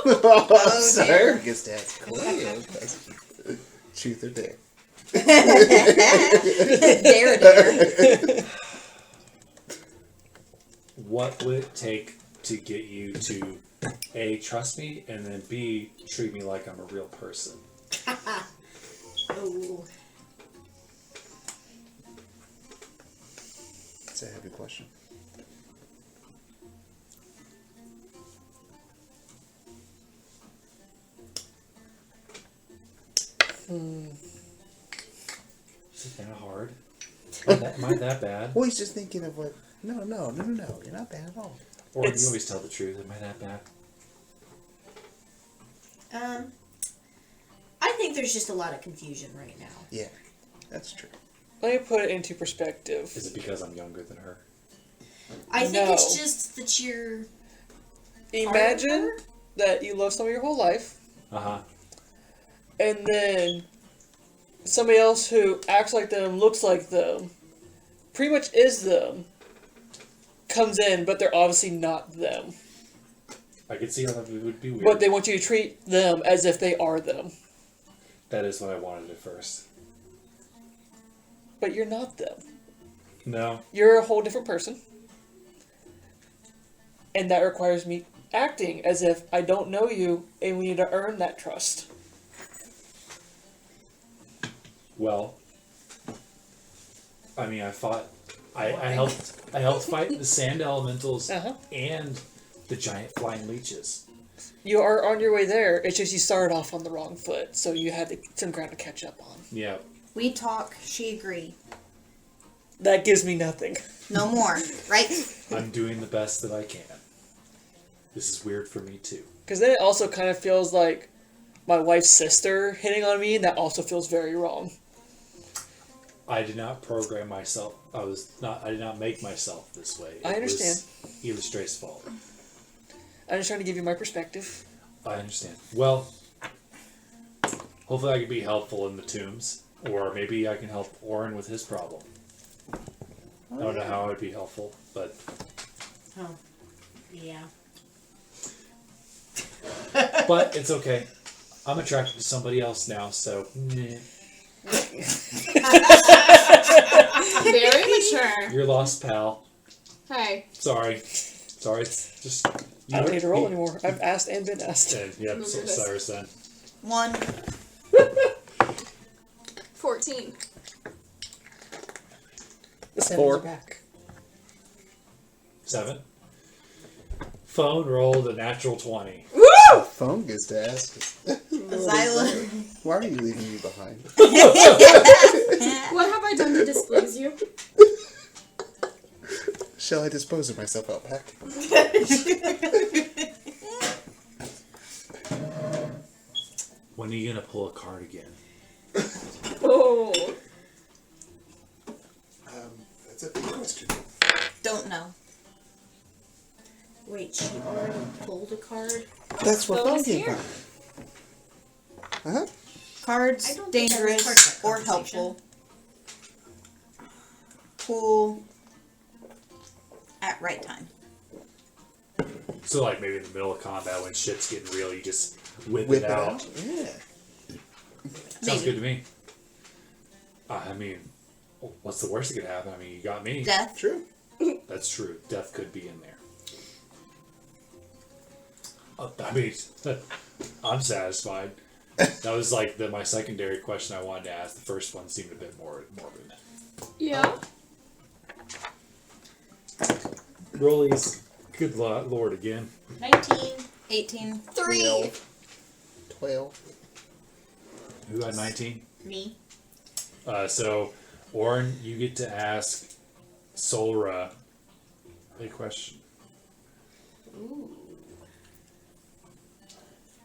Oh, dear. sir. Gets to ask Cleo. Truth or dare? Dare. What would it take to get you to A, trust me, and then B, treat me like I'm a real person? Oh. That's a heavy question. Is it that hard? Am I that bad? Well, he's just thinking of what. No. You're not bad at all. Or you It's- always tell the truth. Am I that bad? I think there's just a lot of confusion right now. Yeah, that's true. Let me put it into perspective. Is it because I'm younger than her? I think it's No. just that you're. Imagine that you love somebody your whole life, Uh-huh. and then somebody else who acts like them, looks like them, pretty much is them, comes in, but they're obviously not them. I could see how that would be weird. But they want you to treat them as if they are them. That is what I wanted at first. But you're not them. No. You're a whole different person. And that requires me acting as if I don't know you, and we need to earn that trust. Well, I mean, I helped fight the sand elementals Uh-huh. and the giant flying leeches. You are on your way there. It's just you started off on the wrong foot, so you had some ground to catch up on. Yeah. We talk, she agree. That gives me nothing. No more, right? I'm doing the best that I can. This is weird for me too. Because then it also kind of feels like my wife's sister hitting on me, and that also feels very wrong. I did not program myself. I did not make myself this way. I understand. It was Illustrate's fault. I'm just trying to give you my perspective. I understand. Well, hopefully I can be helpful in the tombs. Or maybe I can help Oren with his problem. I don't know how I would be helpful, but Oh. Yeah. but it's okay. I'm attracted to somebody else now, so meh. Very mature. You're lost, pal. Hey. Sorry. It's just I don't need to roll anymore. I've asked and been asked. Yep, Move so your dice. Cyrus then. 1. 14. The sevens 4. are back. 7. Phone rolled a natural 20. The phone gets to ask us. Azyla. Why are you leaving me behind? What have I done to displease you? Shall I dispose of myself out back? When are you gonna pull a card again? Oh. That's a big question. Don't know. Wait, she already pulled a card? That's what Phone phone is came here. from. Uh-huh. I Cards, don't think that was dangerous part of that or conversation. helpful. Pull at right time. So like maybe in the middle of combat when shit's getting real, you just whip Whip it out. Yeah. Sounds Maybe. good to me. I mean, what's the worst that could happen? I mean, you got me. Death. True. That's true. Death could be in there. I mean, I'm satisfied. That was like my secondary question I wanted to ask. The first one seemed a bit more morbid. Yeah. Rollies, good lord again. 19. 18. 3. 12. Who got 19? Me. So, Oren, you get to ask Solra a question. Ooh.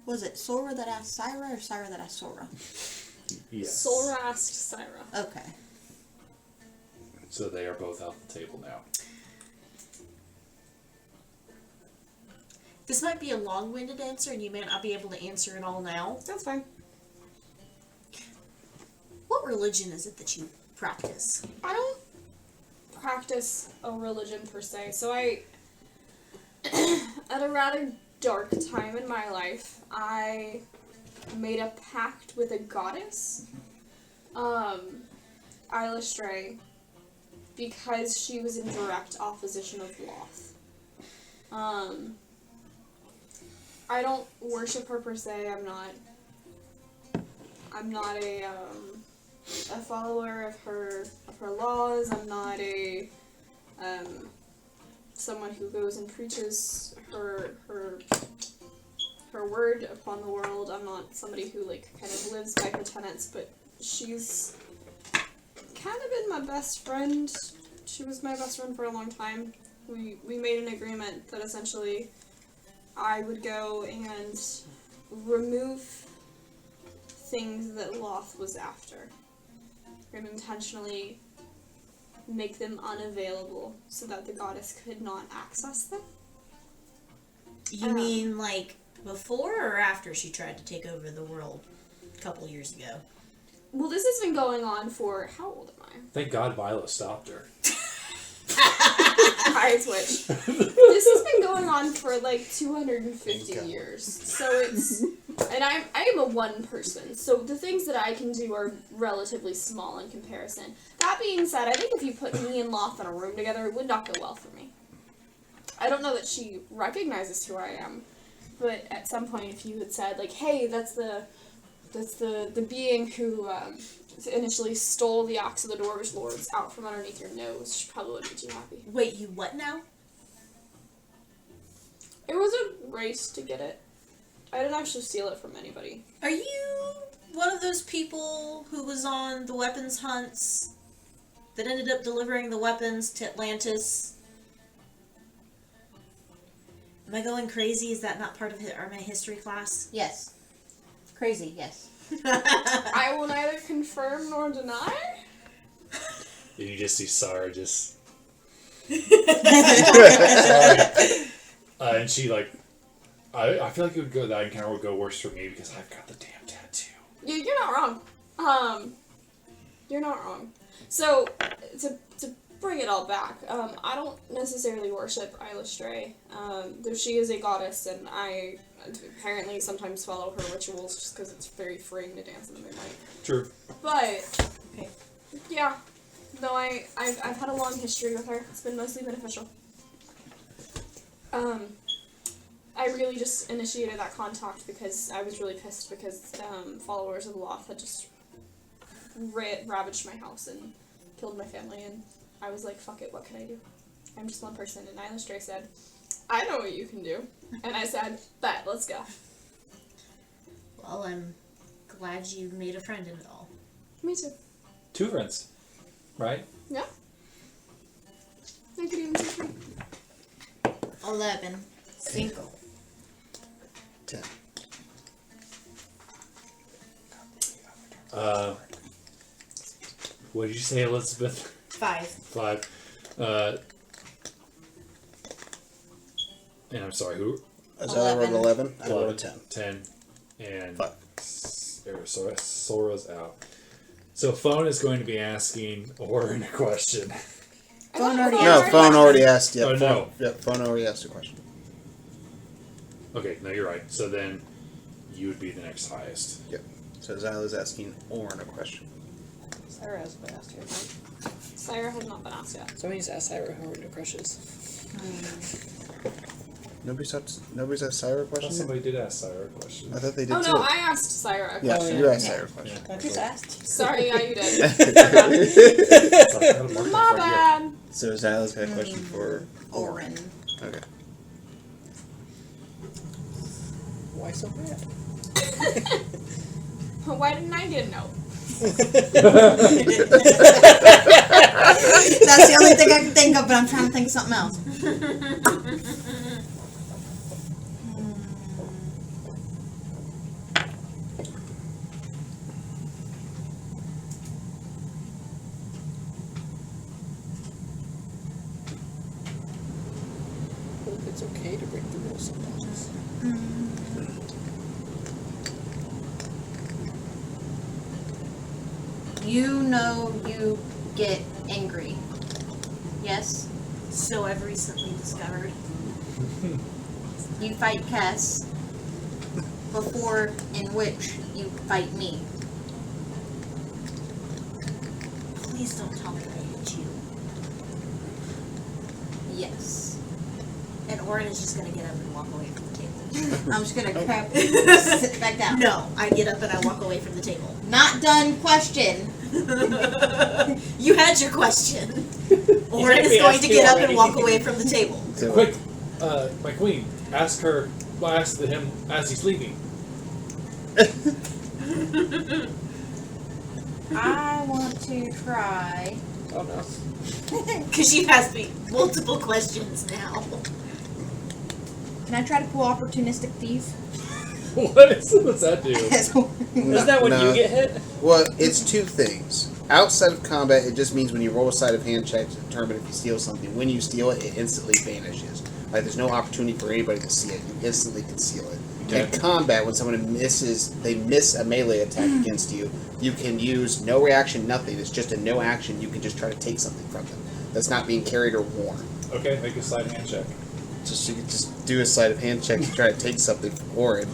Was it Solra that asked Syra or Syra that asked Solra? Yes. Solra asked Syra. Okay. So they are both off the table now. This might be a long-winded answer, and you may not be able to answer it all now. That's fine. What religion is it that you practice? I don't practice a religion per se, so I, at a rather dark time in my life, I made a pact with a goddess, Ivalice, because she was in direct opposition of Loth. I don't worship her per se. I'm not a follower of her laws. I'm not a someone who goes and preaches her word upon the world. I'm not somebody who like kind of lives by her tenets, but she's kind of been my best friend. She was my best friend for a long time. We made an agreement that essentially I would go and remove things that Loth was after and intentionally make them unavailable so that the goddess could not access them. You mean like before or after she tried to take over the world a couple years ago? Well, this has been going on for, how old am I? Thank God Viola stopped her. I switch. This has been going on for like 250 years. So it's, and I am a one person, so the things that I can do are relatively small in comparison. That being said, I think if you put me and Loth in a room together, it would not go well for me. I don't know that she recognizes who I am, but at some point if you had said like, hey, that's the being who initially stole the Axe of the Dwarvish Lords out from underneath your nose, she probably wouldn't be too happy. Wait, you what now? It was a race to get it. I didn't actually steal it from anybody. Are you one of those people who was on the weapons hunts that ended up delivering the weapons to Atlantis? Am I going crazy? Is that not part of my history class? Yes. Crazy, yes. I will neither confirm nor deny. And you just see Sarah just... and she like... I feel like it would go, that encounter would go worse for me because I've got the damn tattoo. Yeah, you're not wrong. You're not wrong. So, to bring it all back, I don't necessarily worship Ivalice, though she is a goddess, and I apparently sometimes follow her rituals just because it's very freeing to dance in the moonlight. True. But, yeah, though I've had a long history with her. It's been mostly beneficial. I really just initiated that contact because I was really pissed because followers of Loth had just ravaged my house and killed my family, and I was like, fuck it, what can I do? I'm just one person, and Ivalice said, I know what you can do. And I said, bet, let's go. Well, I'm glad you made a friend in it all. Me too. 2 friends, right? Yeah. I could even take me. 11. Cinco. 10. What did you say, Elizabeth? 5. 5. And I'm sorry, who? Azyla rolled 11. I rolled a 10. 10. And 5. Sora's out. So phone is going to be asking Orin a question. Phone already No, phone already asked. Yeah, Oh, no. phone already asked a question. Okay, no, you're right. So then you would be the next highest. Yep. So Azyla's asking Orin a question. Sarah has been asked here. Syra has not been asked yet. Somebody needs to ask Sarah who are new crushes. Nobody's asked Syra a I thought question? somebody did ask Sarah a question. I thought they did Oh too. no, I asked Syra a Yeah, question. you asked Syra a question. I just asked. Sorry, yeah, you did. My My bad. So Azyla's got a question for Orin. Okay. Why so mad? Why didn't I get a note? That's the only thing I can think of, but I'm trying to think of something else. Hope it's okay to break the rules sometimes. You know you get angry. Yes? So I've recently discovered. you fight Kess before in which you fight me. Please don't tell me I hit you. Yes. And Orin is just gonna get up and walk away from the table. I'm just gonna crap sit back down. No, I get up and I walk away from the table. Not done question. You had your question. Orin gonna is be going asked to you get up already. and walk away from the table. So, Quick, my queen, ask him as he's leaving. I want to try. Oh no. Because she has me multiple questions now. Can I try to pull opportunistic thief? What's that do? Isn't that when no. you get hit? Well, it's two things. Outside of combat, it just means when you roll a sleight of hand check to determine if you steal something, when you steal it, it instantly vanishes. Like, there's no opportunity for anybody to see it. You instantly conceal it. In combat, when someone miss a melee attack against you, you can use no reaction, nothing. It's just a no action. You can just try to take something from them that's not being carried or worn. Okay, make a slide hand check. You could just do a sleight of hand check to try to take something from Orin.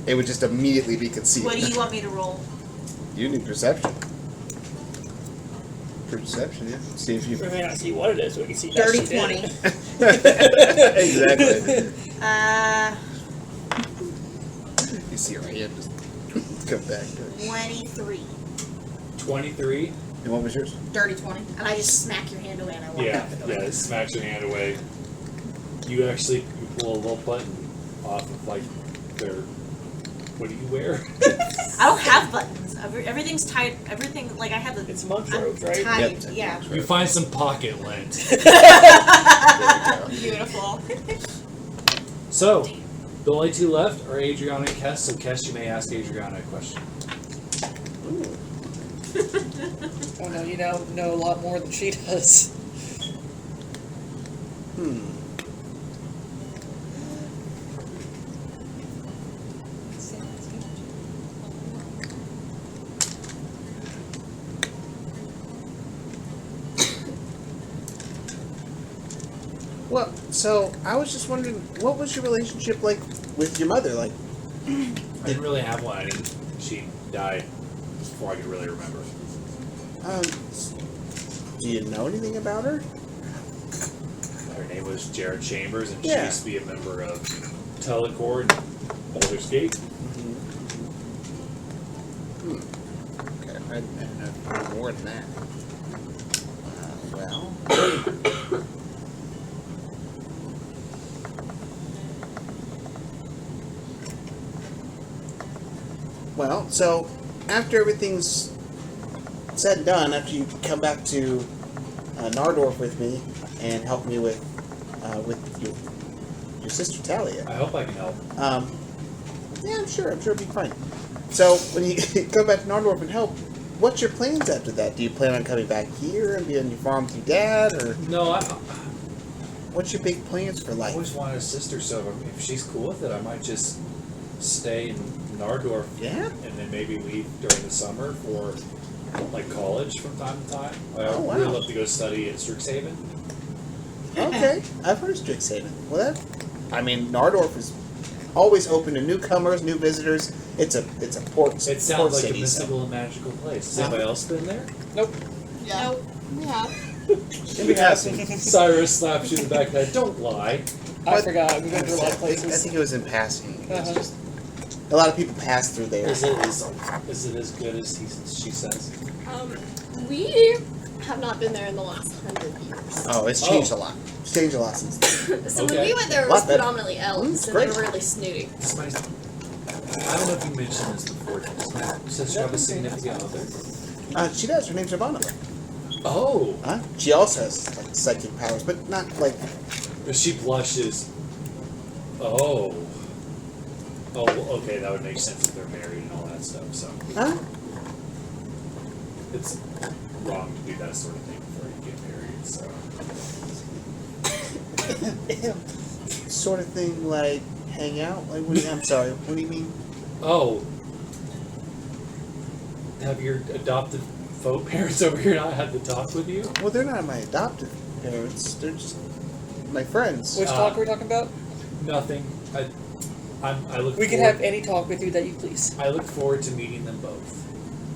It would just immediately be concealed. What do you want me to roll? You need perception. Perception, yeah. See if you. We may not see what it is, but we can see Dirty that she did 20. it. Exactly. You see right here. Just come back to it. 23. 23. And what was yours? Dirty 20. And I just smack your hand away and I walk Yeah, out the door. yeah. It smacks your hand away. You pull a little button off of like their. What do you wear? I don't have buttons. Everything's tied. Everything, like I have the. It's monk I'm robes, right? tied, Yep. yeah. You find some pocket lint. Beautiful. So, the only two left are Adriana and Kess. So, Kess, you may ask Adriana a question. Oh no, you know a lot more than she does. Well, so I was just wondering, what was your relationship like with your mother? Like, I didn't really have one. She died before I could really remember. Do you know anything about her? Her name was Jared Chambers, and she Yeah. used to be a member of Telecord and Baldur's Gate. Okay, I didn't know more than that. Well. Well, so after everything's said and done, after you come back to Nardorf with me and help me with your sister Talia. I hope I can help. Yeah, I'm sure it'll be fine. So when you come back to Nardorf and help, what's your plans after that? Do you plan on coming back here and being on your farm with your dad, or No, I what's your big plans for life? always wanted a sister, so if she's cool with it, I might just stay in Nardorf Yeah. and then maybe leave during the summer for like college from time to time. I Oh, wow. would really love to go study at Strixhaven. Okay, I've heard of Strixhaven. Well, Nardorf is always open to newcomers, new visitors. It's a port. It port sounds like city, a so. mystical and magical place. Has anybody else been there? Nope. Yeah. Nope. Yeah. We have. Cyrus slaps you in the back of the head. Don't lie. I forgot. We've been to a lot of I places. think it was in passing. It's Uh-huh. just a lot of people pass through there. Is it as good as she says? We have not been there in the last 100 years. Oh, it's changed a lot. It's changed a lot since then. So when Okay. we went there, it Lot was better. predominantly elves, and great. they were really snooty. Somebody's, I don't know if you mentioned this before. Does my sister have a significant other? She does. Her name's Ivana. Oh, Huh? She also has like psychic powers, but not like. she blushes. Oh. Oh, well, okay, that would make sense if they're married and all that stuff. So Huh? it's wrong to do that sort of thing before you get married. So Sort of thing like hang out. Like, what do you, I'm sorry. What do you mean? oh, have your adoptive folk parents over here not had to talk with you? Well, they're not my adoptive parents. They're just my friends. Which talk are we talking about? Nothing. I look. We can forward- have any talk with you that you please. I look forward to meeting them both.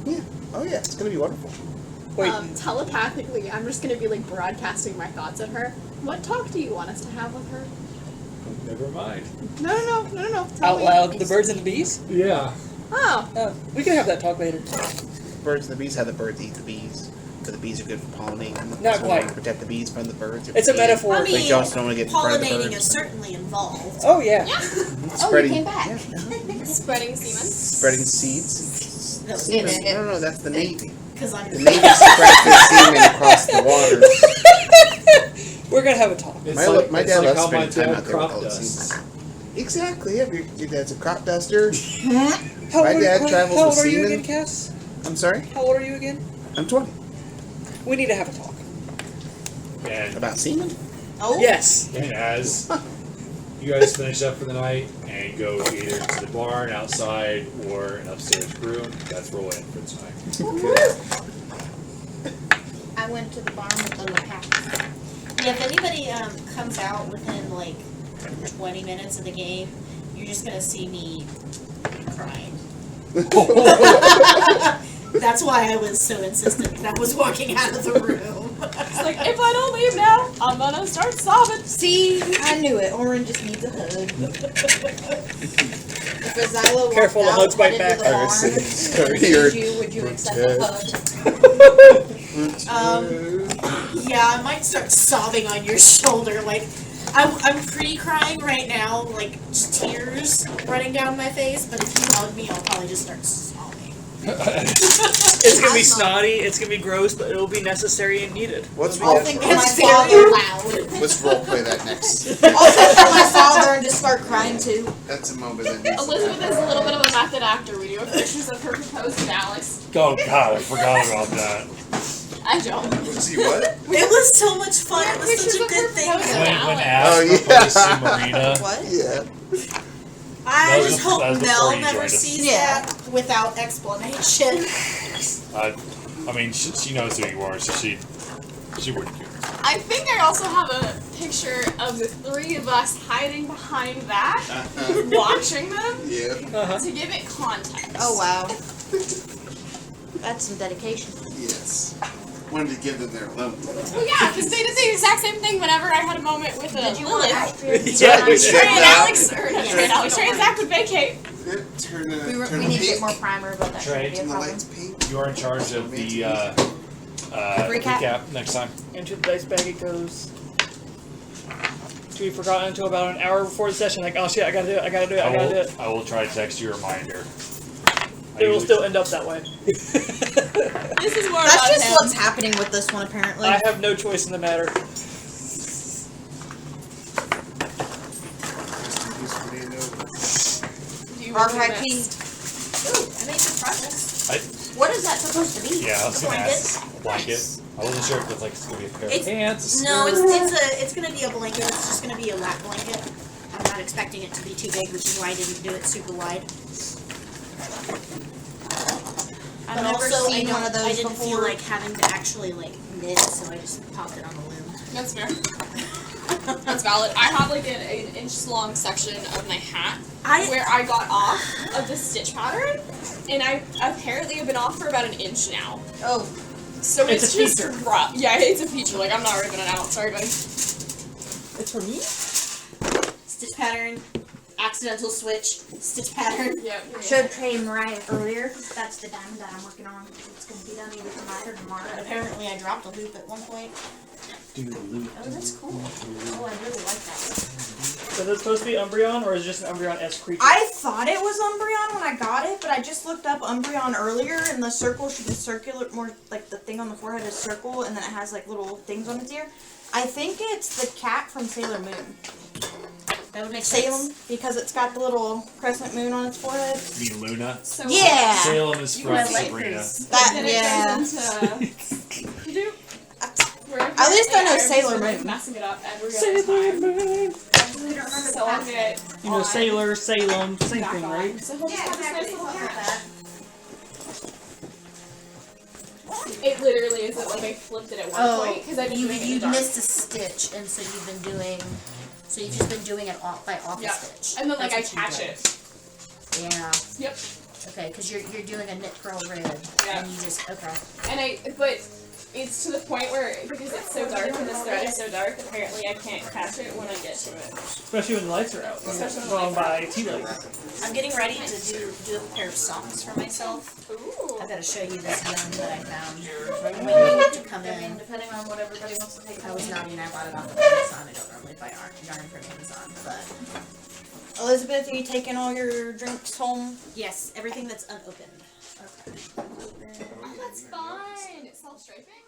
Yeah. Oh yeah, it's gonna be wonderful. Wait, Telepathically, I'm just gonna be like broadcasting my thoughts at her. What talk do you want us to have with her? Never mind. No. Tell out me. loud, the birds and the bees? Yeah. Oh, We can have that talk later. Birds and the bees, how the birds eat the bees. Because the bees are good for pollinating. Not So we want quite. to protect the bees from the birds. It's a metaphor. I Like mean, Johnson don't want to get in front of the pollinating birds. is certainly involved. Oh, yeah. yeah. Spreading, Oh, you came back. Spreading semen. Spreading seeds. No, Semen. No, that's the Navy. because I'm The Navy spread their semen across the water. We're going to have a talk. It's My it's dad like loves how my spending time dad out there with crop all the dusts. semen. Exactly. Yeah, your dad's a crop duster. How My old, dad how, travels how with old are you semen. again, Kess? I'm sorry? How old are you again? I'm 20. We need to have a talk. And, About semen? oh Yes. and as you guys finish up for the night and go either to the barn outside or an upstairs room, that's roll in for tonight. I went to the barn with the lapel. yeah. If anybody comes out within like 20 minutes of the game, you're just gonna see me crying. That's why I was so insistent that I was walking out of the room. It's like, if I don't leave now, I'm gonna start sobbing. See, I knew it. Oren just needs a hug. If Azyla walked Careful, the out hugs bite headed to back. the I barn, was would you accept a hug? Yeah, I might start sobbing on your shoulder. Like, I'm pre-crying right now, like just tears running down my face. But if you hug me, I'll probably just start sobbing. It's going to be snotty, it's going to be gross, but it'll be necessary and needed. Let's I'll role think of play. my It's father very loud. Let's role play that next. I'll think of my father and just start crying too. That's a moment that needs to Elizabeth happen. is a little bit of a method actor. We do have pictures of her proposed to Alex. Oh god, I forgot about that. I don't. See what? It was so much fun. It was Pictures such a of good her thing. proposal. When Alex. Ash Oh, yeah. proposed to Marina, What? Yeah. I That was just before- hope that was before Mel you never joined us. sees Yeah. that without explanation. I mean, she knows who you are, so she wouldn't care. I think I also have a picture of the three of us hiding behind that, watching them Yeah. to give it context. Oh wow. That's some dedication. Yes. Wanted to give them their loan. Well, yeah, because they did the exact same thing whenever I had a moment with Did you want Lilith. Astrid? Yeah, we Trey did and that. Alex, or not Trey and Alex, Trey and Zach would vacate. Turn We the need to get more primer, but that Trey, shouldn't be a turn the problem. lights pink. You are in charge of the Recap? recap next time. Into the dice bag it goes. To be forgotten until about an hour before the session. Like, oh shit, I gotta do it, I gotta do it, I gotta do it. I will try to text you a reminder. It will still end up that way. This is more That's about just him. what's happening with this one, apparently. I have no choice in the matter. Do you want R.I.P. this? Ooh, I made good progress. What is that supposed to be? Yeah, I was gonna Blanket. ask. Blanket. I wasn't sure if it's like it's gonna be a pair of It's- pants. A No, skirt. it's gonna be a blanket. It's just gonna be a lap blanket. I'm not expecting it to be too big, which is why I didn't do it super wide. I've But never also, seen one of those I didn't before. feel like having to actually like knit, so I just popped it on the loom. That's fair. That's valid. I have like an inch long section of my hat where I got off of the stitch pattern, and I apparently have been off for about an inch now. Oh, So It's it's, a just feature. rough. Yeah, it's a feature. Like, I'm not ripping it out. Sorry, buddy. It's for me? Stitch pattern, accidental switch, stitch pattern. Yeah. showed Trey and Mariah earlier. That's the diamond that I'm working on. It's going to be done either tonight or tomorrow. Apparently, I dropped a loop at one point. Oh, that's cool. Oh, I really like that. Is it supposed to be Umbreon, or is it just an Umbreon-esque creature? I thought it was Umbreon when I got it, but I just looked up Umbreon earlier, and the circle should be circular, more like the thing on the forehead is circle, and then it has like little things on its ear. I think it's the cat from Sailor Moon. That would make Salem, sense. because it's got the little crescent moon on its forehead. You mean Luna? So, Yeah! Salem is You from guys like Sabrina. That, then yeah. it goes into... At least I know Sailor Moon. Messing it up every Sailor other time. Moon! So I'll get You know, on Sailor, Salem, same back thing, on. right? So he'll just Yeah, have this nice exactly. little Look at hat. that. It literally isn't like I flipped it at one point because I didn't You do it in the dark. missed a stitch, and so you've been doing So you've just been doing it off by office Yeah. stitch. And then like That's I what you catch do. it. Yeah. Yep. Okay, because you're doing a knit purl rib. Yeah. And you just But it's to the point where, because it's so dark and this thread is so dark, apparently I can't catch it when I get to it. Especially when the lights are out. Especially when the Going lights by tea light. I'm getting ready to do a pair of socks for myself. Ooh. I've got to show you this yarn that I found. I'm waiting to come I mean, in. depending on what everybody wants to take. I was not, I bought it off of Amazon. I don't normally buy yarn from Amazon, but. Elizabeth, are you taking all your drinks home? Yes, everything that's unopened. Oh, that's fun. Self-striping?